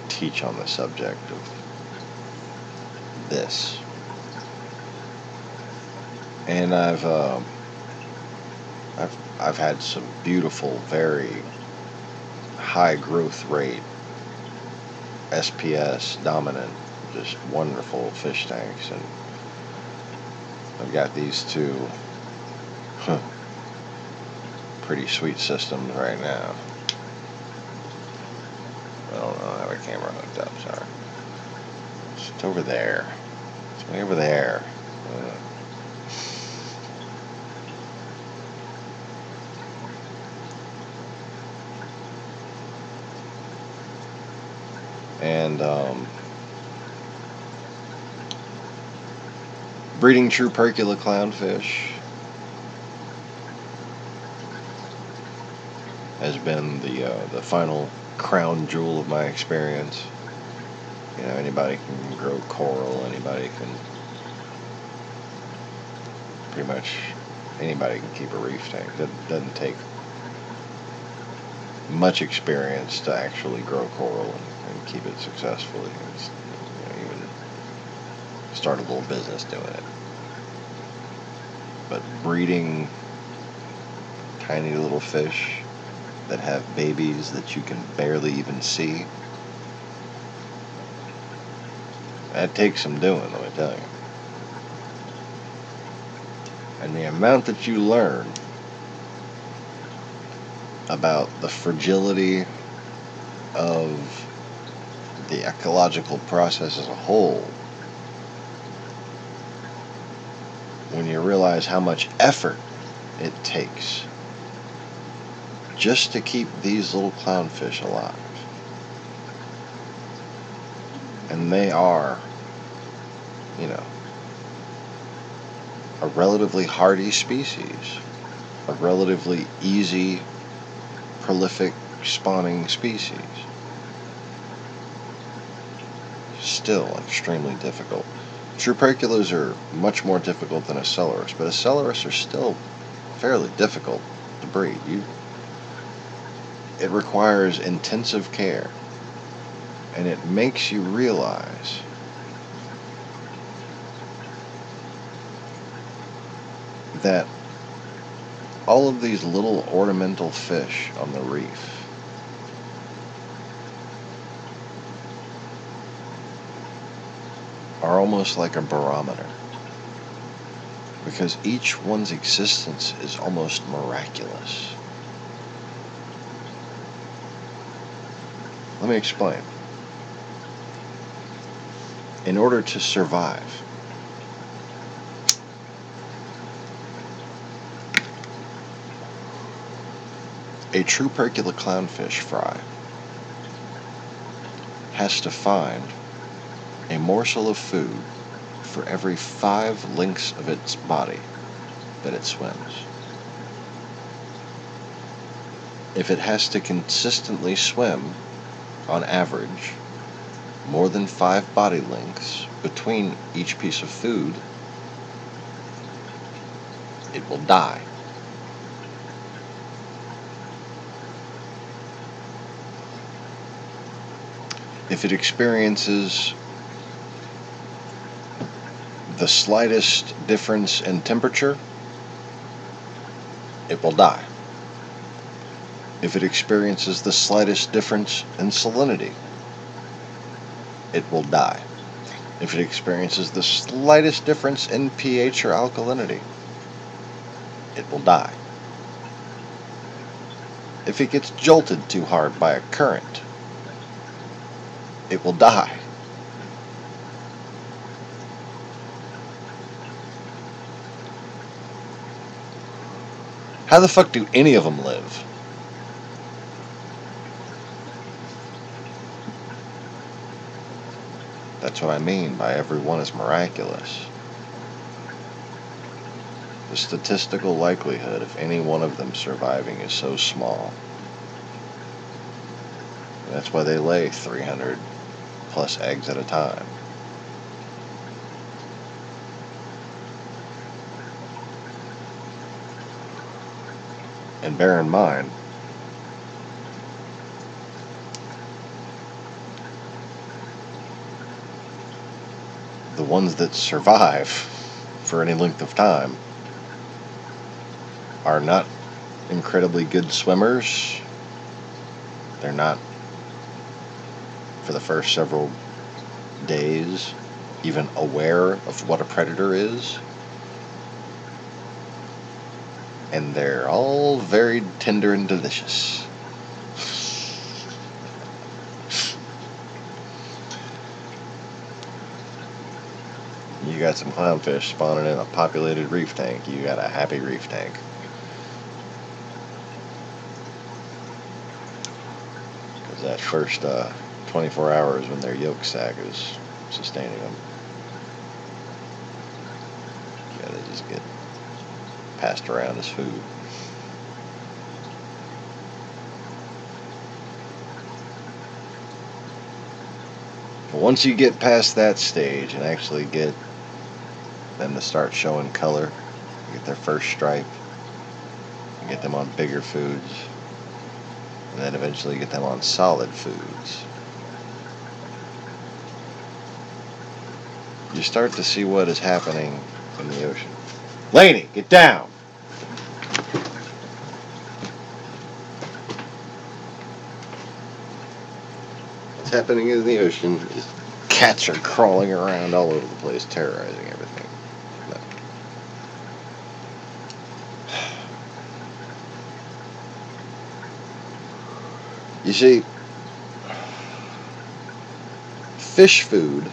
teach on the subject of this. And I've had some beautiful, very high growth rate, SPS dominant, just wonderful fish tanks, and I've got these two pretty sweet systems right now. I don't know, I have a camera hooked up, sorry. It's over there. It's way over there. And breeding true percula clownfish has been the final crown jewel of my experience. You know, anybody can grow coral, anybody can, pretty much anybody can keep a reef tank. It doesn't take much experience to actually grow coral and keep it successfully. It's, you know, even start a little business doing it. But breeding tiny little fish that have babies that you can barely even see, that takes some doing, let me tell you. And the amount that you learn about the fragility of the ecological process as a whole, when you realize how much effort it takes just to keep these little clownfish alive. And they are, you know, a relatively hardy species, a relatively easy, prolific spawning species. Still extremely difficult. True perculas are much more difficult than accelerus, but accelerus are still fairly difficult to breed. It requires intensive care, and it makes you realize that all of these little ornamental fish on the reef are almost like a barometer, because each one's existence is almost miraculous. Let me explain. In order to survive, a true percula clownfish fry has to find a morsel of food for every 5 lengths of its body that it swims. If it has to consistently swim, on average, more than 5 body lengths between each piece of food, it will die. If it experiences the slightest difference in temperature, it will die. If it experiences the slightest difference in salinity, it will die. If it experiences the slightest difference in pH or alkalinity, it will die. If it gets jolted too hard by a current, it will die. How the fuck do any of them live? That's what I mean by everyone is miraculous. The statistical likelihood of any one of them surviving is so small. That's why they lay 300 plus eggs at a time. And bear in mind, the ones that survive for any length of time are not incredibly good swimmers. They're not, for the first several days, even aware of what a predator is. And they're all very tender and delicious. You got some clownfish spawning in a populated reef tank. You got a happy reef tank. Because that first 24 hours when their yolk sac is sustaining them, you gotta just get passed around as food. But once you get past that stage and actually get them to start showing color, you get their first stripe, you get them on bigger foods, and then eventually get them on solid foods, you start to see what is happening in the ocean. Laney, get down! What's happening in the ocean is cats are crawling around all over the place, terrorizing everything. No. You see, fish food,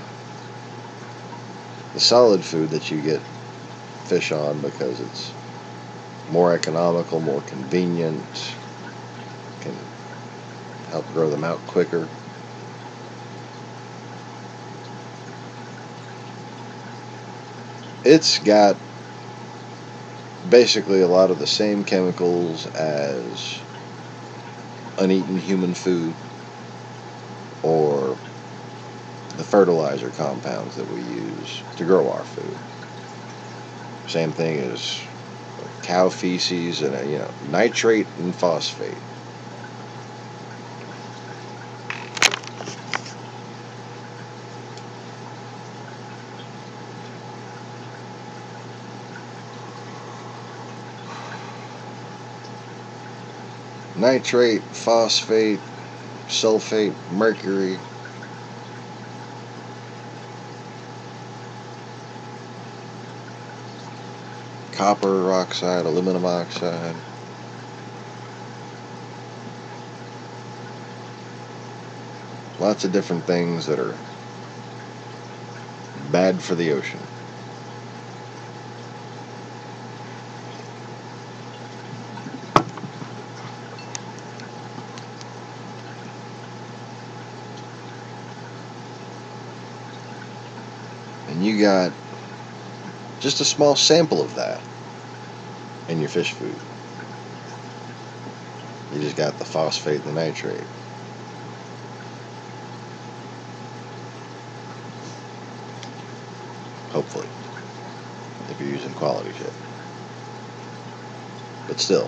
the solid food that you get fish on because it's more economical, more convenient, can help grow them out quicker. It's got basically a lot of the same chemicals as uneaten human food or the fertilizer compounds that we use to grow our food. Same thing as cow feces and nitrate and phosphate. Nitrate, phosphate, sulfate, mercury. Copper oxide, aluminum oxide. Lots of different things that are bad for the ocean. And you got just a small sample of that in your fish food. You just got the phosphate and the nitrate. Hopefully, if you're using quality shit. But still,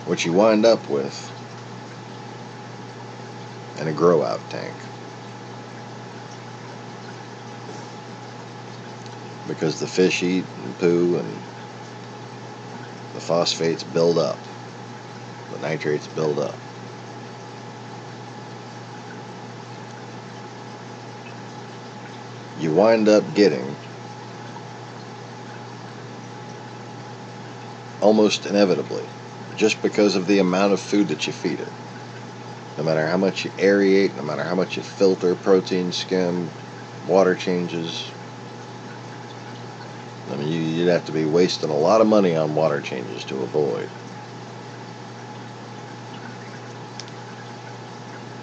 what you wind up with in a grow out tank, because the fish eat and poo and the phosphates build up, The nitrates build up. You wind up getting, almost inevitably, just because of the amount of food that you feed it. No matter how much you aerate, no matter how much you filter, protein skim, water changes. I mean, you'd have to be wasting a lot of money on water changes to avoid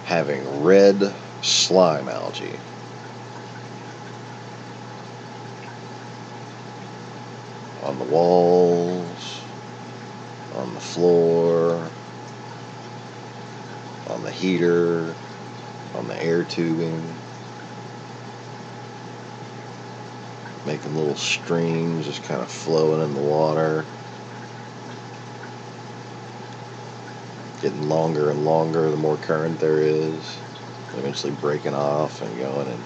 having red slime algae. On the walls, on the floor, on the heater, on the air tubing, making little streams just kind of flowing in the water, getting longer and longer the more current there is, eventually breaking off and going and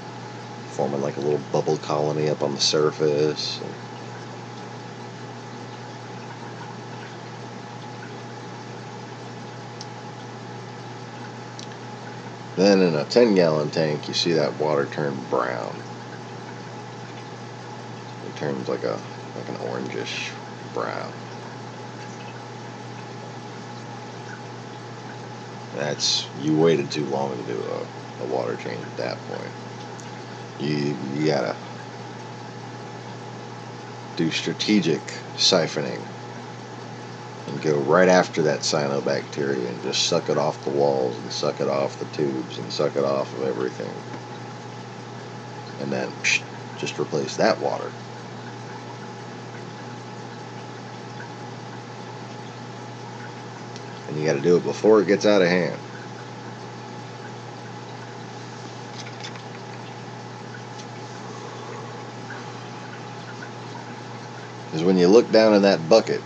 forming like a little bubble colony up on the surface. Then in a 10-gallon tank, you see that water turn brown. It turns like an orangish brown. That's, you waited too long to do a water change at that point. You gotta do strategic siphoning and go right after that cyanobacteria and just suck it off the walls and suck it off the tubes and suck it off of everything. And then just replace that water. And you got to do it before it gets out of hand. Because when you look down in that bucket,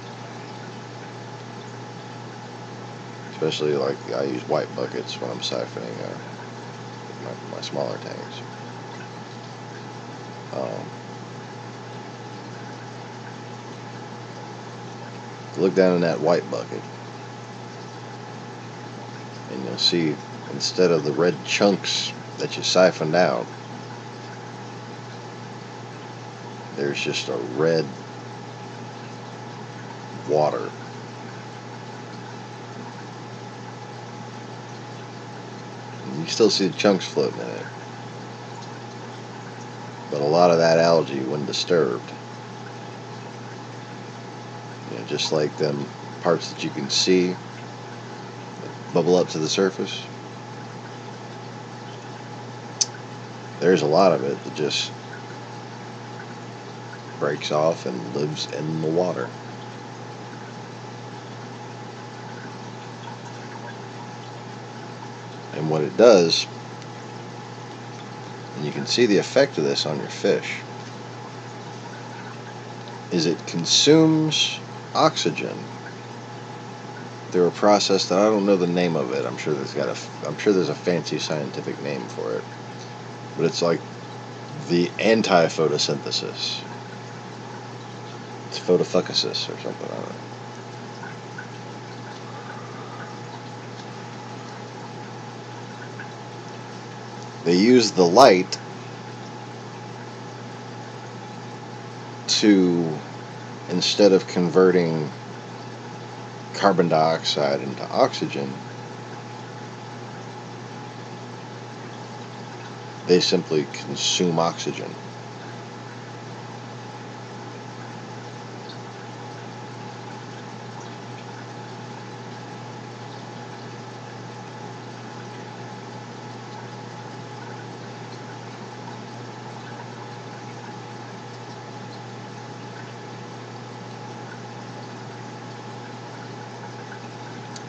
especially like I use white buckets when I'm siphoning my smaller tanks. Look down in that white bucket, and you'll see, instead of the red chunks that you siphoned out, there's just a red water. And you still see the chunks floating in it, but a lot of that algae, when disturbed, just like them parts that you can see that bubble up to the surface, there's a lot of it that just breaks off and lives in the water. And what it does, and you can see the effect of this on your fish, is it consumes oxygen through a process that I don't know the name of it. I'm sure there's a fancy scientific name for it, but it's like the anti-photosynthesis. It's photophagosis or something. I don't know. They use the light to, instead of converting carbon dioxide into oxygen, they simply consume oxygen.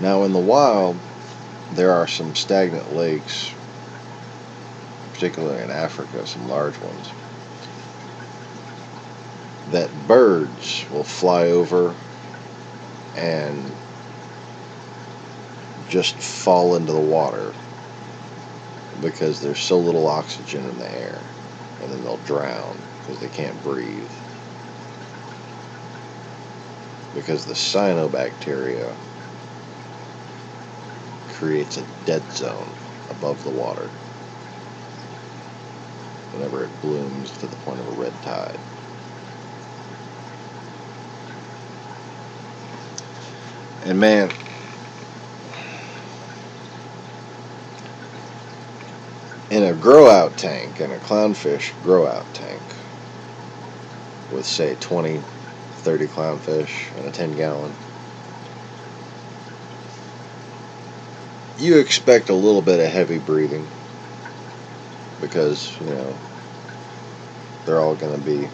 Now in the wild, there are some stagnant lakes, particularly in Africa, some large ones, that birds will fly over and just fall into the water because there's so little oxygen in the air, and then they'll drown because they can't breathe, because the cyanobacteria creates a dead zone above the water whenever it blooms to the point of a red tide. And man, in a grow-out tank, in a clownfish grow-out tank, with say 20, 30 clownfish in a 10-gallon, you expect a little bit of heavy breathing because, you know, they're all going to be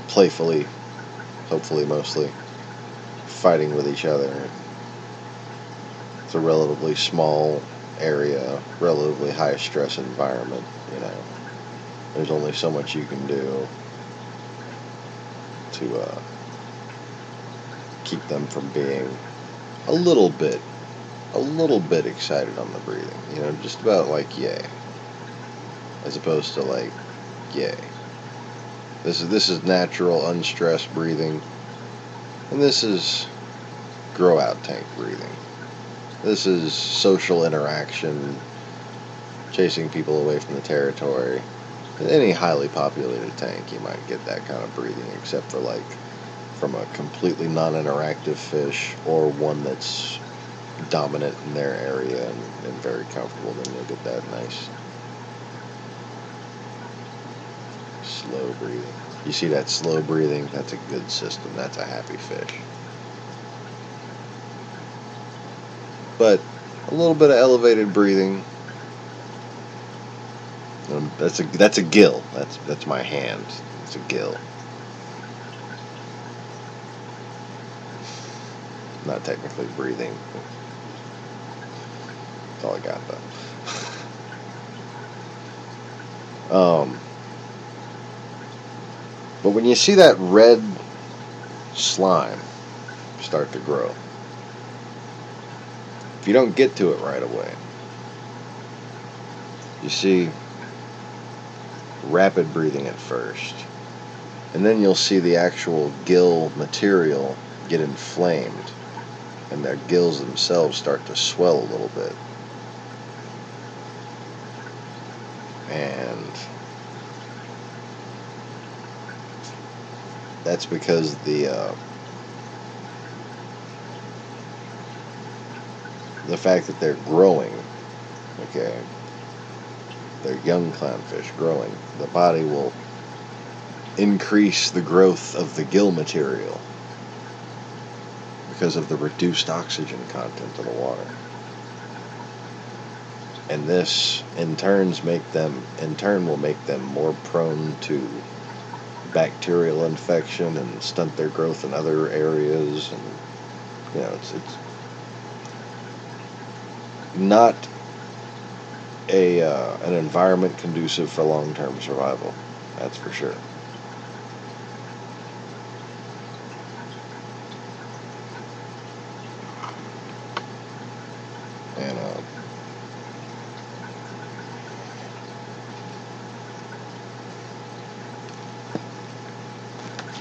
playfully, hopefully mostly, fighting with each other. It's a relatively small area, relatively high stress environment, you know. There's only so much you can do to keep them from being a little bit excited on the breathing, you know, just about like yay, as opposed to like yay. This is natural, unstressed breathing, and this is grow out tank breathing. This is social interaction, chasing people away from the territory. In any highly populated tank, you might get that kind of breathing, except for like from a completely non-interactive fish or one that's dominant in their area and very comfortable. Then you'll get that nice slow breathing. You see that slow breathing? That's a good system. That's a happy fish. But a little bit of elevated breathing. That's a gill. That's my hand. It's a gill. Not technically breathing. That's all I got though. But when you see that red slime start to grow, if you don't get to it right away, you see rapid breathing at first, and then you'll see the actual gill material get inflamed, and their gills themselves start to swell a little bit. And that's because the fact that they're growing, okay, they're young clownfish growing, the body will increase the growth of the gill material because of the reduced oxygen content of the water. And this in turn will make them more prone to bacterial infection and stunt their growth in other areas. And you know, it's not an environment conducive for long-term survival. That's for sure. And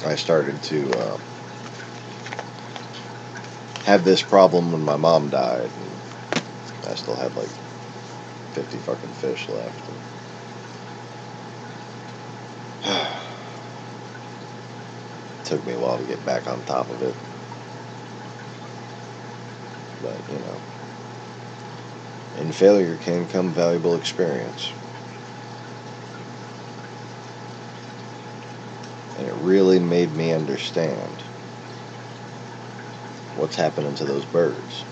I started to have this problem when my mom died, and I still had like 50 fucking fish left. It took me a while to get back on top of it, but you know, in failure can come valuable experience. And it really made me understand what's happening to those birds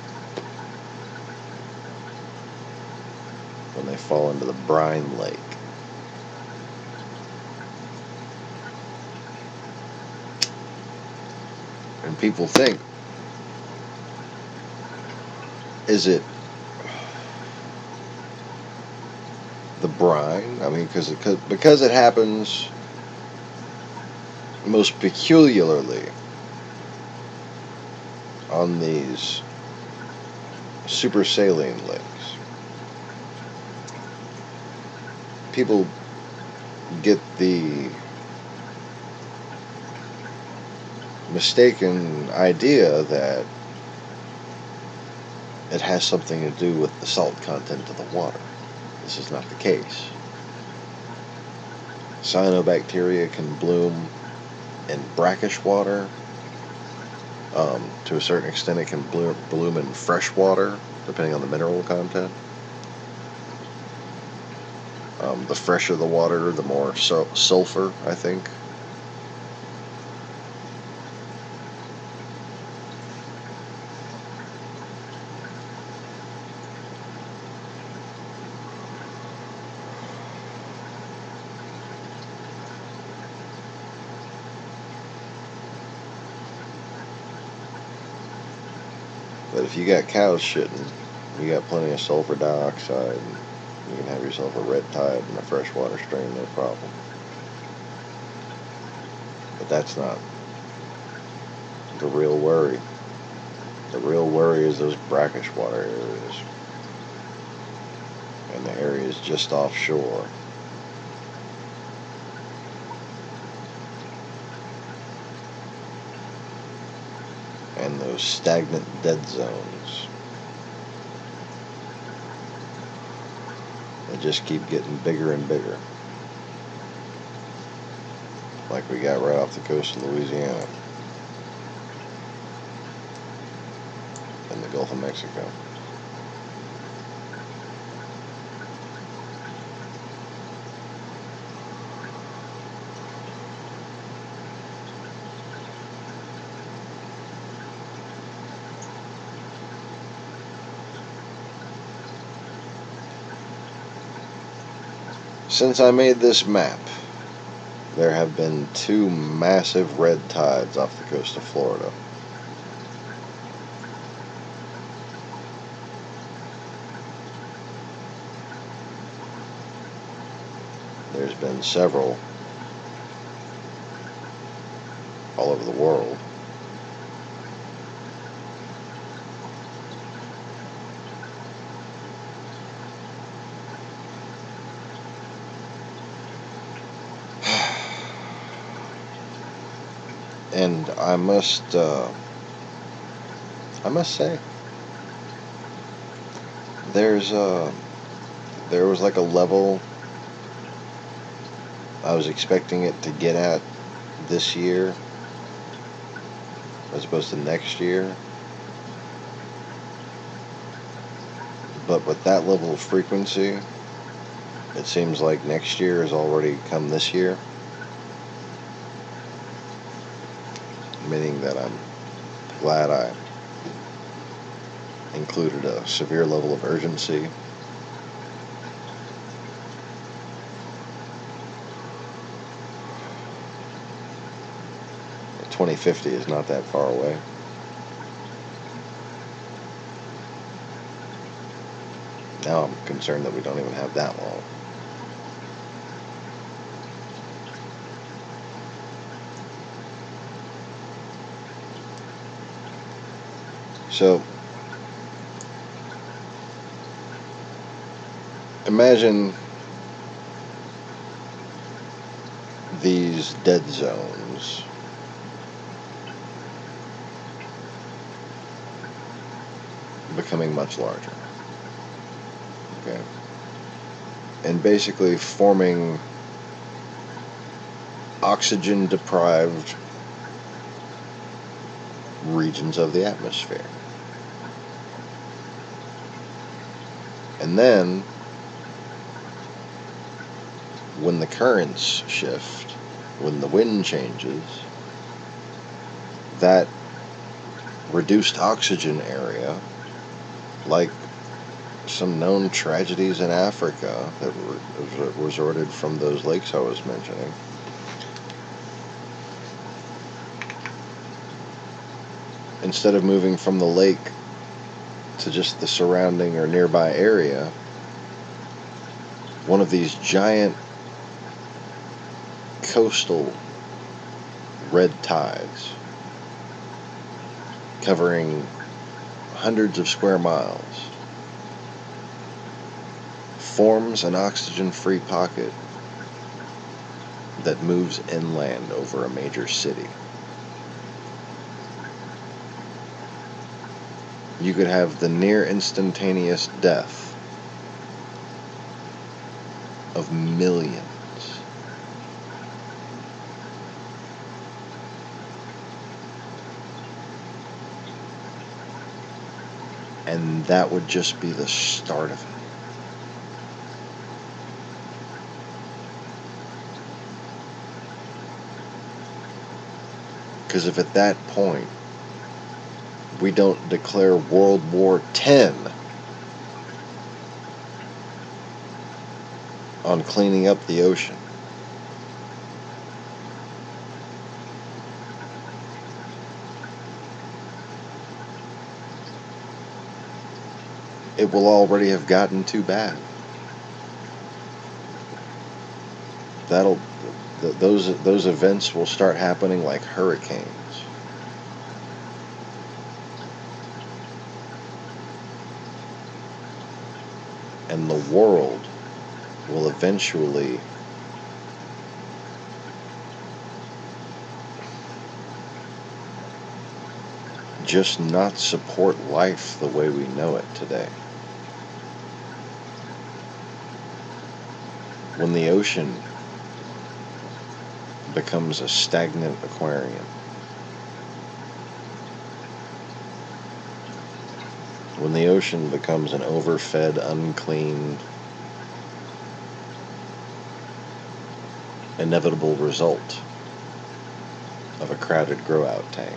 when they fall into the brine lake. And people think, is it the brine? I mean, because it happens most peculiarly on these super saline lakes. People get the mistaken idea that it has something to do with the salt content of the water. This is not the case. Cyanobacteria can bloom in brackish water. To a certain extent, it can bloom in fresh water, depending on the mineral content. The fresher the water, the more sulfur, I think. But if you got cows shitting, you got plenty of sulfur dioxide, you can have yourself a red tide in a freshwater stream, no problem. But that's not the real worry. The real worry is those brackish water areas and the areas just offshore. And those stagnant dead zones that just keep getting bigger and bigger. Like we got right off the coast of Louisiana and the Gulf of Mexico. Since I made this map, there have been 2 massive red tides off the coast of Florida. There's been several all over the world. And I must say, there was like a level I was expecting it to get at this year, as opposed to next year. But with that level of frequency, it seems like next year has already come this year. Meaning that I'm glad I included a severe level of urgency. The 2050 is not that far away. Now I'm concerned that we don't even have that long. So, imagine these dead zones becoming much larger. Okay. And basically forming oxygen-deprived regions of the atmosphere. And then, when the currents shift, when the wind changes, that reduced oxygen area, like some known tragedies in Africa that resorted from those lakes I was mentioning, instead of moving from the lake to just the surrounding or nearby area, one of these giant coastal red tides covering hundreds of square miles forms an oxygen-free pocket that moves inland over a major city. you could have the near instantaneous death of millions. And that would just be the start of it. Because if at that point we don't declare World War X on cleaning up the ocean, it will already have gotten too bad. Those events will start happening like hurricanes. And the world will eventually just not support life the way we know it today. When the ocean becomes a stagnant aquarium, when the ocean becomes an overfed, unclean, inevitable result of a crowded grow-out tank.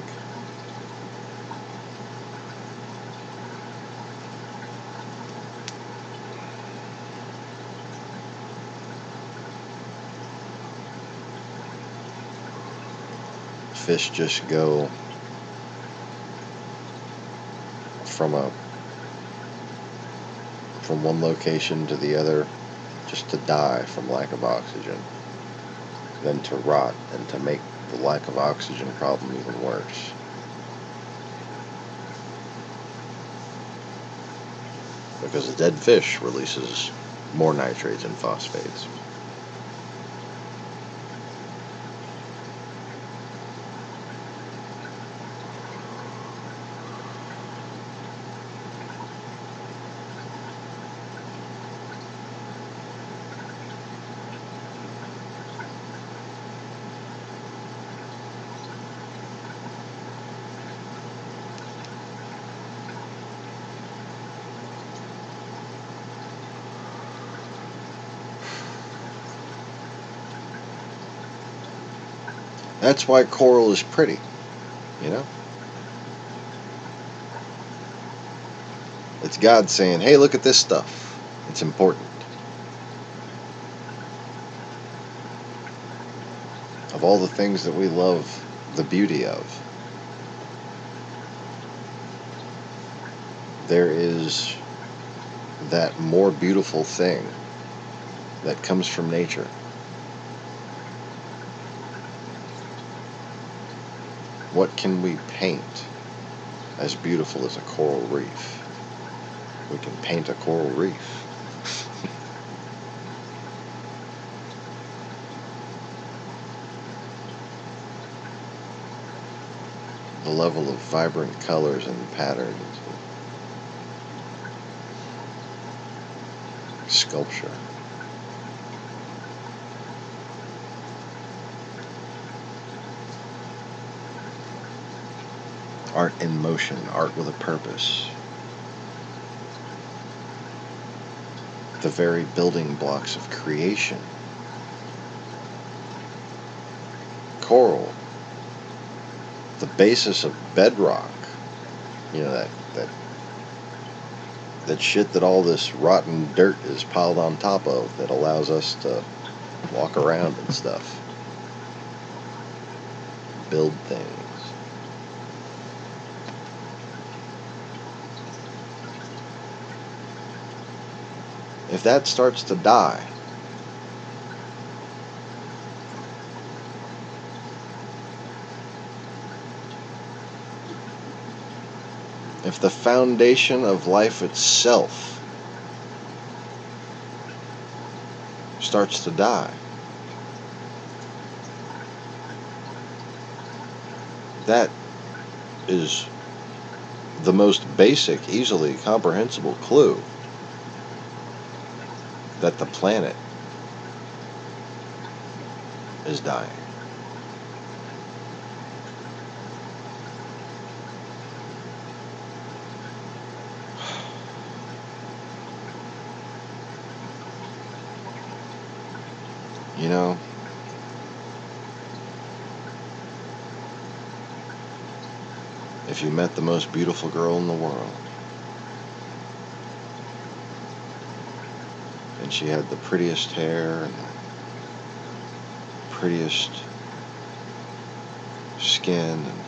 Fish just go from one location to the other just to die from lack of oxygen, then to rot and to make the lack of oxygen problem even worse. Because a dead fish releases more nitrates and phosphates. That's why coral is pretty, you know? It's God saying, hey, look at this stuff. It's important. Of all the things that we love the beauty of, there is that more beautiful thing that comes from nature. What can we paint as beautiful as a coral reef? We can paint a coral reef. The level of vibrant colors and patterns, sculpture. Art in motion, art with a purpose. The very building blocks of creation. Coral, the basis of bedrock. You know, that shit that all this rotten dirt is piled on top of that allows us to walk around and stuff. Build things. If that starts to die, if the foundation of life itself starts to die, that is the most basic, easily comprehensible clue that the planet is dying. You know, if you met the most beautiful girl in the world, and she had the prettiest hair and the prettiest skin and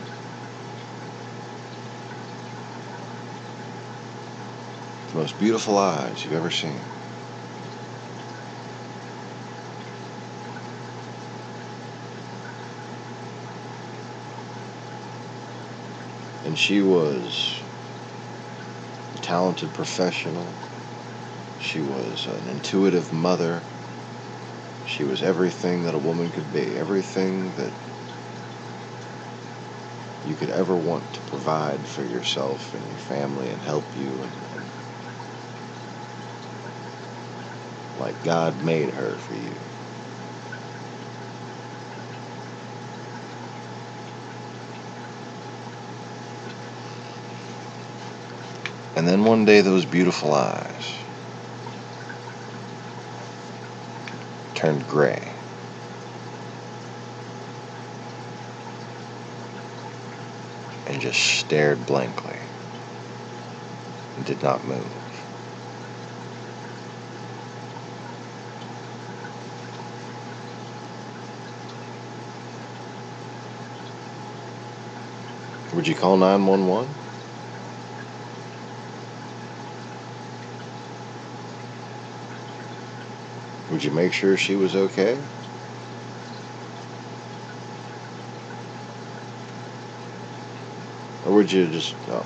the most beautiful eyes you've ever seen, and she was a talented professional, she was an intuitive mother, she was everything that a woman could be, everything that you could ever want to provide for yourself and your family and help you, and like God made her for you. And then one day those beautiful eyes turned gray. And just stared blankly and did not move. Would you call 911? Would you make sure she was okay? Or would you just, oh,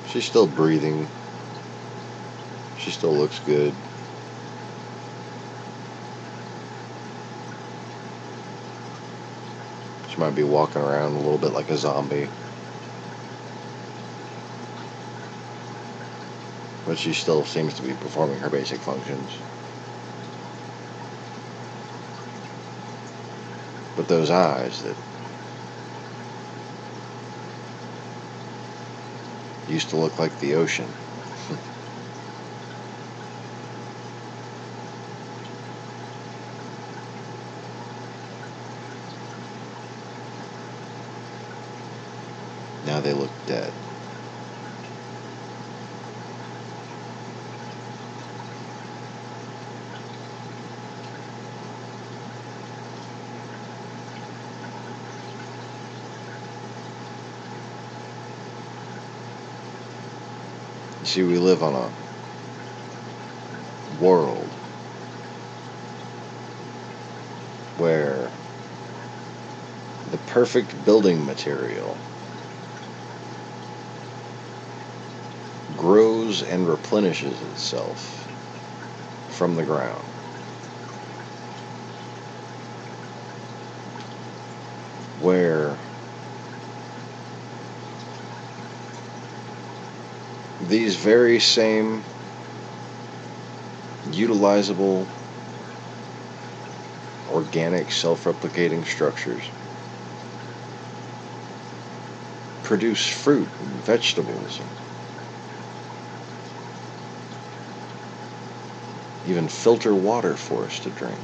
she's still breathing, she still looks good, she might be walking around a little bit like a zombie, but she still seems to be performing her basic functions. But those eyes that used to look like the ocean, now they look dead. You see, we live on a world where the perfect building material grows and replenishes itself from the ground. Where these very same utilizable, organic, self-replicating structures produce fruit and vegetables, and even filter water for us to drink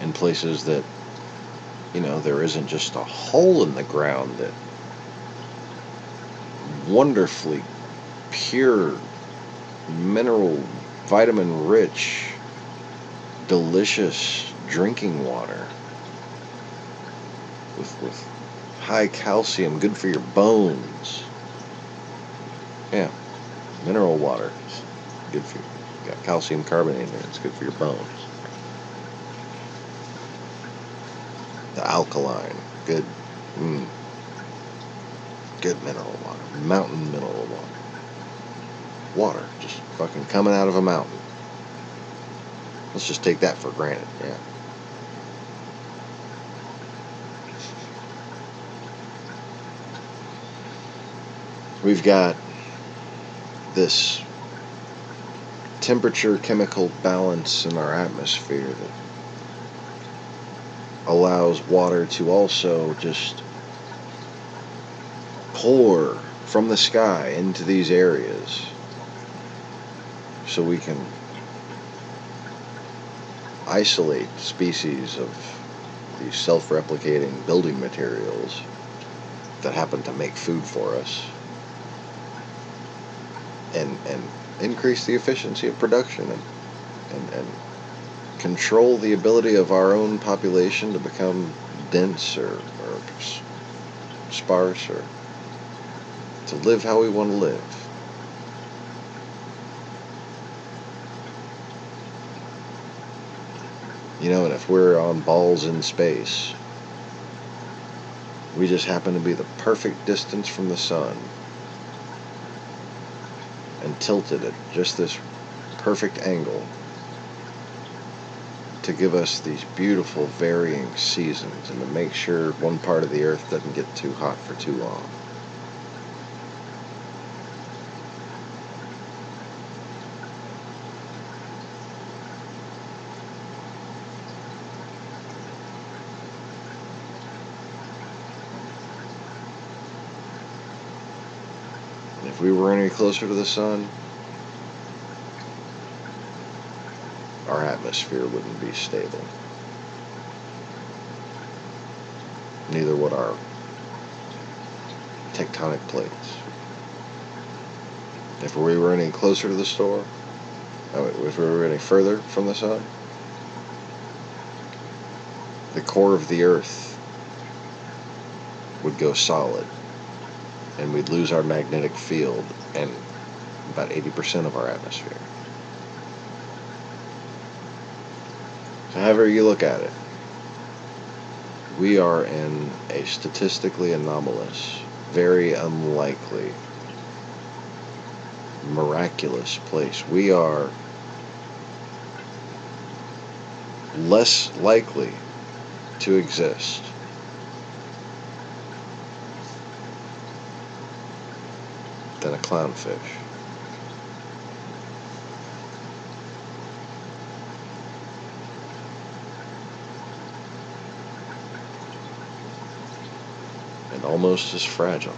in places that, you know, there isn't just a hole in the ground, that wonderfully pure, mineral, vitamin-rich, delicious drinking water with high calcium, good for your bones. Yeah, mineral water is good for you. Got calcium carbonate in it, it's good for your bones. The alkaline, good, good mineral water, mountain mineral water. Water just fucking coming out of a mountain. Let's just take that for granted, yeah. we've got this temperature chemical balance in our atmosphere that allows water to also just pour from the sky into these areas so we can isolate species of these self-replicating building materials that happen to make food for us and increase the efficiency of production and control the ability of our own population to become dense or sparse or to live how we want to live. You know, and if we're on balls in space, we just happen to be the perfect distance from the sun and tilted at just this perfect angle to give us these beautiful varying seasons and to make sure one part of the earth doesn't get too hot for too long. If we were any closer to the sun, our atmosphere wouldn't be stable. Neither would our tectonic plates. If we were any closer to the if we were any further from the sun, the core of the earth would go solid, and we'd lose our magnetic field and about 80% of our atmosphere. So however you look at it, we are in a statistically anomalous, very unlikely, miraculous place. We are less likely to exist than a clownfish. And almost as fragile.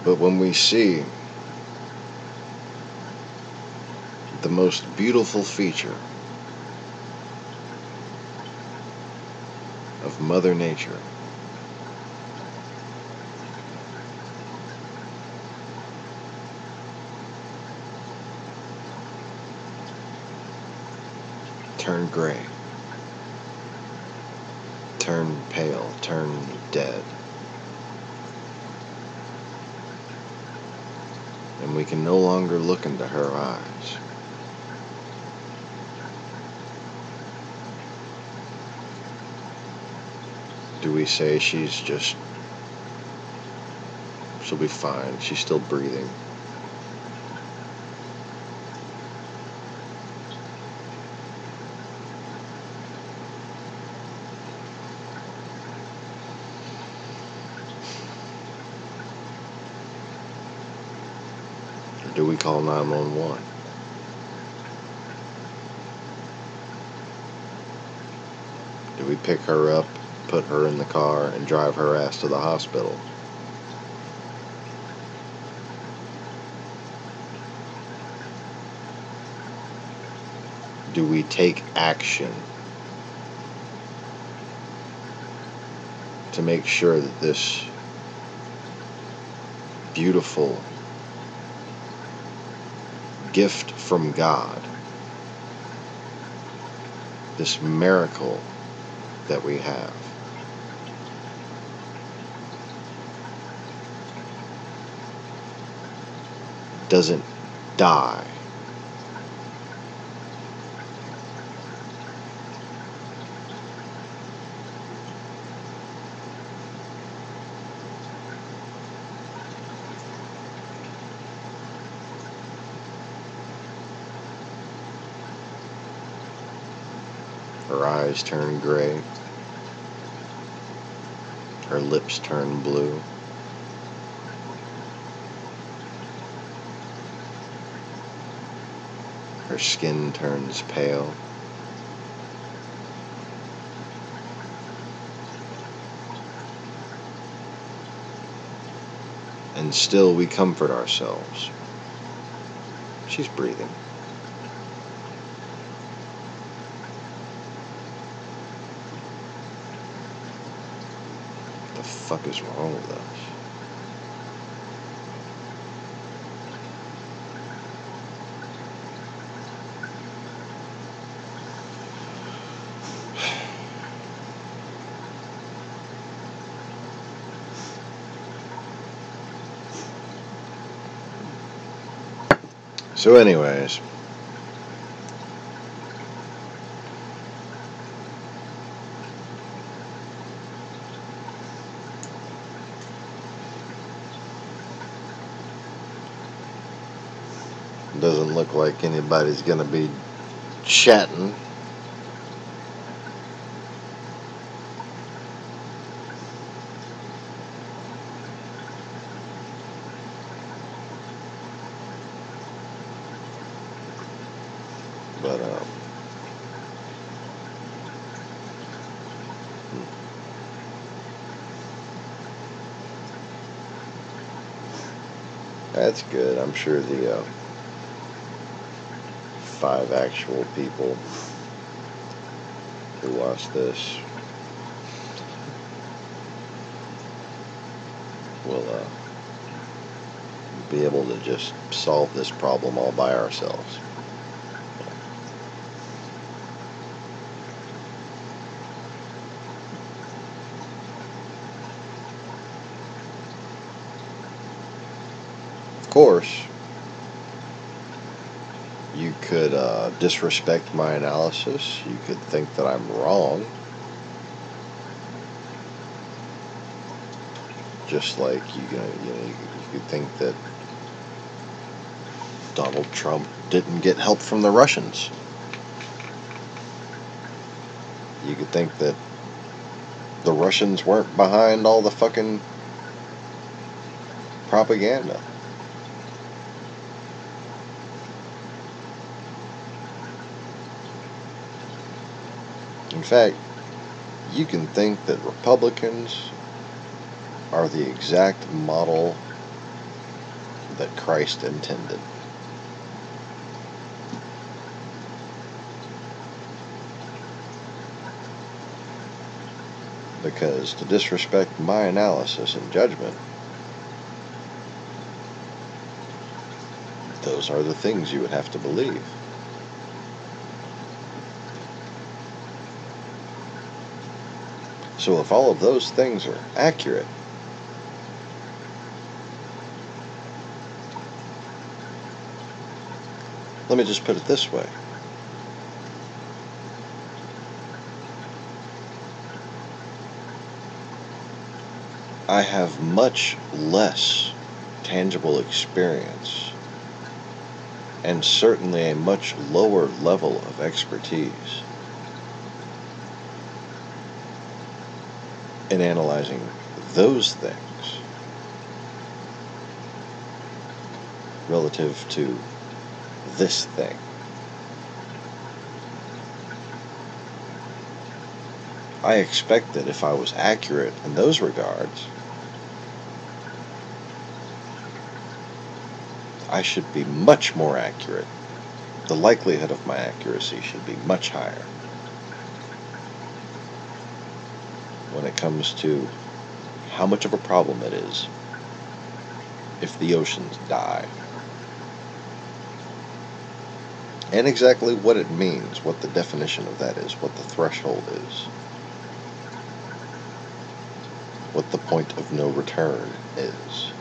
But when we see the most beautiful feature of Mother Nature, turn gray, turn pale, turn dead, and we can no longer look into her eyes. Do we say she'll be fine, she's still breathing? Or do we call 911? Do we pick her up, put her in the car, and drive her ass to the hospital? Do we take action to make sure that this beautiful gift from God, this miracle that we have, doesn't die? Her eyes turn gray. Her lips turn blue. Her skin turns pale. And still we comfort ourselves. She's breathing. What the fuck is wrong with us? So anyways, doesn't look like anybody's gonna be chatting. But that's good. I'm sure the 5 actual people who watch this will be able to just solve this problem all by ourselves. Of course, you could disrespect my analysis. You could think that I'm wrong. Just like you could think that Donald Trump didn't get help from the Russians. You could think that the Russians weren't behind all the fucking propaganda. In fact, you can think that Republicans are the exact model that Christ intended. Because to disrespect my analysis and judgment, those are the things you would have to believe. So if all of those things are accurate, let me just put it this way. I have much less tangible experience and certainly a much lower level of expertise in analyzing those things relative to this thing. I expect that if I was accurate in those regards, I should be much more accurate. The likelihood of my accuracy should be much higher when it comes to how much of a problem it is if the oceans die. And exactly what it means, what the definition of that is, what the threshold is, what the point of no return is.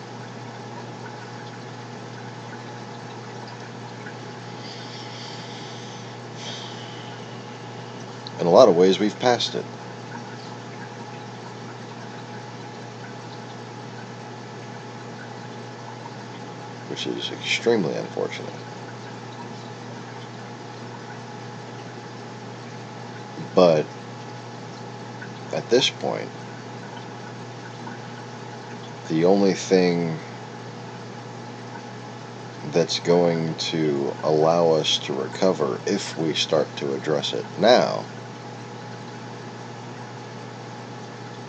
In a lot of ways, we've passed it. Which is extremely unfortunate. But at this point, the only thing that's going to allow us to recover, if we start to address it now,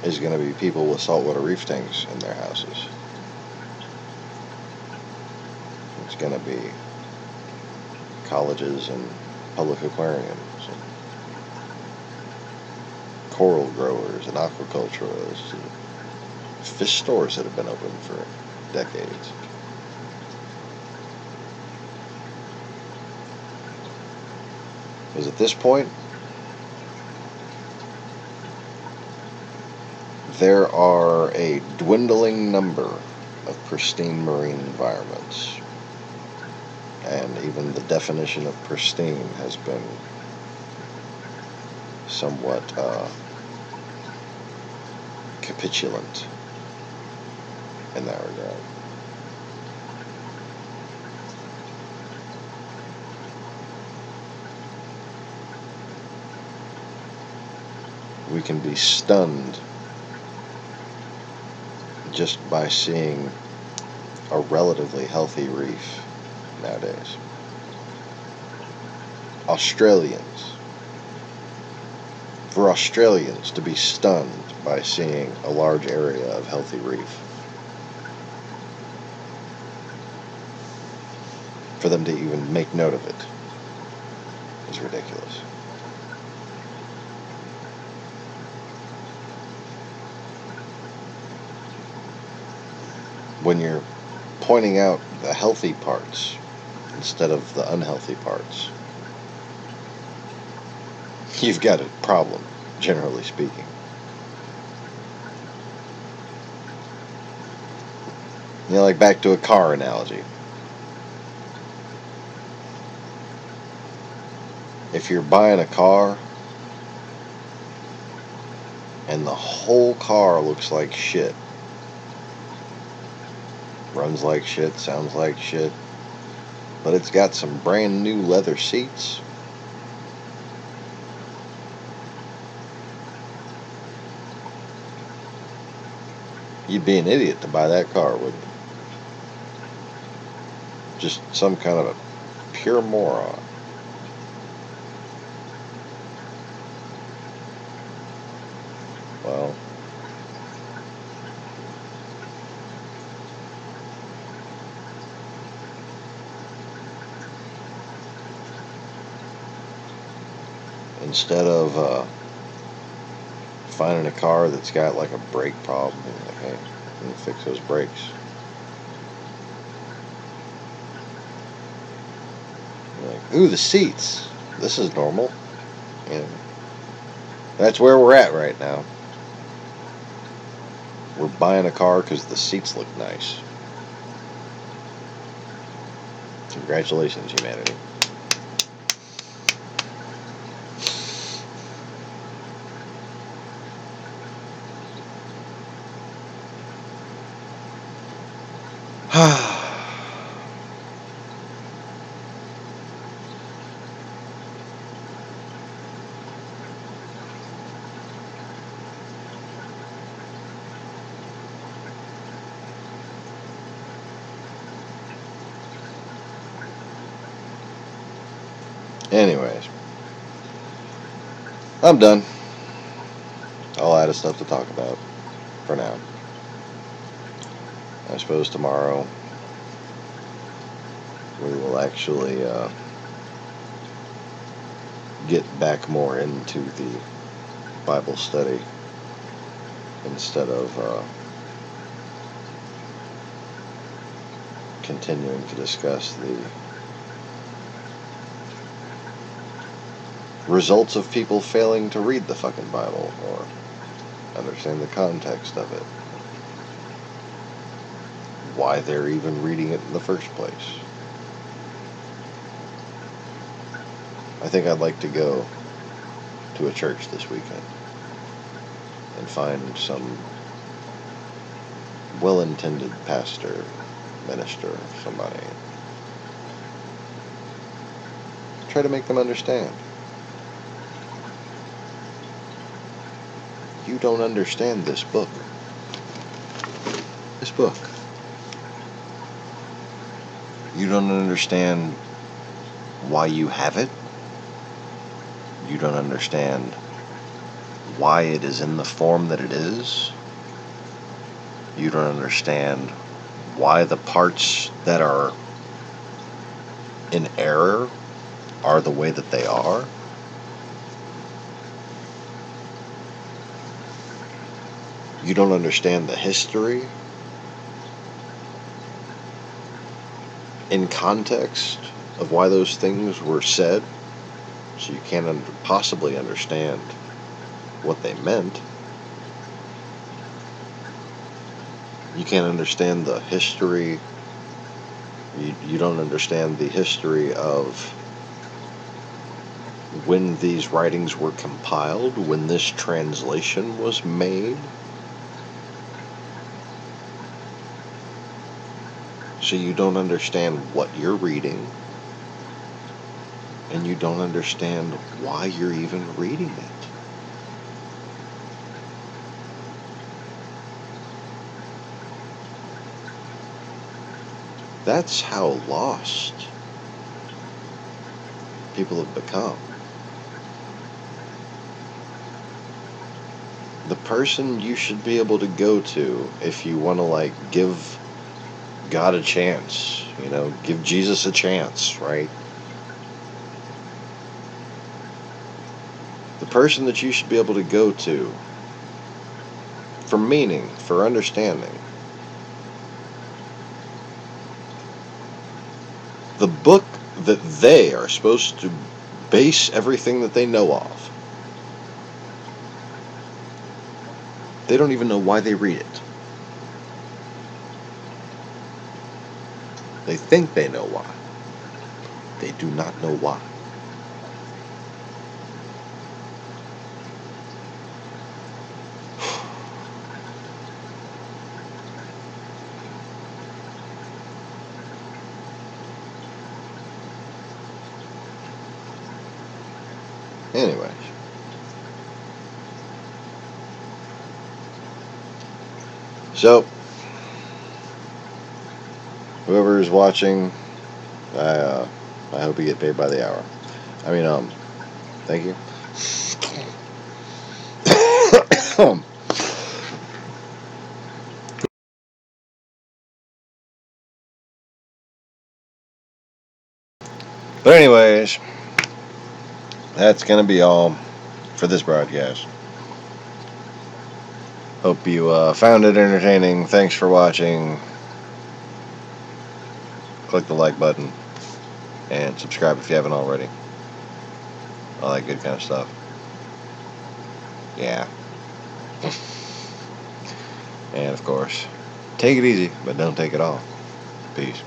is going to be people with saltwater reef tanks in their houses. It's going to be colleges and public aquariums and coral growers and aquaculturists and fish stores that have been open for decades. Because at this point, there are a dwindling number of pristine marine environments. And even the definition of pristine has been somewhat capitulant in that regard. We can be stunned just by seeing a relatively healthy reef nowadays. For Australians to be stunned by seeing a large area of healthy reef, for them to even make note of it, is ridiculous. When you're pointing out the healthy parts instead of the unhealthy parts, you've got a problem, generally speaking. You know, like back to a car analogy. If you're buying a car and the whole car looks like shit, runs like shit, sounds like shit, but it's got some brand new leather seats, you'd be an idiot to buy that car, wouldn't you? Just some kind of a pure moron. Well, instead of finding a car that's got like a brake problem, and like, hey, let me fix those brakes. You're like, ooh, the seats. This is normal. And that's where we're at right now. We're buying a car because the seats look nice. Congratulations, humanity. Anyways, I'm done. All out of stuff to talk about for now. I suppose tomorrow we will actually get back more into the Bible study instead of continuing to discuss the results of people failing to read the fucking Bible or understand the context of it. Why they're even reading it in the first place. I think I'd like to go to a church this weekend and find some well-intended pastor, minister, somebody. Try to make them understand. you don't understand this book. This book. You don't understand why you have it. You don't understand why it is in the form that it is. You don't understand why the parts that are in error are the way that they are. You don't understand the history in context of why those things were said, so you can't possibly understand what they meant. You can't understand the history. You don't understand the history of when these writings were compiled, when this translation was made. So you don't understand what you're reading, and you don't understand why you're even reading it. That's how lost people have become. The person you should be able to go to if you want to, give God a chance, give Jesus a chance, right? The person that you should be able to go to for meaning, for understanding. The book that they are supposed to base everything that they know off. They don't even know why they read it. They think they know why. They do not know why. Anyways. So, whoever is watching, I hope you get paid by the hour. Thank you. But anyways, that's going to be all for this broadcast. Hope you found it entertaining. Thanks for watching. Click the like button and subscribe if you haven't already. All that good kind of stuff. Yeah. And of course, take it easy, but don't take it all. Peace.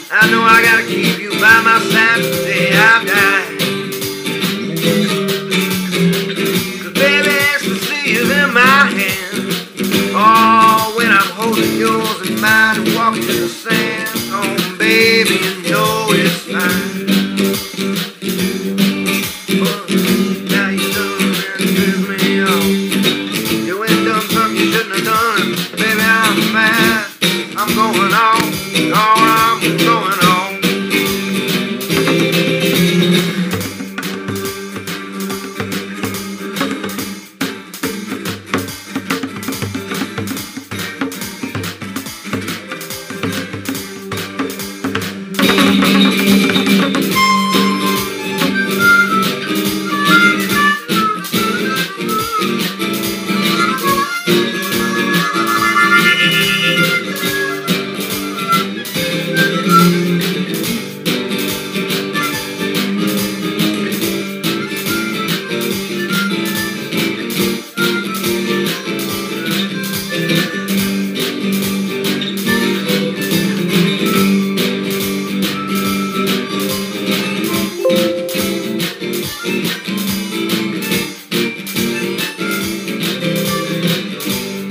I know I gotta keep you by my my side the day I die. 'Cause baby, ecstasy is in my hand. Oh, when I'm holding yours in mine and walking in the sand. Oh, baby, you know it's fine. Now you done and screwed me off. You ain't done something you shouldn't have done. Baby, I'm mad. I'm going on. Oh, I'm going on.